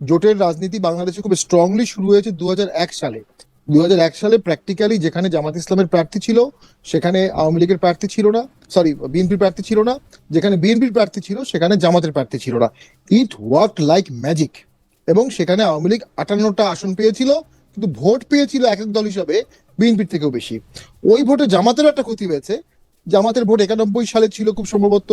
জোটের রাজনীতি বাংলাদেশে খুব স্ট্রংলি শুরু হয়েছে 2001 সালে। 2001 সালে প্র্যাকটিক্যালি যেখানে জামাত ইসলামের প্রার্থী ছিল সেখানে আওয়ামী লীগের প্রার্থী ছিল না, সরি বিএনপির প্রার্থী ছিল না, যেখানে বিএনপির প্রার্থী ছিল সেখানে জামাতের প্রার্থী ছিল না। ইট ওয়ার্কড লাইক ম্যাজিক। এবং সেখানে আওয়ামী লীগ 58টা আসন পেয়েছিল, কিন্তু ভোট পেয়েছিল একক দল হিসাবে বিএনপির থেকেও বেশি। ওই ভোটে জামাতেরও একটা ক্ষতি হয়েছে। জামাতের ভোট 91 সালে ছিল খুব সম্ভবত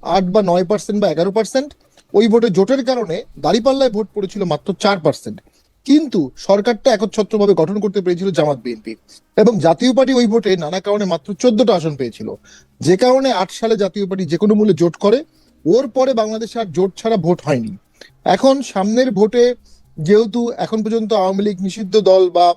8 বা 9% বা 11%। ওই ভোটে জোটের কারণে দাঁড়িপাল্লায় ভোট পড়েছিল মাত্র 4%। কিন্তু সরকারটা একচ্ছত্রভাবে গঠন করতে পেরেছিল জামাত বিএনপি, এবং জাতীয় পার্টি ওই ভোটে নানা কারণে মাত্র 14টা আসন পেয়েছিল। যে কারণে 8 সালে জাতীয় পার্টি যে কোনো মূল্যে জোট করে। ওর পরে বাংলাদেশে আর জোট ছাড়া ভোট হয়নি। এখন সামনের ভোটে যেহেতু এখন পর্যন্ত আওয়ামী লীগ নিষিদ্ধ দল বা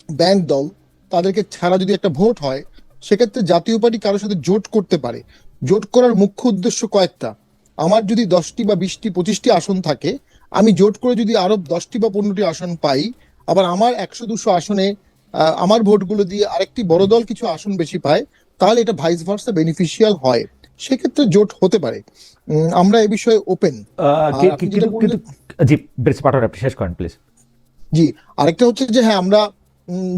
ব্যান্ড দল, তাদেরকে ছাড়া যদি একটা ভোট হয়, সেক্ষেত্রে জাতীয় পার্টি কারোর সাথে জোট করতে পারে। জোট করার মুখ্য উদ্দেশ্য কয়েকটা। আমার যদি 10টি বা 20টি 25টি আসন থাকে, আমি জোট করে যদি আরো 10টি বা 15টি আসন পাই, আবার আমার 100-200 আসনে আমার ভোটগুলো দিয়ে আরেকটি বড় দল কিছু আসন বেশি পায়, তাহলে এটা ভাইস ভার্সা বেনিফিশিয়াল হয়। সেক্ষেত্রে জোট হতে পারে। আমরা এ বিষয়ে ওপেন। কিন্তু জি ব্রিজ পাঠক আপনি শেষ করেন প্লিজ। জি, আরেকটা হচ্ছে যে হ্যাঁ, আমরা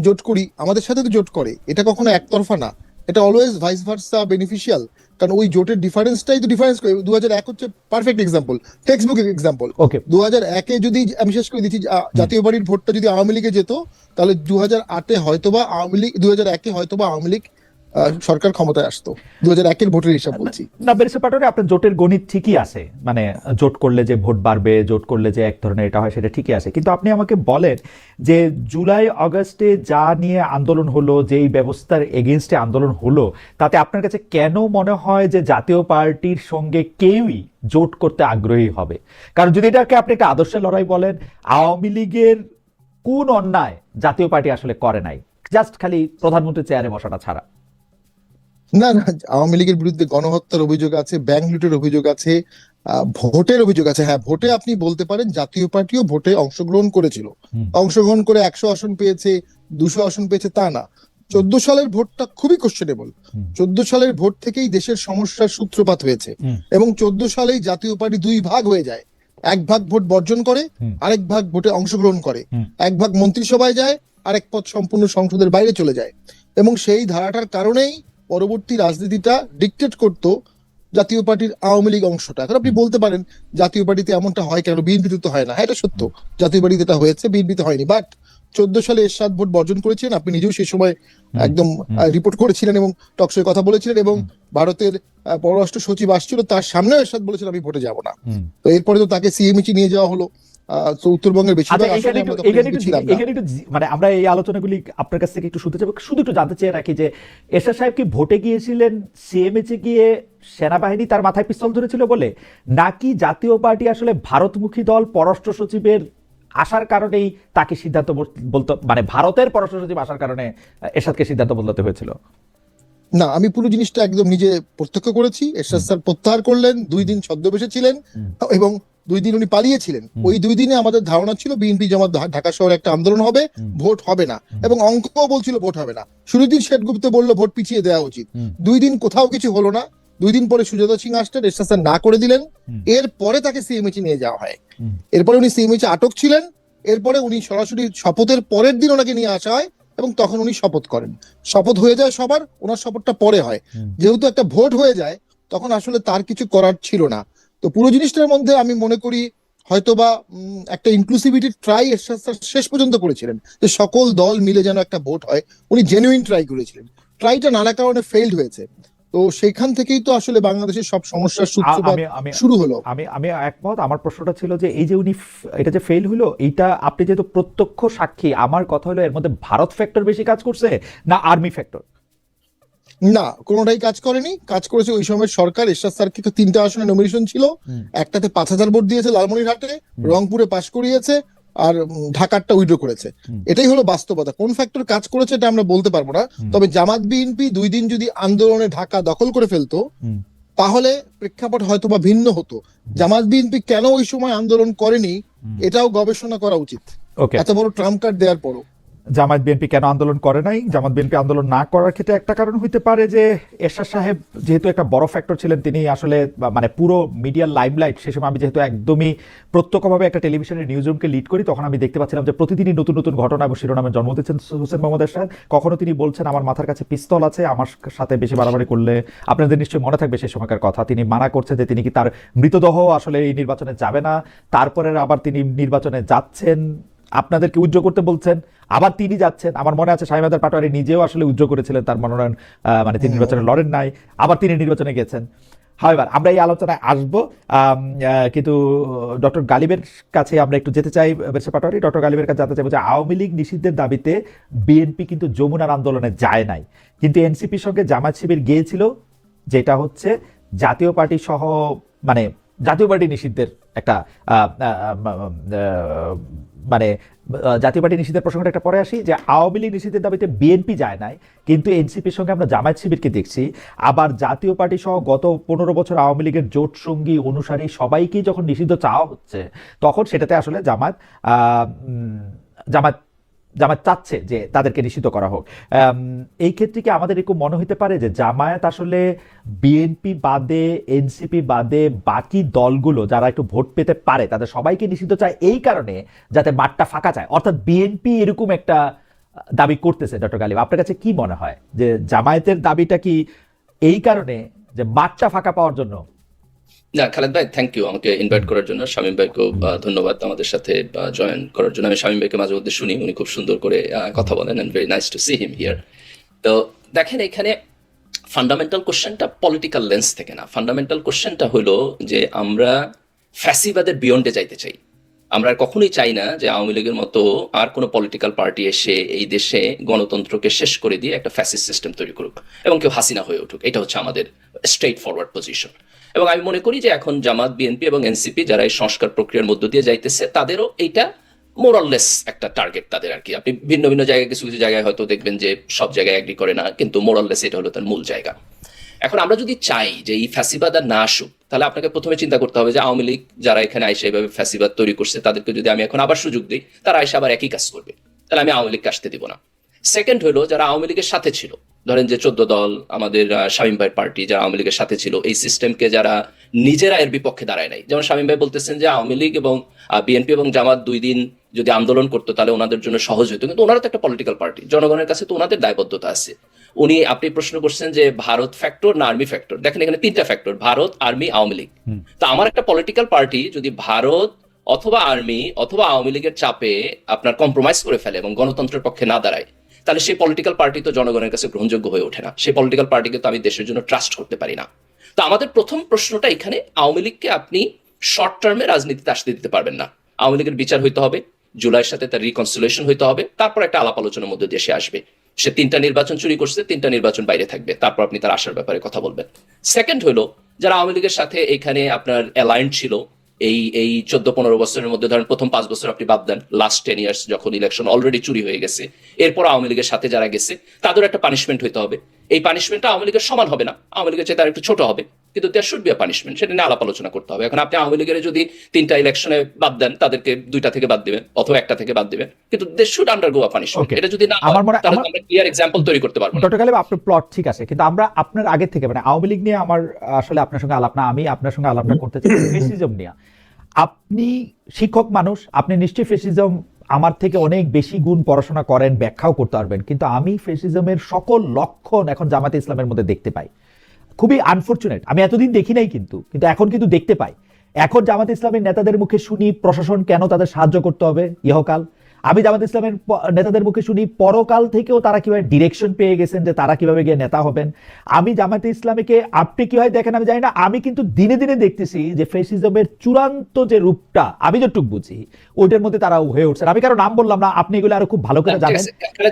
জোট করি, আমাদের সাথে তো জোট করে, এটা কখনো একতরফা না, এটা অলওয়েজ ভাইস ভার্সা বেনিফিশিয়াল। কারণ ওই জোটের ডিফারেন্সটাই তো ডিফারেন্স করে। 2001 হচ্ছে perfect example, text book example. Okay, 2001-এ যদি আমি শেষ করে দিচ্ছি, জাতীয় পার্টির ভোটটা যদি আওয়ামী লীগে যেত, তাহলে 2008-এ হয়তোবা আওয়ামী লীগ, 2001-এ হয়তোবা আওয়ামী লীগ সরকার ক্ষমতায় আসতো। 2001-এর ভোটের হিসাব বলছি। না ব্রিজ পাঠক, আপনার জোটের গণিত ঠিকই আছে, মানে জোট করলে যে ভোট বাড়বে, জোট করলে যে এক ধরনের এটা হয়, সেটা ঠিকই আছে। কিন্তু আপনি আমাকে বলেন যে জুলাই আগস্টে যা নিয়ে আন্দোলন হলো, যেই ব্যবস্থার এগেনস্টে আন্দোলন হলো, তাতে আপনার কাছে কেন মনে হয় যে জাতীয় পার্টির সঙ্গে কেউই জোট করতে আগ্রহী হবে? কারণ যদি এটাকে আপনি একটা আদর্শের লড়াই বলেন, আওয়ামী লীগের কোন অন্যায় জাতীয় পার্টি আসলে করে নাই, জাস্ট খালি প্রধানমন্ত্রী চেয়ারে বসাটা ছাড়া? না না, আওয়ামী লীগের বিরুদ্ধে গণহত্যার অভিযোগ আছে, ব্যাংক লুটের অভিযোগ আছে, ভোটের অভিযোগ আছে। হ্যাঁ, ভোটে আপনি বলতে পারেন জাতীয় পার্টিও ভোটে অংশগ্রহণ করেছিল। অংশগ্রহণ করে 100 আসন পেয়েছে, 200 আসন পেয়েছে তা না। 14 সালের ভোটটা খুবই কোশ্চেনেবল। 14 সালের ভোট থেকেই দেশের সমস্যার সূত্রপাত হয়েছে, এবং 14 সালেই জাতীয় পার্টি দুই ভাগ হয়ে যায়। এক ভাগ ভোট বর্জন করে, আরেক ভাগ ভোটে অংশগ্রহণ করে। এক ভাগ মন্ত্রিসভায় যায়, আরেক পদ সম্পূর্ণ সংসদের বাইরে চলে যায়। এবং সেই ধারাটার কারণেই পরবর্তী রাজনীতিটা ডিকটেট করতো জাতীয় পার্টির আওয়ামী লীগ অংশটা। এখন আপনি বলতে পারেন জাতীয় পার্টিতে এমনটা হয় কেন, বিএনপিতে তো হয় না। হ্যাঁ, এটা সত্য, জাতীয় পার্টিতে এটা হয়েছে, বিএনপিতে হয়নি। বাট 14 সালে এরশাদ ভোট বর্জন করেছিলেন, আপনি নিজেও সেই সময় একদম রিপোর্ট করেছিলেন এবং টকশোয় কথা বলেছিলেন, এবং ভারতের পররাষ্ট্র সচিব আসছিল, তার সামনেও এরশাদ বলেছেন আমি ভোটে যাব না। তো এরপরে তো তাকে সিএমইচি নিয়ে যাওয়া হলো। তো উত্তরবঙ্গের বেশিরভাগ মানে আমরা এই আলোচনাগুলি আপনার কাছ থেকে একটু শুনতে চাই, শুধু একটু জানতে চেয়ে রাখি যে এরশাদ সাহেব কি ভোটে গিয়েছিলেন সিএমএচে গিয়ে সেনাবাহিনী তার মাথায় পিস্তল ধরেছিল বলে, নাকি জাতীয় পার্টি আসলে ভারতমুখী দল পররাষ্ট্র সচিবের আসার কারণেই তাকে সিদ্ধান্ত বলতে, মানে ভারতের পররাষ্ট্র সচিব আসার কারণে এরশাদকে সিদ্ধান্ত বদলাতে হয়েছিল? না, আমি পুরো জিনিসটা একদম নিজে প্রত্যক্ষ করেছি। এরশাদ স্যার প্রত্যাহার করলেন, 2 দিন ছদ্মবেশে ছিলেন, এবং 2 দিন উনি পালিয়েছিলেন। ওই 2 দিনে আমাদের ধারণা ছিল বিএনপি জামাত ঢাকা শহরে একটা আন্দোলন হবে, ভোট হবে না, এবং অঙ্কও বলছিল ভোট হবে না। শুরুর দিন শেঠগুপ্ত বললো ভোট পিছিয়ে দেওয়া উচিত। 2 দিন কোথাও কিছু হলো না। 2 দিন পরে সুজাতা সিং আসলেন, এরশাদ স্যার না করে দিলেন। এরপরে তাকে সিএমএইচে নিয়ে যাওয়া হয়। এরপরে উনি সিএমএইচে আটক ছিলেন। এরপরে উনি সরাসরি শপথের পরের দিন ওনাকে নিয়ে আসা হয়, এবং তখন উনি শপথ করেন। শপথ হয়ে যায় সবার, ওনার শপথটা পরে হয়। যেহেতু একটা ভোট হয়ে যায়, তখন আসলে তার কিছু করার ছিল না। তো পুরো জিনিসটার মধ্যে আমি মনে করি হয়তোবা একটা ইনক্লুসিভিটি ট্রাই এরশাদ স্যার শেষ পর্যন্ত করেছিলেন, যে সকল দল মিলে যেন একটা ভোট হয়। উনি জেনুইন ট্রাই করেছিলেন। ট্রাইটা নানা কারণে ফেইল্ড হয়েছে। তো সেখান থেকেই তো আসলে বাংলাদেশের সব সমস্যার সূত্রপাত শুরু হলো। আমি একমত। আমার প্রশ্নটা ছিল যে এই যে উনি এটা যে ফেল হলো, এইটা আপনি যেহেতু প্রত্যক্ষ সাক্ষী, আমার কথা হলো এর মধ্যে ভারত ফ্যাক্টর বেশি কাজ করছে না আর্মি ফ্যাক্টর? না, কোনোটাই কাজ করেনি। কাজ করেছে ওই সময় সরকার। এরশাদ স্যারকে তো 3টা আসনে নমিনেশন ছিল, একটাতে 5000 ভোট দিয়েছে লালমনিরহাটে, রংপুরে পাশ করিয়েছে, আর ঢাকারটা উইথড্র করেছে। এটাই হলো বাস্তবতা। কোন ফ্যাক্টর কাজ করেছে এটা আমরা বলতে পারবো না। তবে জামাত বিএনপি 2 দিন যদি আন্দোলনে ঢাকা দখল করে ফেলতো, তাহলে প্রেক্ষাপট হয়তো বা ভিন্ন হতো। জামাত বিএনপি কেন ওই সময় আন্দোলন করেনি, এটাও গবেষণা করা উচিত, এত বড় ট্রাম্প কার্ড দেওয়ার পরও। জামায়াত বিএনপি কেন আন্দোলন করে নাই, জামাত বিএনপি আন্দোলন না করার ক্ষেত্রে একটা কারণ হইতে পারে যে এরশাদ সাহেব যেহেতু একটা বড় ফ্যাক্টর ছিলেন, তিনি আসলে মানে পুরো মিডিয়ার লাইমলাইট, সে সময় আমি যেহেতু একদমই প্রত্যক্ষভাবে একটা টেলিভিশনের নিউজ রুমকে লিড করি, তখন আমি দেখতে পাচ্ছিলাম যে প্রতিদিনই নতুন নতুন ঘটনা এবং শিরোনামের জন্ম দিচ্ছেন হোসেন মোহাম্মদ এরশাদ। কখনো তিনি বলছেন আমার মাথার কাছে পিস্তল আছে, আমার সাথে বেশি বাড়াবাড়ি করলে, আপনাদের নিশ্চয়ই মনে থাকবে সেই সময়কার কথা, তিনি মানা করছেন যে তিনি কি তার মৃতদেহ আসলে এই নির্বাচনে যাবে না, তারপরে আবার তিনি নির্বাচনে যাচ্ছেন, আপনাদেরকে উজ্জ্ব করতে বলছেন, আবার তিনি যাচ্ছেন। আমার মনে আছে শামীম আজাদ পাটোয়ারি নিজেও আসলে উজ্জ্ব করেছিলেন তার মনোনয়ন, মানে তিনি নির্বাচনে লড়েন নাই, আবার তিনি নির্বাচনে গেছেন। হাওয়েভার আমরা এই আলোচনায় আসবো, কিন্তু ডক্টর গালিবের কাছে আমরা একটু যেতে চাই। বেরসা পাটোয়ারি, ডক্টর গালিবের কাছে জানতে চাইবো যে আওয়ামী লীগ নিষিদ্ধের দাবিতে বিএনপি কিন্তু যমুনার আন্দোলনে যায় নাই, কিন্তু এনসিপির সঙ্গে জামায়াত শিবির গিয়েছিল, যেটা হচ্ছে জাতীয় পার্টি সহ, মানে জাতীয় পার্টি নিষিদ্ধের একটা মানে জাতীয় পার্টি নিষিদ্ধের প্রসঙ্গটা একটা পরে আসি, যে আওয়ামী লীগ নিষিদ্ধের দাবিতে বিএনপি যায় নাই, কিন্তু এনসিপির সঙ্গে আমরা জামায়াত শিবিরকে দেখছি। আবার জাতীয় পার্টি সহ গত 15 বছর আওয়ামী লীগের জোট সঙ্গী অনুসারী সবাইকেই যখন নিষিদ্ধ চাওয়া হচ্ছে, তখন সেটাতে আসলে জামায়াত জামায়াত জামায়াত চাচ্ছে যে তাদেরকে নিষিদ্ধ করা হোক। এই ক্ষেত্রে কি আমাদের এরকম মনে হতে পারে যে জামায়াত আসলে বিএনপি বাদে, এনসিপি বাদে বাকি দলগুলো যারা একটু ভোট পেতে পারে তাদের সবাইকে নিষিদ্ধ চায় এই কারণে যাতে মাঠটা ফাঁকা চায়, অর্থাৎ বিএনপি এরকম একটা দাবি করতেছে? ডক্টর গালিব, আপনার কাছে কি মনে হয় যে জামায়াতের দাবিটা কি এই কারণে যে মাঠটা ফাঁকা পাওয়ার জন্য? না, খালেদ ভাই, থ্যাংক ইউ আমাকে ইনভাইট করার জন্য। শামীম ভাইকেও ধন্যবাদ আমাদের সাথে জয়েন করার জন্য। আমি শামীম ভাইকে মাঝে মধ্যে শুনি, উনি খুব সুন্দর করে কথা বলেন, and very nice to see him here. তো দেখেন, এখানে ফান্ডামেন্টাল কোশ্চেনটা পলিটিক্যাল লেন্স থেকে না, ফান্ডামেন্টাল কোশ্চেনটা হলো যে আমরা ফ্যাসিবাদের বিয়ন্ডে যাইতে চাই। আমরা কখনোই চাই না যে আওয়ামী লীগের মতো আর কোনো পলিটিক্যাল পার্টি এসে এই দেশে গণতন্ত্রকে শেষ করে দিয়ে একটা ফ্যাসিস্ট সিস্টেম তৈরি করুক এবং কেউ হাসিনা হয়ে উঠুক। এটা হচ্ছে আমাদের স্ট্রেইট ফরওয়ার্ড পজিশন। এবং আমি মনে করি যে এখন জামাত, বিএনপি এবং এনসিপি যারা এই সংস্কার প্রক্রিয়ার মধ্য দিয়ে যাইতেছে, তাদেরও এইটা মোরাললেস একটা টার্গেট তাদের আর কি। আপনি ভিন্ন ভিন্ন জায়গায় কিছু কিছু জায়গায় হয়তো দেখবেন যে সব জায়গায় এগ্রি করে না, কিন্তু মোরাললেস এটা হলো তার মূল জায়গা। এখন আমরা যদি চাই যে এই ফ্যাসিবাদ আর না আসুক, তাহলে আপনাকে প্রথমে চিন্তা করতে হবে যে আওয়ামী লীগ যারা এখানে আইসা এইভাবে ফ্যাসিবাদ তৈরি করছে, তাদেরকে যদি আমি এখন আবার সুযোগ দিই, তারা আইসা আবার একই কাজ করবে, তাহলে আমি আওয়ামী লীগকে আসতে দিব না। সেকেন্ড হলো, যারা আওয়ামী লীগের সাথে ছিল, ধরেন যে 14 দল, আমাদের শামীম ভাইয়ের পার্টি যারা আওয়ামী লীগের সাথে ছিল, এই সিস্টেমকে যারা নিজেরা এর বিপক্ষে দাঁড়ায় নাই, যেমন শামীম ভাই বলতেছেন যে আওয়ামী লীগ এবং বিএনপি এবং জামাত 2 দিন যদি আন্দোলন করতো তাহলে ওনাদের জন্য সহজ হতো, কিন্তু ওনারা তো একটা পলিটিক্যাল পার্টি, জনগণের কাছে তো ওনাদের দায়বদ্ধতা আছে। আপনি প্রশ্ন করছেন যে ভারত ফ্যাক্টর না আর্মি ফ্যাক্টর, দেখেন এখানে 3টা ফ্যাক্টর, ভারত, আর্মি, আওয়ামী লীগ। তো আমার একটা পলিটিক্যাল পার্টি যদি ভারত অথবা আর্মি অথবা আওয়ামী লীগের চাপে আপনার কম্প্রোমাইজ করে ফেলে এবং গণতন্ত্রের পক্ষে না দাঁড়ায়, তাহলে সেই পলিটিক্যাল পার্টি তো জনগণের কাছে গ্রহণযোগ্য হয়ে ওঠে না। সেই পলিটিক্যাল পার্টিকে তো আমি দেশের জন্য ট্রাস্ট করতে পারি না। তো আমাদের প্রথম প্রশ্নটা এখানে, আওয়ামী লীগকে আপনি শর্ট টার্মে রাজনীতিতে আসতে দিতে পারবেন না। আওয়ামী লীগের বিচার হইতে হবে, জুলাইয়ের সাথে তার রিকনসিলিয়েশন হইতে হবে, তারপর একটা আলাপ আলোচনার মধ্যে দেশে আসবে। সে 3টা নির্বাচন চুরি করছে, 3টা নির্বাচন বাইরে থাকবে, তারপর আপনি তার আসার ব্যাপারে কথা বলবেন। সেকেন্ড হলো, যারা আওয়ামী লীগের সাথে এখানে আপনার অ্যালাইন্ড ছিল এই 14-15 বছরের মধ্যে, ধরেন প্রথম 5 বছর আপনি বাদ দেন, লাস্ট 10 ইয়ার্স যখন ইলেকশন অলরেডি চুরি হয়ে গেছে, এরপর আওয়ামী লীগের সাথে যারা গেছে তাদের একটা পানিশমেন্ট হইতে হবে। এই পানিশমেন্টটা আওয়ামী লীগের সমান হবে না, আওয়ামী লীগের চেয়ে তার একটু ছোট হবে, কিন্তু there should be a punishment, সেটা নিয়ে আলাপ আলোচনা করতে হবে। এখন আপনি আওয়ামী লীগের যদি 3টা ইলেকশনে বাদ দেন, তাদেরকে 2টা থেকে বাদ দিবেন অথবা 1টা থেকে বাদ দিবেন, কিন্তু they should undergo a punishment. এটা যদি না হয়, তাহলে আমরা ক্লিয়ার এক্সাম্পল তৈরি করতে পারবো না। ডক্টর গালিব, আপনার প্লট ঠিক আছে, কিন্তু আমরা আপনার আগে থেকে, মানে আওয়ামী লীগ নিয়ে আমার আসলে আপনার সঙ্গে আলাপ না, আমি আপনার সঙ্গে আলাপটা করতে চাই ফেসিজম নিয়ে। আপনি শিক্ষক মানুষ, আপনি নিশ্চয়ই ফেসিজম আমার থেকে অনেক বেশি গুণ পড়াশোনা করেন, ব্যাখ্যাও করতে পারবেন, কিন্তু আমি ফেসিজমের সকল লক্ষণ এখন জামাতে ইসলামের মধ্যে দেখতে পাই। খুবই আনফরচুনেট, আমি এতদিন দেখি নাই, কিন্তু এখন কিন্তু দেখতে পাই। এখন জামাতে ইসলামের নেতাদের মুখে শুনি প্রশাসন কেন তাদের সাহায্য করতে হবে ইহকাল। আমি জামাত ইসলামের নেতাদের মুখে শুনি পরকাল থেকেও তারা কিভাবে ডিরেকশন পেয়ে গেছেন যে তারা কিভাবে গিয়ে নেতা হবেন। আমি জামাতে ইসলামীকে, আপনি কি হয় দেখেন আমি জানি না, আমি কিন্তু দিনে দিনে দেখতেছি যে ফ্যাসিজমের চূড়ান্ত যে রূপটা আমি যতটুকু বুঝি ওইটার মধ্যে তারা হয়ে উঠছেন। আমি কারো নাম বললাম না, আপনি এগুলো আরো খুব ভালো করে জানেন।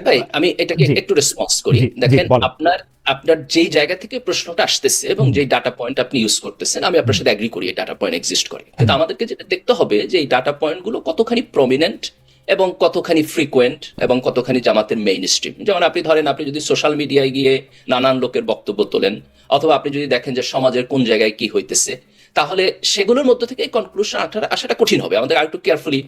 ভাই, আমি এটাকে একটু রেসপন্স করি। দেখেন, আপনার যেই জায়গা থেকে প্রশ্নটা আসতেছে এবং যেই ডাটা পয়েন্ট আপনি ইউজ করতেছেন, আমি আপনার সাথে এগ্রি করি, এই ডাটা পয়েন্ট এক্সিস্ট করে, কিন্তু আমাদেরকে যেটা দেখতে হবে যে এই ডাটা পয়েন্ট গুলো কতখানি প্রমিনেন্ট এবং কতখানি ফ্রিকোয়েন্ট এবং কতখানি জামাতের মেইন স্ট্রিম। যেমন আপনি ধরেন, আপনি যদি সোশ্যাল মিডিয়ায় গিয়ে নানান লোকের বক্তব্য তোলেন, অথবা আপনি যদি দেখেন যে সমাজের কোন জায়গায় কি হইতেছে, তাহলে সেগুলোর মধ্যে থেকে এই কনক্লুশন আসাটা কঠিন হবে। আমাদের আরেকটু কেয়ারফুলি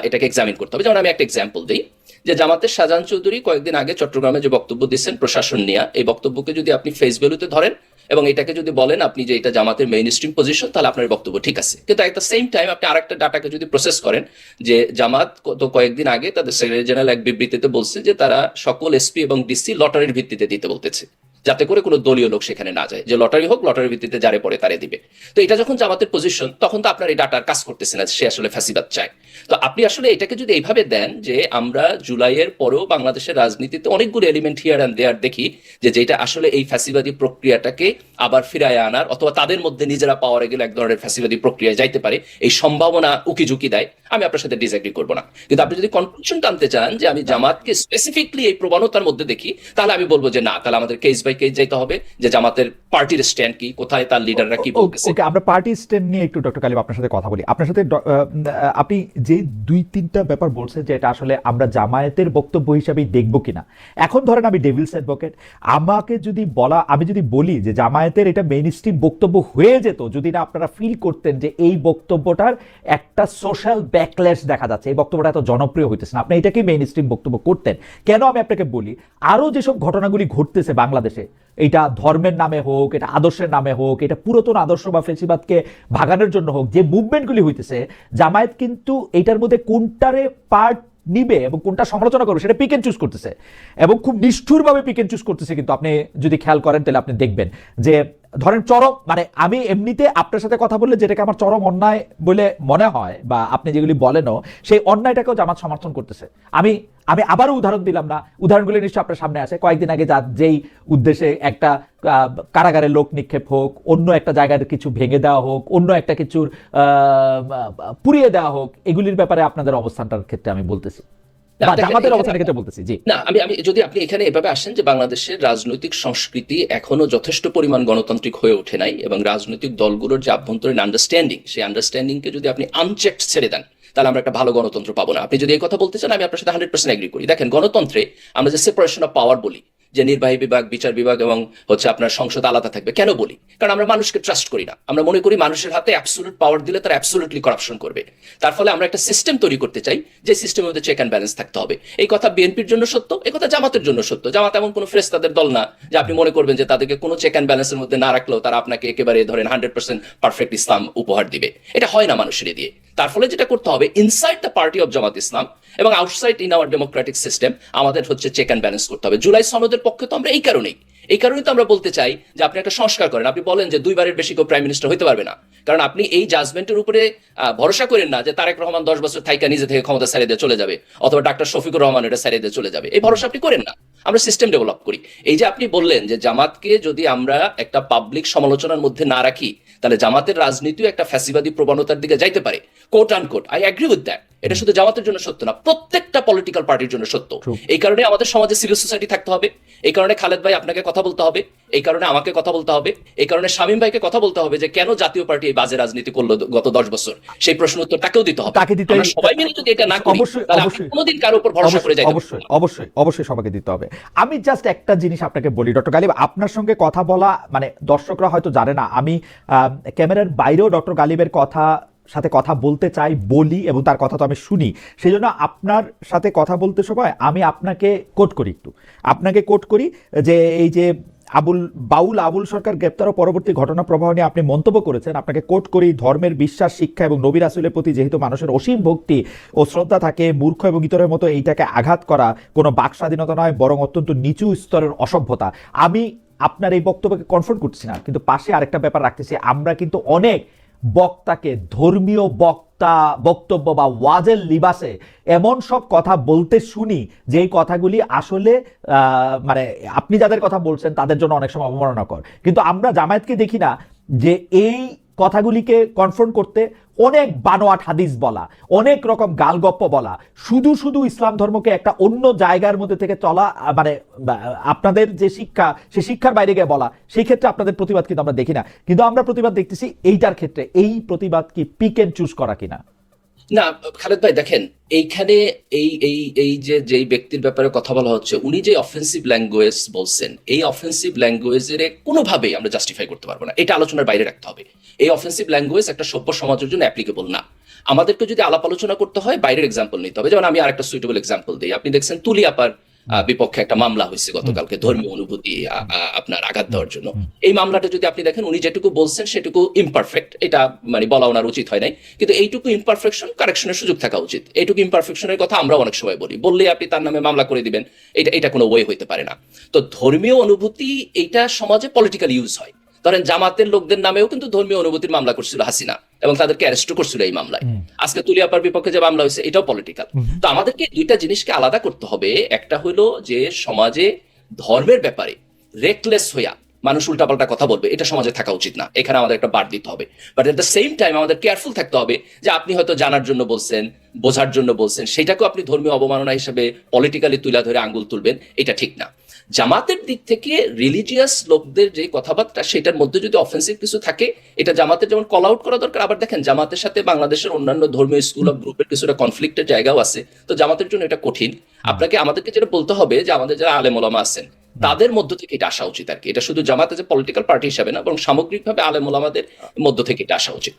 এটাকে এক্সামিন করতে হবে। যেমন আমি একটা এক্সাম্পল দিই, যে জামাতের শাহজাহান চৌধুরী কয়েকদিন আগে চট্টগ্রামে যে বক্তব্য দিচ্ছেন প্রশাসন নিয়ে, এই বক্তব্যকে যদি আপনি ফেস ভ্যালুতে ধরেন এবং এটাকে যদি বলেন আপনি যে এটা জামাতের মেইন স্ট্রিম পজিশন, তাহলে আপনার বক্তব্য ঠিক আছে। কিন্তু এট দ্য সেম টাইম আপনি আরেকটা ডাটাকে যদি প্রসেস করেন, যে জামাত তো কয়েকদিন আগে তাদের সেক্রেটারি জেনারেল এক বিবৃতিতে বলছে যে তারা সকল এসপি এবং ডিসি লটারির ভিত্তিতে দিতে বলতেছে, যাতে করে কোনো দলীয় লোক সেখানে না যায়, যে লটারি হোক, লটারির ভিত্তিতে যারে পড়ে তারে দিবে। তো এটা যখন জামাতের পজিশন, তখন তো আপনার এই ডাটার কাজ করতেছে না, সে আসলে ফ্যাসিবাদ চায়। তো আপনি আসলে এটাকে যদি এইভাবে দেন যে আমরা জুলাইয়ের পরেও বাংলাদেশের রাজনীতিতে অনেকগুলো এলিমেন্ট হিয়ার অ্যান্ড দেয়ার দেখি যে যেটা আসলে এই ফ্যাসিবাদী প্রক্রিয়াটাকে আবার ফিরায় আনার অথবা তাদের মধ্যে নিজেরা পাওয়ারে গেলে এক ধরনের ফ্যাসিবাদী প্রক্রিয়ায় যাইতে পারে, এই সম্ভাবনা উকিঝুঁকি দেয়, আমি আপনার সাথে ডিসএগ্রি করবো না। কিন্তু আপনি যদি কনক্লুশন টানতে চান যে আমি জামাতকে স্পেসিফিকলি এই প্রবণতার মধ্যে দেখি, তাহলে আমি বলবো যে না, তাহলে আমাদের কেস বাই কেস যাইতে হবে যে জামাতের পার্টির স্ট্যান্ড কি, কোথায় তার লিডাররা কি বলতেছে। ওকে, আমরা পার্টি স্ট্যান্ড নিয়ে একটু ডক্টর কালিম আপনার সাথে কথা বলি। আপনার সাথে আপনি যে 2-3টা ব্যাপার বলছেন যে এটা আসলে আমরা জামায়াতের বক্তব্য হিসাবেই দেখবো কিনা। এখন ধরেন আমি ডেভিলস অ্যাডভোকেট, আমাকে যদি আমি যদি বলি যে জামায়াতের এটা মেইন স্ট্রিম বক্তব্য হয়ে যেত যদি না আপনারা ফিল করতেন যে এই বক্তব্যটার একটা সোশ্যাল ব্যাকল্যাশ দেখা যাচ্ছে, এই বক্তব্যটা এত জনপ্রিয় হইতেছে না, আপনি এটাকে মেইন স্ট্রিম বক্তব্য করতেন কেন? আমি আপনাকে বলি, আরো যেসব ঘটনাগুলি ঘটতেছে বাংলাদেশে, এটা ধর্মের নামে হোক, এটা আদর্শের নামে হোক, এটা পুরাতন আদর্শ বা ফেসিবাদকে ভাগানোর জন্য হোক, যে মুভমেন্টগুলি হইতেছে, জামায়াত কিন্তু এটার মধ্যে কোনটারে পার্ট নিবে এবং কোনটা সমালোচনা করবে সেটা পিক এন্ড চুজ করতেছে, এবং খুব নিষ্ঠুরভাবে পিক এন্ড চুজ করতেছে। কিন্তু আপনি যদি খেয়াল করেন তাহলে আপনি দেখবেন যে ধরেন চরম, মানে আমি এমনিতে আপনার সাথে কথা বললে যেটাকে আমার চরম অন্যায় বলে মনে হয় বা আপনি যেগুলি বলেনও, সেই অন্যায়টাকেও জামাত সমর্থন করতেছে। আমি আবারও উদাহরণ দিলাম না, উদাহরণগুলি নিশ্চয়ই আপনার সামনে আছে। কয়েকদিন আগে যেই উদ্দেশ্যে একটা কারাগারে লোক নিক্ষেপ হোক, অন্য একটা জায়গার কিছু ভেঙে দেওয়া হোক, অন্য একটা কিছুর পুড়িয়ে দেওয়া হোক, এগুলির ব্যাপারে আপনাদের অবস্থানটার ক্ষেত্রে আমি বলতেছি, জামাতের অবস্থানের ক্ষেত্রে বলতেছি। জি না, আমি যদি আপনি এখানে এভাবে আসেন যে বাংলাদেশের রাজনৈতিক সংস্কৃতি এখনো যথেষ্ট পরিমাণ গণতান্ত্রিক হয়ে ওঠে নাই, এবং রাজনৈতিক দলগুলোর যে আভ্যন্তরীণ আন্ডারস্ট্যান্ডিং, সেই আন্ডারস্ট্যান্ডিংকে যদি আপনি আনচেকড ছেড়ে দেন, তাহলে আমরা একটা ভালো গণতন্ত্র পাবো না। আপনি যদি এই কথা বলতে চান, আমি আপনার সাথে 100% এগ্রি করি। দেখেন, গণতন্ত্রে আমরা যে সেপারেশন অফ পাওয়ার বলি, যে নির্বাহী বিভাগ, বিচার বিভাগ এবং আপনার সংসদ আলাদা থাকবে, কেন বলি? কারণ আমরা মানুষকে ট্রাস্ট করি না। আমরা মনে করি মানুষের হাতে অ্যাবসলিউট পাওয়ার দিলে তারা অ্যাবসলিউটলি করাপশন করবে। তার ফলে আমরা একটা সিস্টেম তৈরি করতে চাই যে সিস্টেমের মধ্যে চেক অ্যান্ড ব্যালেন্স থাকতে হবে। এই কথা বিএনপির জন্য সত্য, এই কথা জামাতের জন্য সত্য। জামাত এমন কোনো ফেরেশতাদের দল না যে আপনি মনে করবেন যে তাদেরকে কোনো চেক অ্যান্ড ব্যালেন্সের মধ্যে না রাখলেও তারা আপনাকে একেবারে ধরেন 100% পারফেক্ট ইসলাম উপহার দিবে। এটা হয় না মানুষের দিয়ে। তার ফলে যেটা করতে হবে, ইনসাইড দ্য পার্টি অফ জামাত ইসলাম এবং outside in our Democratic system, আমাদের চেক অ্যান্ড ব্যালেন্স করতে হবে। জুলাই সনদের পক্ষে তো আমরা এই কারণেই তো আমরা বলতে চাই যে আপনি একটা সংস্কার করেন। আপনি বলেন যে 2বারের বেশি কেউ প্রাইম মিনিস্টার হইতে পারবে না, কারণ আপনি এই জাজমেন্টের উপরে ভরসা করেন না যে তারেক রহমান 10 বছর থাইকা নিজে থেকে ক্ষমতা ছেড়ে দিয়ে চলে যাবে, অথবা ডাক্তার শফিকুর রহমান এটা ছেড়ে দিয়ে চলে যাবে। এই ভরসা আপনি করেন না। আমরা সিস্টেম ডেভেলপ করি। এই যে আপনি বললেন যে জামাতকে যদি আমরা একটা পাবলিক সমালোচনার মধ্যে না রাখি, তাহলে জামাতের রাজনীতিও একটা ফ্যাসিবাদী প্রবণতার দিকে যাইতে পারে, coat unquote. I agree with that. এটা শুধু জামাতের জন্য সত্য না, প্রত্যেকটা পলিটিক্যাল পার্টির জন্য সত্য। এই কারণে আমাদের সমাজে সিভিল সোসাইটি থাকতে হবে, এই কারণে খালেদ ভাই আপনাকে কথা বলতে হবে, এই কারণে আমাকে কথা বলতে হবে, এই কারণে শামীম ভাইকে কথা বলতে হবে যে কেন জাতীয় পার্টি এই বাজে রাজনীতি করলো গত 10 বছর। সেই প্রশ্ন উত্তর তাকেও দিতে হবে। আমরা সবাই মিলে যদি এটা না করি, তাহলে আপনি কোনোদিন কারোর উপর ভরসা করে যাইতে পারবেন না। অবশ্যই সবাইকে দিতে হবে। আমি জাস্ট একটা জিনিস আপনাকে বলি ডক্টর গালিব, আপনার সঙ্গে কথা বলা, মানে দর্শকরা হয়তো জানে না, আমি ক্যামেরার বাইরেও ডক্টর গালিবের সাথে কথা বলতে চাই, বলি, এবং তার কথা তো আমি শুনি। সেই জন্য আপনার সাথে কথা বলতে সময় আমি আপনাকে কোট করি যে এই যে আবুল সরকার গ্রেপ্তার ও পরবর্তী ঘটনা প্রবাহ নিয়ে আপনি মন্তব্য করেছেন, আপনাকে কোট করি, ধর্মের বিশ্বাস, শিক্ষা এবং নবী রাসূলের প্রতি যেহেতু মানুষের অসীম ভক্তি ও শ্রদ্ধা থাকে, মূর্খ এবং ইতরের মতো এইটাকে আঘাত করা কোনো বাক স্বাধীনতা নয়, বরং অত্যন্ত নিচু স্তরের অসভ্যতা। আমি আপনার এই বক্তব্যকে কনফার্ম করছি না, কিন্তু পাশে আরেকটা ব্যাপার রাখতেছি। আমরা কিন্তু অনেক বক্তাকে ধর্মীয় বক্তব্য বা ওয়াজের লিবাসে এমন সব কথা বলতে শুনি যেই কথাগুলি আসলে মানে আপনি যাদের কথা বলছেন তাদের জন্য অনেক সময় অবমাননাকর। কিন্তু আমরা জামায়াতকে দেখি না যে এই কথাগুলিকে কনফ্রন্ট করতে অনেক বানোয়াট হাদিস বলা, অনেক রকম গালগপ্প বলা, শুধু ইসলাম ধর্মকে একটা অন্য জায়গার মধ্যে থেকে চলা, মানে আপনাদের যে শিক্ষা সেই শিক্ষার বাইরে গিয়ে বলা, সেই ক্ষেত্রে আপনাদের প্রতিবাদ কিন্তু আমরা দেখি না। কিন্তু আমরা প্রতিবাদ দেখতেছি এইটার ক্ষেত্রে। এই প্রতিবাদ কি পিক এন্ড চুজ করা কিনা? না খালেদ ভাই, দেখেন এইখানে এই যে ব্যক্তির ব্যাপারে কথা বলা হচ্ছে, উনি যে অফেন্সিভ ল্যাঙ্গুয়েজ বলছেন, এই অফেন্সিভ ল্যাঙ্গুয়েজের কোনোভাবেই আমরা জাস্টিফাই করতে পারবো না। এটা আলোচনার বাইরে রাখতে হবে। এই অফেন্সিভ ল্যাঙ্গুয়েজ একটা সভ্য সমাজের জন্য অ্যাপ্লিকেবল না। আমাদেরকে যদি আলাপ আলোচনা করতে হয় বাইরের এক্সাম্পল নিতে হবে। যেমন আমি আরেকটা সুইটেবল এক্সাম্পল দিই, আপনি দেখছেন তুলি আপার বিপক্ষে একটা মামলা হয়েছে গতকালকে ধর্মীয় অনুভূতি আপনার আঘাত দেওয়ার জন্য। এই মামলাটা যদি আপনি দেখেন, উনি যেটুকু বলছেন সেটুকু ইমপারফেক্ট, এটা মানে বলা ওনার উচিত হয় নাই, কিন্তু এইটুকু ইমপারফেকশন কারেকশনের সুযোগ থাকা উচিত। এইটুকু ইমপারফেকশনের কথা আমরা অনেক সময় বললে আপনি তার নামে মামলা করে দিবেন, এটা কোনো ওয়ে হইতে পারে না। তো ধর্মীয় অনুভূতি এইটা সমাজে পলিটিক্যাল ইউজ হয়। ধরেন জামাতের লোকদের নামেও কিন্তু ধর্মীয় অনুভূতির মামলা করছিল হাসিনা এবং তাদেরকে অ্যারেস্ট করছিল এই মামলায়। আজকে তুলিয়াপার বিপক্ষে যে মামলা হয়েছে এটাও পলিটিক্যাল। তো আমাদেরকে দুইটা জিনিসকে আলাদা করতে হবে। একটা হলো যে সমাজে ধর্মের ব্যাপারে রেকলেস হইয়া মানুষ উল্টাপাল্টা কথা বলবে, এটা সমাজে থাকা উচিত না, এখানে আমাদের একটা বার দিতে হবে। But at the same time আমাদের কেয়ারফুল থাকতে হবে যে আপনি হয়তো জানার জন্য বলছেন, বোঝার জন্য বলছেন, সেটাকেও আপনি ধর্মীয় অবমাননা হিসেবে পলিটিক্যালি তুলা ধরে আঙ্গুল তুলবেন, এটা ঠিক না। জামাতের দিক থেকে রিলিজিয়াস লোকদের যে কথাবার্তা সেটার মধ্যে যদি অফেন্সিভ কিছু থাকে, এটা জামাতের যেমন কল আউট করা দরকার। আবার দেখেন জামাতের সাথে বাংলাদেশের অন্যান্য ধর্মীয় স্কুল অফ গ্রুপের কিছুটা কনফ্লিক্টের জায়গাও আছে, তো জামাতের জন্য এটা কঠিন। আমাদেরকে যেটা বলতে হবে যে আমাদের যারা আলেম ওলামা আছেন তাদের মধ্য থেকে এটা আসা উচিত আর কি। এটা শুধু জামাতে যে পলিটিক্যাল পার্টি হিসাবে না, বরং সামগ্রিকভাবে আলেম ওলামাদের মধ্য থেকে এটা আসা উচিত।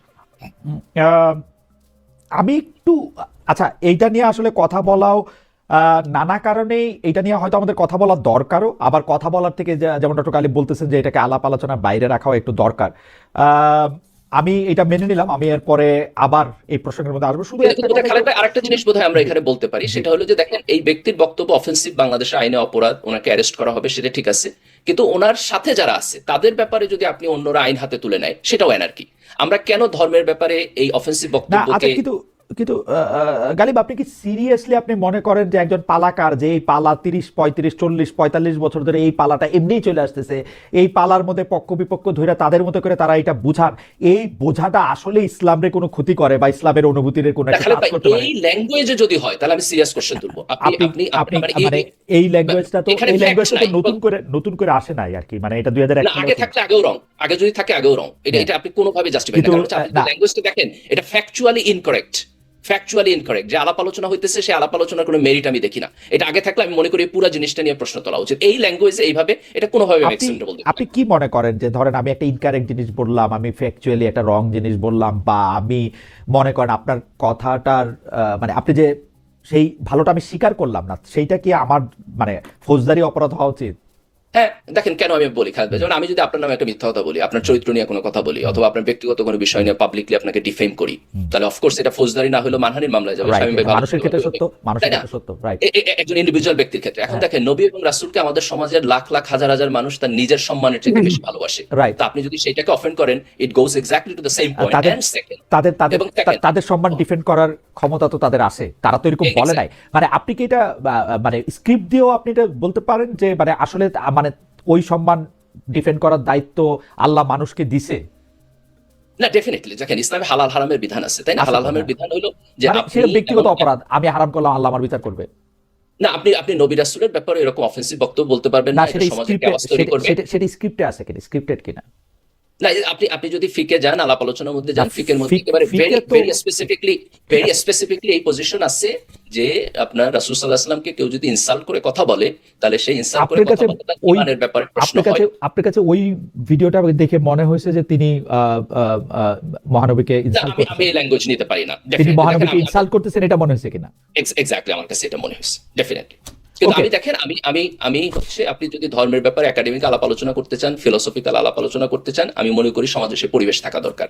আমি একটু আচ্ছা, এইটা নিয়ে আসলে কথা বলাও নানা কারণেই এটা নিয়ে হয়তো আমাদের কথা বলার দরকারও, আবার কথা বলার থেকে যেমন ডক্টর কালিব বলতেছেন যে এটাকে আলাপ আলোচনার বাইরে রাখাও একটু দরকার। আমি এটা মেনে নিলাম, আমি এরপরে আবার এই প্রসঙ্গের মধ্যে আসবো। শুধু আরেকটা জিনিস বোধহয় আমরা এখানে বলতে পারি, সেটা হলো যে দেখেন এই ব্যক্তির বক্তব্য অফেন্সিভ, বাংলাদেশের আইনে অপরাধ, ওনাকে অ্যারেস্ট করা হবে, সেটা ঠিক আছে, কিন্তু ওনার সাথে যারা আছে তাদের ব্যাপারে যদি আপনি অন্যরা আইন হাতে তুলে নেয় সেটাও অ্যানার্কি। আমরা কেন ধর্মের ব্যাপারে এই অফেন্সিভ বক্তব্যকে কিন্তু গালিব, আপনি কি সিরিয়াসলি আপনি মনে করেন যে একজন পালাকার, যে এই পালা 30, 35, 40, 45 বছর ধরে এই পালাটা এমনিই চলে আসতেছে, এই পালার মধ্যে পক্ষ বিপক্ষ ধরে তাদের মতো করে তারা এটা বুঝান, এই বোঝাটা আসলে ইসলামের কোনো ক্ষতি করে বা ইসলামের অনুভূতির কোনো একটা কাজ করতে পারে? এই ল্যাঙ্গুয়েজে যদি হয় তাহলে আমি সিরিয়াস কোশ্চেন তুলবো। মানে এই ল্যাঙ্গুয়েজটা তো নতুন করে আসে নাই আর কি, মানে এটা 2001 আগে থাকলে আগেও রং, আগে যদি থাকে আগেও রং, এটা আপনি কোনোভাবে জাস্টিফাই না করতে। ল্যাঙ্গুয়েজটা দেখেন, এটা ফ্যাকচুয়ালি ইনকারেক্ট, যে আলাপ আলোচনা হইতেছে সেই আলাপ আলোচনার কোনো মেরিট আমি দেখি না। এটা আগে থাকলে আমি মনে করি পুরো জিনিসটা নিয়ে প্রশ্ন তোলা উচিত। এই ল্যাঙ্গুয়েজে এইভাবে এটা কোনোভাবে অ্যাকসেপ্টেবল। আপনি কি মনে করেন যে ধরেন আমি একটা ইনকারেক্ট জিনিস বললাম, আমি ফ্যাকচুয়ালি একটা রং জিনিস বললাম, বা আমি মনে করেন আপনার কথাটার মানে আপনি যে সেই ভালোটা আমি স্বীকার করলাম না, সেইটা কি আমার মানে ফৌজদারি অপরাধ হওয়া উচিত? হ্যাঁ, দেখেন কেন আমি বলি খালেদ ভাই, যেমন আমি যদি আপনার নামে একটা মিথ্যা কথা বলি, আপনার চরিত্র নিয়ে কোনো কথা বলি, অথবা আপনার ব্যক্তিগত কোনো বিষয় নিয়ে পাবলিকলি আপনাকে ডিফেম করি, তাহলে অফকোর্স এটা ফৌজদারি না হলেও মানহানির মামলায় যাবে। মানুষের ক্ষেত্রে সত্য, মানুষের ক্ষেত্রে সত্য, রাইট, একজন ইন্ডিভিজুয়াল ব্যক্তির ক্ষেত্রে। এখন দেখেন নবী এবং রাসূলকে আমাদের সমাজের লাখ লাখ হাজার হাজার মানুষ তার নিজের সম্মানের থেকে বেশি ভালোবাসে। তো আপনি যদি সেটাকে অফেন্ড করেন, it goes exactly to the same point. And second, তাদের সম্মান ডিফেন্ড করার ক্ষমতা তো তাদের আছে, তারা তো এরকম বলে নাই। মানে আপনি কি এটা মানে স্ক্রিপ্ট দিয়েও আপনি এটা বলতে পারেন যে মানে আসলে মানে ওই সম্মান ডিফেন্ড করার দায়িত্ব আল্লাহ মানুষকে দিছে? না, ডেফিনেটলি দেখেন ইসলামে হালাল হারামের বিধান আছে, তাই না? হালাল হারামের বিধান হলো যে সেটা ব্যক্তিগত অপরাধ, আমি হারাম করলাম আল্লাহ আমার বিচার করবে না। আপনি নবী রাসূলের ব্যাপারে এরকম অফেন্সিভ বক্তব্য বলতে পারবেন না, এটা সমাজে কেওয়াস তৈরি করবে। সেটা স্ক্রিপ্টে আছে কিনা, স্ক্রিপ্টেড কিনা? না, আপনি যদি ফিকে যান, আলাপ আলোচনার মধ্যে যান, ফিকের মধ্যে একেবারে ভেরি স্পেসিফিকলি এই পজিশন আছে যে আপনার রাসূল সাল্লাল্লাহু আলাইহি ওয়াসাল্লামকে কেউ যদি ইনসাল্ট করে কথা বলে, তাহলে সেই ইনসাল্ট করে কথা বলতে তার ঈমানের ব্যাপারে প্রশ্ন হয়। আপনার কাছে ওই ভিডিওটা দেখে মনে হয়েছে যে তিনি মহানবীকে ইনসাল্ট করতেছেন? আমি এই ল্যাঙ্গুয়েজ নিতে পারি না। তিনি মহানবীকে ইনসাল্ট করতেছেন এটা মনে হয়েছে কিনা? এক্স্যাক্টলি আমার কাছে এটা মনে হয়েছে, ডেফিনেটলি। কিন্তু আমি দেখেন আমি হচ্ছে আপনি যদি ধর্মের ব্যাপারে একাডেমিক আলাপ আলোচনা করতে চান, ফিলোসফিক্যাল আলাপ আলোচনা করতে চান, আমি মনে করি সমাজে সে পরিবেশ থাকা দরকার।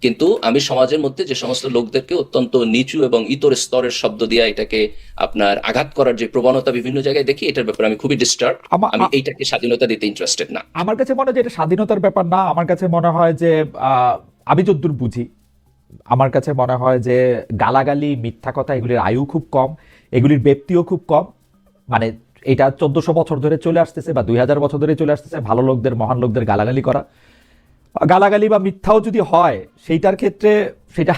কিন্তু আমি সমাজের মধ্যে যে সমস্ত লোকদেরকে অত্যন্ত নিচু এবং ইতর স্তরের শব্দ দিয়ে এটাকে আপনার আঘাত করার যে প্রবণতা বিভিন্ন জায়গায় দেখি, এটার ব্যাপারে আমি খুবই ডিস্টার্ব। আমি এইটাকে স্বাধীনতা দিতে ইন্টারেস্টেড না। আমার কাছে মনে হয় যে এটা স্বাধীনতার ব্যাপার না। আমার কাছে মনে হয় যে আমি যতদূর বুঝি, আমার কাছে মনে হয় যে গালাগালি, মিথ্যা কথা, এগুলির আয়ু খুব কম, এগুলির ব্যক্তিও খুব কম। মানে এটা 1400 বছর ধরে চলে আসতেছে বা 2000 বছর ধরে চলে আসতেছে, ভালো লোকদের, মহান লোকদের গালাগালি করা। গালাগালি বা মিথ্যাও যদি হয় সেইটার ক্ষেত্রে সেটা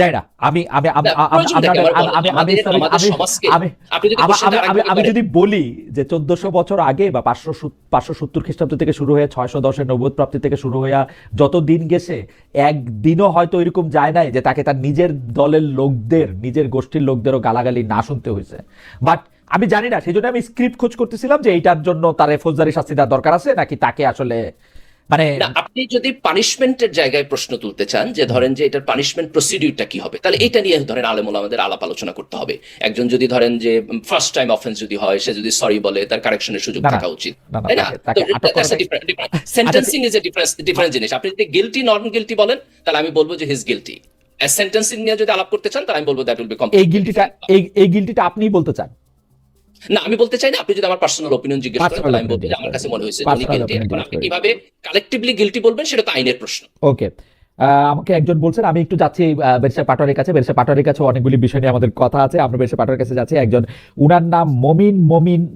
যায় না। আমি যদি বলি যে 1400 বছর আগে বা 570 খ্রিস্টাব্দ থেকে শুরু হয়ে 610 নবুয়ত প্রাপ্তি থেকে শুরু হয়ে যত দিন গেছে, একদিনও হয়তো এরকম যায় নাই যে তাকে তার নিজের দলের লোকদের, নিজের গোষ্ঠীর লোকদেরও গালাগালি না শুনতে হয়েছে। বাট আমি জানি না, সেই জন্য আমি স্ক্রিপ্ট খোঁজ করতেছিলাম যে এইটার জন্য তার ফৌজদারি শাস্তি দেওয়ার দরকার আছে নাকি তাকে আসলে মানে না, আপনি যদি পানিশমেন্টের জায়গায় প্রশ্ন তুলতে চান যে ধরেন যে এটার পানিশমেন্ট প্রসিডিউরটা কি হবে, তাহলে এটা নিয়ে ধরেন আলেম ওলামাদের আলাপ আলোচনা করতে হবে। একজন যদি ধরেন যে ফার্স্ট টাইম অফেন্স যদি হয়, সে যদি সরি বলে, তার কারেকশনের সুযোগ না, না, থাকা উচিত, না, না, তাই না? তাকে আটক করা সেন্টেন্সিং ইজ এ ডিফারেন্ট জিনিস। আপনি যদি গিলটি নন গিলটি বলেন, তাহলে আমি বলবো যে হি ইজ গিলটি। সেন্টেন্সিং নিয়ে যদি আলাপ করতে চান, তাহলে আমি বলবো দ্যাট উইল বি এই গিল্টিটা আপনিই বলতে চান? না, আমি বলতে চাই না। আপনি যদি আমার পার্সোনাল ওপিনিয়ন জিজ্ঞেস করেন, তাহলে আমি বলবো যে আমার কাছে মনে হয়েছে উনি গিলটি। এখন আপনি কিভাবে কালেক্টিভলি গিলটি বলবেন, সেটা তো আইনের প্রশ্ন। ওকে, আমাকে একজন বলছেন, আমি একটু যাচ্ছি ব্যারিস্টার পাটোয়ারির কাছে। ব্যারিস্টার পাটোয়ারির কাছে অনেকগুলি বিষয় নিয়ে আমাদের কথা আছে, আমরা ব্যারিস্টার পাটোয়ারির কাছে যাচ্ছি। একজন, উনার নাম মমিন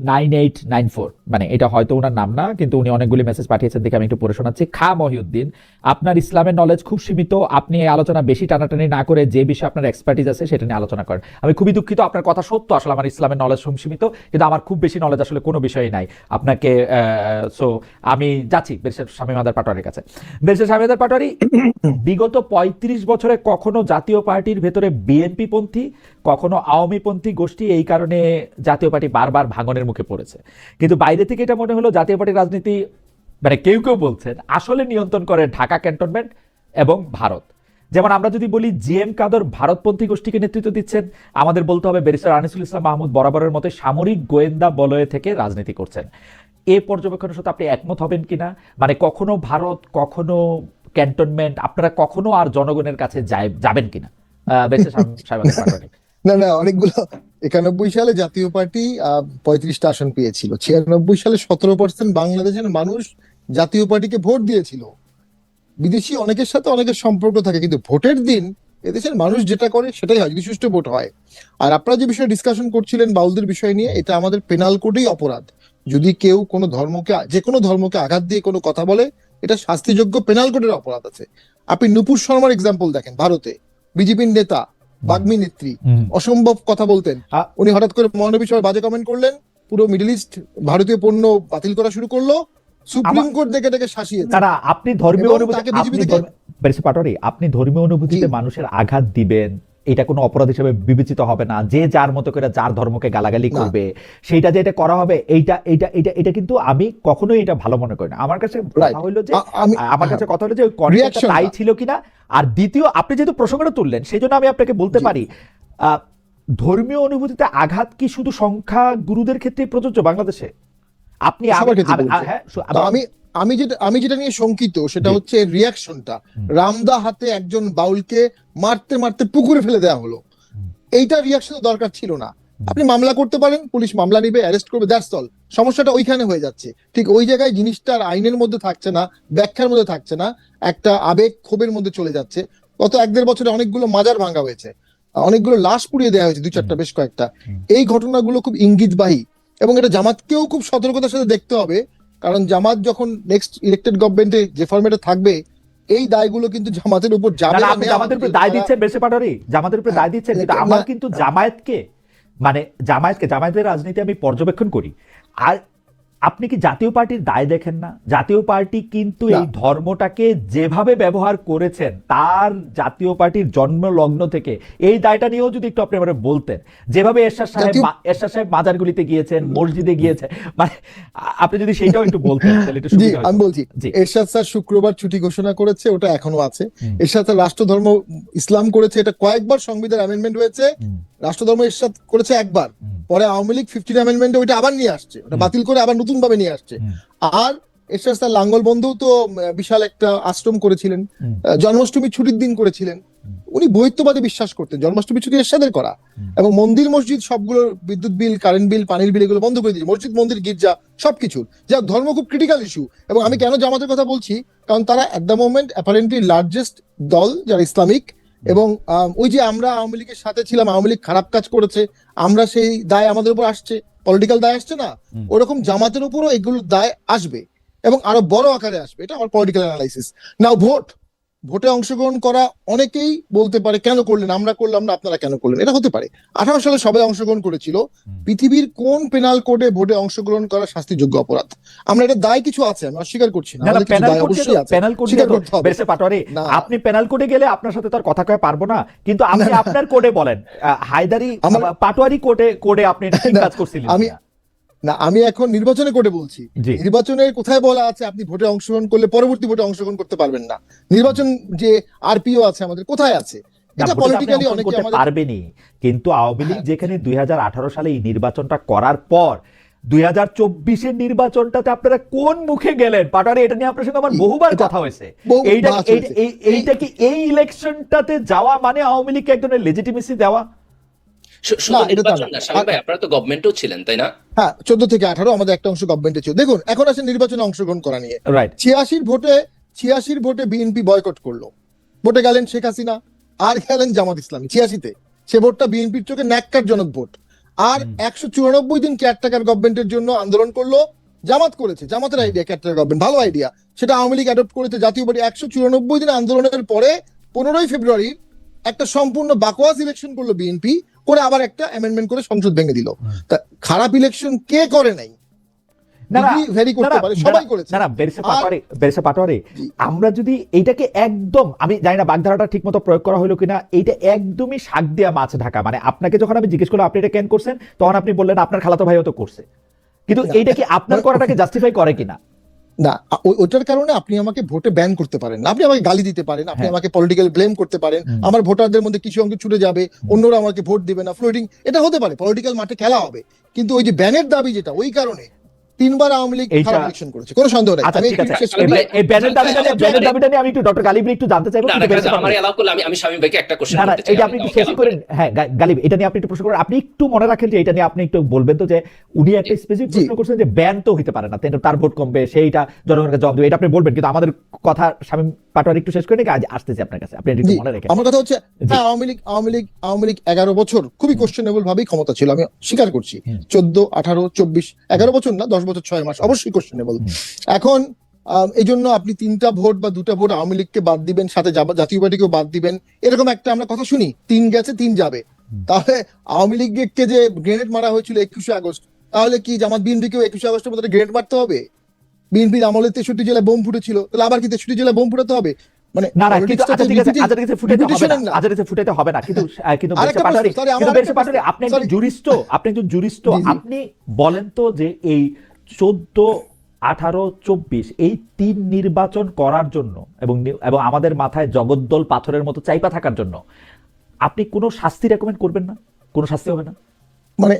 9894, মানে এটা হয়তো উনার নাম না, কিন্তু উনি অনেকগুলি মেসেজ পাঠিয়েছেন, দেখে আমি একটু পড়ে শোনাচ্ছি। খা মহিউদ্দিন, আপনার ইসলামের নলেজ খুব সীমিত, আপনি এই আলোচনা বেশি টানাটানি না করে যে বিষয়ে আপনার এক্সপার্টিজ আছে সেটা নিয়ে আলোচনা করেন। আমি খুবই দুঃখিত, আপনার কথা সত্য, আসলে আমার ইসলামের নলেজ খুব সীমিত, কিন্তু আমার খুব বেশি নলেজ আসলে কোনো বিষয়ে নাই আপনাকে। সো আমি যাচ্ছি ব্যারিস্টার শামীম আদার পাটোয়ারির কাছে। ব্যারিস্টার শামীম আদার পাটোয়ারি, বিগত 35 বছরে কখনো জাতীয় পার্টির ভেতরে বিএনপি পন্থী, কখনো আওয়ামী পন্থী গোষ্ঠী, এই কারণে জাতীয় পার্টি বারবার ভাঙনের মুখে পড়েছে। কিন্তু বাইরে থেকে এটা মনে হলো জাতীয় পার্টির রাজনীতি, মানে কেউ কেউ বলছেন আসলে নিয়ন্ত্রণ করে ঢাকা ক্যান্টনমেন্ট এবং ভারত। যেমন আমরা যদি বলি জিএম কাদর ভারতপন্থী গোষ্ঠীকে নেতৃত্ব দিচ্ছেন, আমাদের বলতে হবে ব্যারিস্টার আনিসুল ইসলাম মাহমুদ বরাবরের মতো সামরিক গোয়েন্দা বলয় থেকে রাজনীতি করছেন। এই পর্যবেক্ষণের সাথে আপনি একমত হবেন কিনা? মানে কখনো ভারত, কখনো ক্যান্টনমেন্ট, আপনারা কখনো আর জনগণের কাছে যাবেন কিনা? না না, অনেকগুলো। 91 সালে জাতীয় পার্টি 35টা আসন পেয়েছিল। 96 সালে 17% বাংলাদেশের মানুষ জাতীয় পার্টিকে ভোট দিয়েছিল। বিদেশি অনেকের সাথে অনেকের সম্পর্ক থাকে, কিন্তু ভোটের দিন এদেশের মানুষ যেটা করে সেটাই হয়, যদি সুষ্ঠু ভোট হয়। আর আপনারা যে বিষয়ে ডিসকাশন করছিলেন বাউলদের বিষয় নিয়ে, এটা আমাদের পেনাল কোডেই অপরাধ। যদি কেউ কোনো ধর্মকে, যে কোনো ধর্মকে আঘাত দিয়ে কোনো কথা বলে, এটা শাস্তিযোগ্য, পেনাল কোডের অপরাধ আছে। আপনি নুপুর শর্মার এক্সাম্পল দেখেন, ভারতে বিজেপির নেতা, বাগ্মী নেত্রী, অসম্ভব কথা বলতেন। উনি হঠাৎ করে মহানবী সভায় বাজে কমেন্ট করলেন, পুরো মিডল ইস্ট ভারতীয় পণ্য বাতিল করা শুরু করলো, সুপ্রিম কোর্ট দেখে শাসিয়েছে। না, আপনি ধর্মীয় অনুভূতি, ব্যারিস্টার পাটোয়ারি, আপনি ধর্মীয় অনুভূতিতে মানুষের আঘাত দিবেন, এটা কোনো অপরাধ হিসেবে বিবেচিত হবে না। যে যার মতো করে যার ধর্মকে গালাগালি করবে, সেইটা যে এটা করা হবে, এটা কিন্তু আমি কখনোই এটা ভালো মনে করি না। আমার কাছে কথা হলো যে ওই কন্টেক্সটটা তাই ছিল কিনা। আর দ্বিতীয়, আপনি যেহেতু প্রসঙ্গটা তুললেন, সেই জন্য আমি আপনাকে বলতে পারি, ধর্মীয় অনুভূতিতে আঘাত কি শুধু সংখ্যা গুরুদের ক্ষেত্রে প্রযোজ্য বাংলাদেশে? আপনি আমি যেটা নিয়ে শঙ্কিত সেটা হচ্ছে রিয়াকশনটা। রামদা হাতে একজন বাউলকে মারতে মারতে পুকুরে ফেলে দেওয়া হলো, এইটা রিয়াকশন দরকার ছিল না। আপনি মামলা করতে পারেন, পুলিশ মামলা নিবে, অ্যারেস্ট করবে, দ্যাটস অল। সমস্যাটা ওইখানে হয়ে যাচ্ছে। ঠিক ওই জায়গায় জিনিসটা আইনের মধ্যে থাকছে না, ব্যাখ্যার মধ্যে থাকছে না, একটা আবেগ ক্ষোভের মধ্যে চলে যাচ্ছে। গত 1-1.5 বছরে অনেকগুলো মাজার ভাঙা হয়েছে, অনেকগুলো লাশ পুড়িয়ে দেওয়া হয়েছে, 2-4টা, বেশ কয়েকটা। এই ঘটনাগুলো খুব ইঙ্গিতবাহী, এবং এটা জামাতকেও খুব সতর্কতার সাথে দেখতে হবে। কারণ জামাত যখন নেক্সট ইলেক্টেড গভর্নমেন্টে যে ফরম্যাটে থাকবে, এই দায়গুলো কিন্তু জামাতের উপর যাবে না। আপনি জামাতের উপর দায় দিচ্ছেন ব্যারিস্টার পাটোয়ারি, জামাতের উপর দায় দিচ্ছেন, কিন্তু আমার কিন্তু জামায়াতের রাজনীতি আমি পর্যবেক্ষণ করি। আর আপনি কি জাতীয় পার্টির দায় দেখেন না? জাতীয় পার্টি কিন্তু এই ধর্মটাকে যেভাবে ব্যবহার করেছেন, তার জাতীয় পার্টির জন্ম লগ্ন থেকে এই দায়টা নিয়েও যদি একটু আপনি আমরা বলতেন, যেভাবে এরশাদ সাহেব মাজারগুলিতে গিয়েছেন, মসজিদে গিয়েছেন, মানে আপনি যদি সেইটাও একটু বলতেন তাহলে একটু সুবিধা হতো। আমি বলছি, এরশাদ স্যার শুক্রবার ছুটি ঘোষণা করেছে, ওটা এখনো আছে। এরশাদ স্যার রাষ্ট্রধর্ম ইসলাম করেছে, এটা কয়েকবার সংবিধান অ্যামেন্ডমেন্ট হয়েছে। রাষ্ট্রধর্ম এরশাদ করেছে একবার, পরে আওয়ামী লীগ 15 অ্যামেন্ডমেন্টে ওইটা আবার নিয়ে আসছে, ওটা বাতিল করে আবার নতুন ভাবে নিয়ে আসছে। আর এরশাদ স্যার লাঙ্গল বন্ধু তো বিশাল একটা আশ্রম করেছিলেন, জন্মাষ্টমী ছুটির দিন করেছিলেন। উনি বৈত্যবাদে বিশ্বাস করতেন, জন্মাষ্টমী ছুটি এরশাদের করা। এবং মন্দির মসজিদ সবগুলো বিদ্যুৎ বিল, কারেন্ট বিল, পানির বিল এগুলো বন্ধ করে দিয়েছে, মসজিদ মন্দির গির্জা সবকিছু। যা ধর্ম খুব ক্রিটিক্যাল ইস্যু। এবং আমি কেন জামাতের কথা বলছি, কারণ তারা at the moment apparently largest দল যারা ইসলামিক। এবং ওই যে আমরা আওয়ামী লীগের সাথে ছিলাম, আওয়ামী লীগ খারাপ কাজ করেছে, আমরা সেই দায় আমাদের উপর আসছে, পলিটিক্যাল দায় আসছে না, ওরকম জামাতের উপরও এগুলোর দায় আসবে এবং আরো বড় আকারে আসবে। এটা আমার পলিটিক্যাল অ্যানালাইসিস। নাও ভোটে অংশগ্রহণ করা, অনেকেই বলতে পারে কেন করলেন, আমরা করলাম না, আপনারা কেন করলেন। এটা হতে পারে। 18 সালে সবাই অংশগ্রহণ করেছিল। পৃথিবীর কোন পেনাল কোডে ভোটে অংশগ্রহণ করা শাস্তিযোগ্য অপরাধ? আমরা এটা দায় কিছু আছে, আমি অস্বীকার করছি না, আপনি পেনাল কোডে গেলে আপনার সাথে তার কথা কয়ে পারবো না, কিন্তু আপনি আপনার কোডে বলেন, হায়দারি পাটোয়ারি কোডে আপনি কাজ করছিলেন। না, আমি এখন নির্বাচনে কোর্টে বলছি। জি। নির্বাচনে কোথায় বলা আছে আপনি ভোটে অংশগ্রহণ করলে পরবর্তী ভোটে অংশগ্রহণ করতে পারবেন না? নির্বাচন যে আরপিও আছে আমাদের, কোথায় আছে? না, এটা ভোটে তো আপনি পলিটিক্যালি অংশগ্রহণ অনেকে করতে আমাদের পারবেনই, কিন্তু আওয়ামী লীগ হ্যাঁ, যেখানে 2018 সালে এই নির্বাচনটা করার পর 2024-এর নির্বাচনটাতে আপনারা কোন মুখে গেলেন পাটোয়ারি? এটা নিয়ে আপনার সঙ্গে আমার বহুবার এটা কথা হয়েছে। বহু এইটা বাস এইটা হয়েছে। এইটা কি এই ইলেকশনটাতে যাওয়া মানে আওয়ামী লীগকে এক ধরনের লেজিটিমেসি দেওয়া? শুধু না, এটা তা নির্বাচন না। না শামীম ভাই, আপনারা তো গভর্নমেন্টও ছিলেন তাই না? হ্যাঁ, 14 থেকে 18 আমাদের একটা অংশ গভর্নমেন্টে ছিল। দেখুন, এখন আসেন নির্বাচনে অংশগ্রহণ করা নিয়ে। রাইট। 86 ভোটে বিএনপি বয়কট করলো। ভোটে গেলেন শেখ হাসিনা, আর গেলেন জামাত ইসলামী। 86-তে সে ভোটটা বিএনপির চোখে ন্যাক্কারজনক ভোট। আর 194 দিন কেয়ারটেকার গভর্নমেন্টের জন্য আন্দোলন করলো, জামাত করেছে। জামাতের আইডিয়া কেয়ারটেকার গভর্নমেন্ট, ভালো আইডিয়া। সেটা আওয়ামী লীগ অ্যাডপ্ট করেছে জাতীয় পার্টি। 194 দিন আন্দোলনের পরে 15ই ফেব্রুয়ারি একটা সম্পূর্ণ বাকওয়াস ইলেকশন করলো বিএনপি, করে আবার একটা অ্যামেন্ডমেন্ট করে সংসদ ভেঙে দিল। তা খারাপ ইলেকশন কে করে নাই? না না ভেরি করতে পারে, সবাই করেছে। না না, আর বেরেসা পাটোয়ারি, জি, আমরা যদি এইটাকে একদম, আমি জানি না বাগধারাটা ঠিক মতো প্রয়োগ করা হলো কিনা, এইটা একদমই শাক দিয়া মাছ ঢাকা। মানে আপনাকে যখন আমি জিজ্ঞেস করলাম আপনি এটা কেন করছেন, তখন আপনি বললেন আপনার খালাতো ভাইও তো করছে, কিন্তু না, এইটা কি আপনার করাটাকে জাস্টিফাই করে কিনা? না, ওইটার কারণে আপনি আমাকে ভোটে ব্যান করতে পারেন না, আপনি আমাকে গালি দিতে পারেন, আপনি হ্যাঁ। আমাকে পলিটিক্যাল ব্লেম করতে পারেন, হুম। আমার ভোটারদের মধ্যে কিছু অংশ ছুটে যাবে, অন্যরা আমাকে ভোট দিবে না, ফ্লোটিং, এটা হতে পারে, পলিটিক্যাল মাঠে খেলা হবে। কিন্তু ওই যে ব্যানের দাবি, যেটা ওই কারণে 3বার আওয়ামী লীগ এইটা- খারাপ ইলেকশন করেছে, কোনো সন্দেহ নেই। আচ্ছা আমি ঠিক একটু আছে, শেষ করে দিই। এই ব্যানের দাবিটা নিয়ে আমি একটু ডক্টর গালিবের একটু জানতে চাইবো, না কিন্তু না, বেরেসা আমার পাটোয়ারি- অ্যালাউ করলে আমি শামীম ভাইকে একটা কোশ্চেন না না, করতে চাই। এটা আপনি একটু শেষ করেন। হ্যাঁ, গালিব, এটা নিয়ে আপনি একটু প্রশ্ন করেন। আপনি একটু মনে রাখেন যে এটা নিয়ে আপনি একটু বলবেন তো, যে উনি একটা স্পেসিফিক জি। প্রশ্ন করছেন যে ব্যান তো হইতে পারে না, তার ভোট কমবে, সেইটা জনগণকে জবাব দেবে, এটা আপনি বলবেন। কিন্তু আমাদের কথা শামীম পাটোয়ারি একটু শেষ করে নিয়ে আজ আসতেছি আপনার কাছে, আপনি এটা একটু জি, মনে রেখেন। আমার কথা হচ্ছে, জি। হ্যাঁ, আওয়ামী লীগ 11 বছর খুবই কোশ্চেনেবল ভাবেই ক্ষমতা ছিল, আমি স্বীকার করছি। হুম। 14, 18, 24, 11 বছর না, 10 বছর 6 মাস অবশ্যই কোশ্চেনেবল। এখন এই জন্য আপনি 3টা ভোট বা 2টা ভোট আওয়ামী লীগকে বাদ দিবেন, সাথে জাতীয় পার্টিকেও বাদ দিবেন, এরকম একটা আমরা কথা শুনি। 3 গেছে, 3 যাবে। তাহলে আওয়ামী লীগকে যে গ্রেনেড মারা হয়েছিল 21শে আগস্ট, তাহলে কি জামাত বিএনপিকেও 21শে আগস্টের মধ্যে গ্রেনেড মারতে হবে? বিএনপির আমলে 63 জেলায় বোম ফুটেছিল, তাহলে আবার কি 63 জেলায় বোম ফুটাতে হবে? মানে না না, কিন্তু politics টা আচ্ছা তো ঠিক আছে, repeating- আজের কাছে ফুটাইতে হবে repetition না, এর না। আজের কাছে ফুটাইতে হবে না, কিন্তু কিন্তু আরেকটা বেরেসা পাটোয়ারি, প্রশ্ন, sorry, আমার কিন্তু বেরেসা আরেকটা পাটোয়ারি, প্রশ্ন, আপনি একজন sorry। জুরিস্ট, আপনি একজন জুরিস্ট, জি, জি। আপনি বলেন তো যে এই 14, 18, 24 এই 3 নির্বাচন করার জন্য এবং আমাদের মাথায় জগদ্দল পাথরের মতো চাইপা থাকার জন্য আপনি কোনো শাস্তি রেকমেন্ড করবেন না? কোনো শাস্তি হবে না? মানে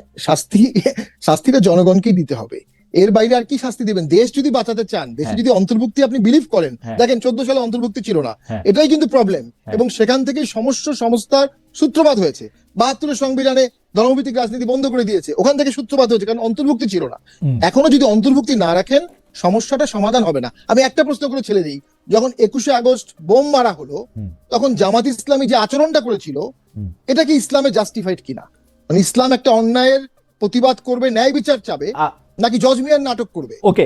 শাস্তিটা জনগণকেই দিতে হবে, এর বাইরে আর কি শাস্তি দিবেন? দেশ যদি বাঁচাতে চান, দেশে হ্যাঁ। যদি অন্তর্ভুক্তি আপনি বিলিভ করেন, হ্যাঁ। দেখেন 14 সালে অন্তর্ভুক্তি ছিল না, হ্যাঁ। এটাই কিন্তু প্রবলেম। হ্যাঁ। এবং সেখান থেকেই সংস্থার সূত্রপাত হয়েছে। 72 সংবিধানে ধর্মভিত্তিক রাজনীতি বন্ধ করে দিয়েছে, ওখান থেকে সূত্রপাত হয়েছে, কারণ অন্তর্ভুক্তি ছিল না। হুম। এখনো যদি অন্তর্ভুক্তি না রাখেন, সমস্যাটা সমাধান হবে না। আমি একটা প্রশ্ন করে ছেড়ে দিই, যখন 21শে আগস্ট বোম মারা হলো, হুম। তখন জামাত ইসলামী যে আচরণটা করেছিল, হুম। এটা কি ইসলামে জাস্টিফাইড কিনা? মানে ইসলাম একটা অন্যায়ের প্রতিবাদ করবে, ন্যায় বিচার চাবে, নাকি জজ মিয়ার নাটক করবে? ওকে,